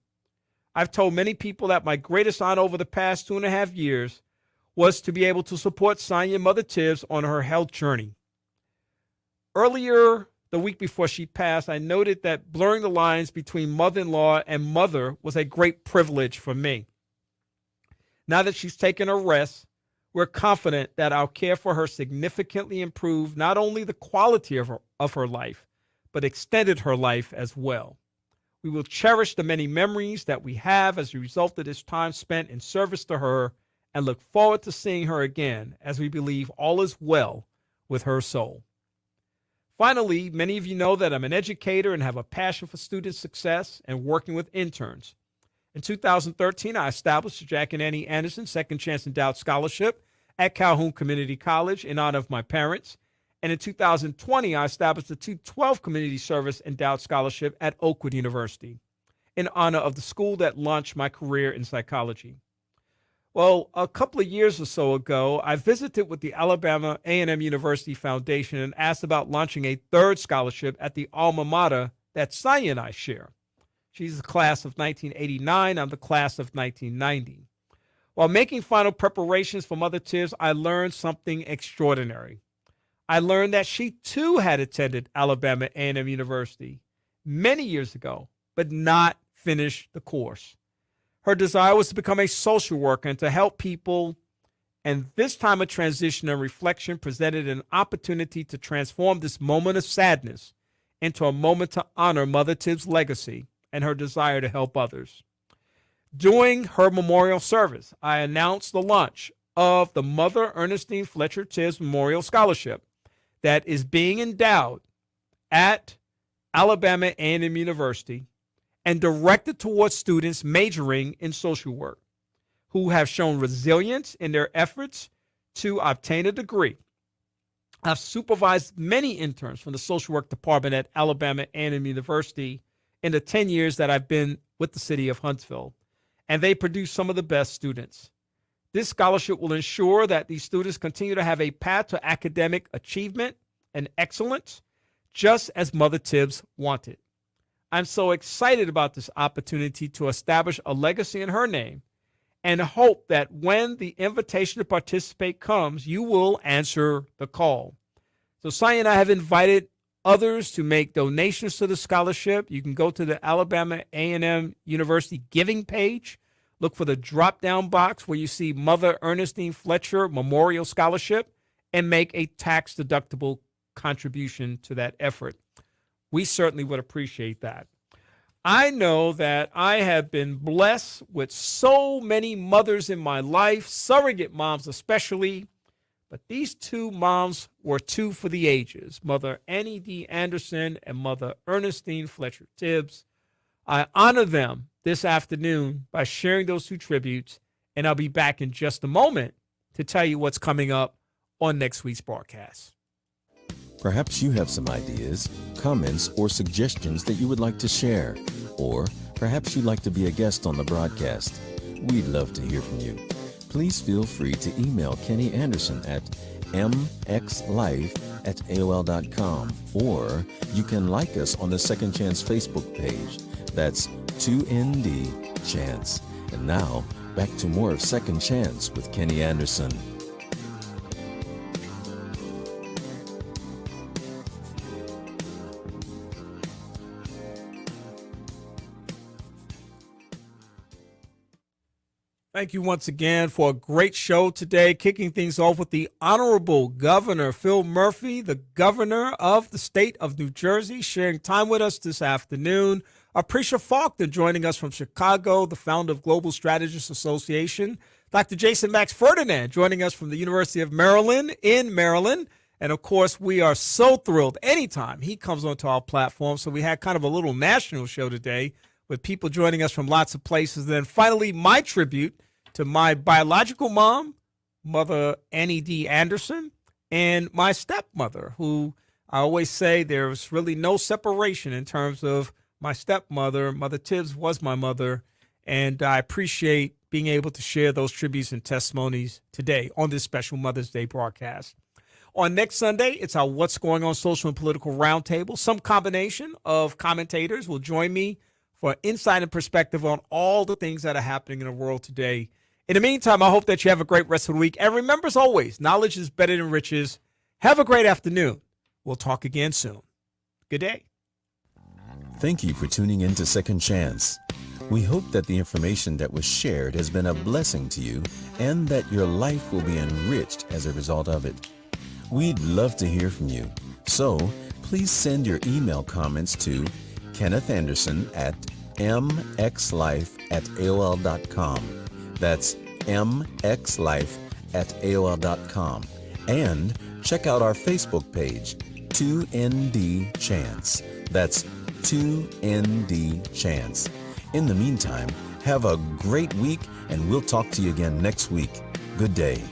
I've told many people that my greatest honor over the past 2.5 years was to be able to support Sonia and Mother Tibbs on her health journey. Earlier, the week before she passed, I noted that blurring the lines between mother-in-law and mother was a great privilege for me. Now that she's taken her rest, we're confident that our care for her significantly improved not only the quality of her life, but extended her life as well. We will cherish the many memories that we have as a result of this time spent in service to her and look forward to seeing her again as we believe all is well with her soul. Finally, many of you know that I'm an educator and have a passion for student success and working with interns. In 2013, I established the Jack and Annie Anderson Second Chance Endowed Scholarship at Calhoun Community College in honor of my parents. And in 2020, I established the 212 Community Service Endowed Scholarship at Oakwood University in honor of the school that launched my career in psychology. Well, a couple of years or so ago, I visited with the Alabama A&M University Foundation and asked about launching a third scholarship at the alma mater that Sonia and I share. She's the class of 1989. I'm the class of 1990. While making final preparations for Mother Tibbs, I learned something extraordinary. I learned that she too had attended Alabama A&M University many years ago, but not finished the course. Her desire was to become a social worker and to help people, and this time of transition and reflection presented an opportunity to transform this moment of sadness into a moment to honor Mother Tibbs' legacy and her desire to help others. During her memorial service, I announced the launch of the Mother Earnestine Fletcher Tibbs Memorial Scholarship that is being endowed at Alabama A&M University and directed towards students majoring in social work who have shown resilience in their efforts to obtain a degree. I've supervised many interns from the social work department at Alabama A&M University in the 10 years that I've been with the city of Huntsville, and they produce some of the best students. This scholarship will ensure that these students continue to have a path to academic achievement and excellence, just as Mother Tibbs wanted. I'm so excited about this opportunity to establish a legacy in her name and hope that when the invitation to participate comes, you will answer the call. So Sonia and I have invited others to make donations to the scholarship. You can go to the Alabama A&M University giving page, look for the drop-down box where you see Mother Earnestine Fletcher Memorial Scholarship, and make a tax-deductible contribution to that effort. We certainly would appreciate that. I know that I have been blessed with so many mothers in my life, surrogate moms especially, but these two moms were two for the ages, Mother Annie D. Anderson and Mother Earnestine Fletcher Tibbs. I honor them this afternoon by sharing those two tributes, and I'll be back in just a moment to tell you what's coming up on next week's broadcast. Perhaps you have some ideas, comments, or suggestions that you would like to share. Or perhaps you'd like to be a guest on the broadcast. We'd love to hear from you. Please feel free to email Kenny Anderson at mxlife@aol.com, or you can like us on the Second Chance Facebook page. That's 2ND Chance. And now, back to more of Second Chance with Kenny Anderson. Thank you once again for a great show today, kicking things off with the Honorable Governor Phil Murphy, the governor of the state of New Jersey, sharing time with us this afternoon. Appreccia Faulkner joining us from Chicago, the founder of Global Strategists Association. Dr. Jason Max Ferdinand joining us from the University of Maryland in Maryland. And of course, we are so thrilled anytime he comes onto our platform. So we had kind of a little national show today with people joining us from lots of places. And then finally, my tribute to my biological mom, Mother Annie D. Anderson, and my stepmother, who I always say there's really no separation in terms of my stepmother. Mother Tibbs was my mother, and I appreciate being able to share those tributes and testimonies today on this special Mother's Day broadcast. On next Sunday, it's our What's Going On Social and Political Roundtable. Some combination of commentators will join me for insight and perspective on all the things that are happening in the world today. In the meantime, I hope that you have a great rest of the week. And remember, as always, knowledge is better than riches. Have a great afternoon. We'll talk again soon. Good day. Thank you for tuning in to Second Chance. We hope that the information that was shared has been a blessing to you and that your life will be enriched as a result of it. We'd love to hear from you. So please send your email comments to Kenneth Anderson at mxlife@aol.com. That's mxlife@aol.com. And check out our Facebook page, 2ND Chance. That's 2ND Chance. In the meantime, have a great week, and we'll talk to you again next week. Good day.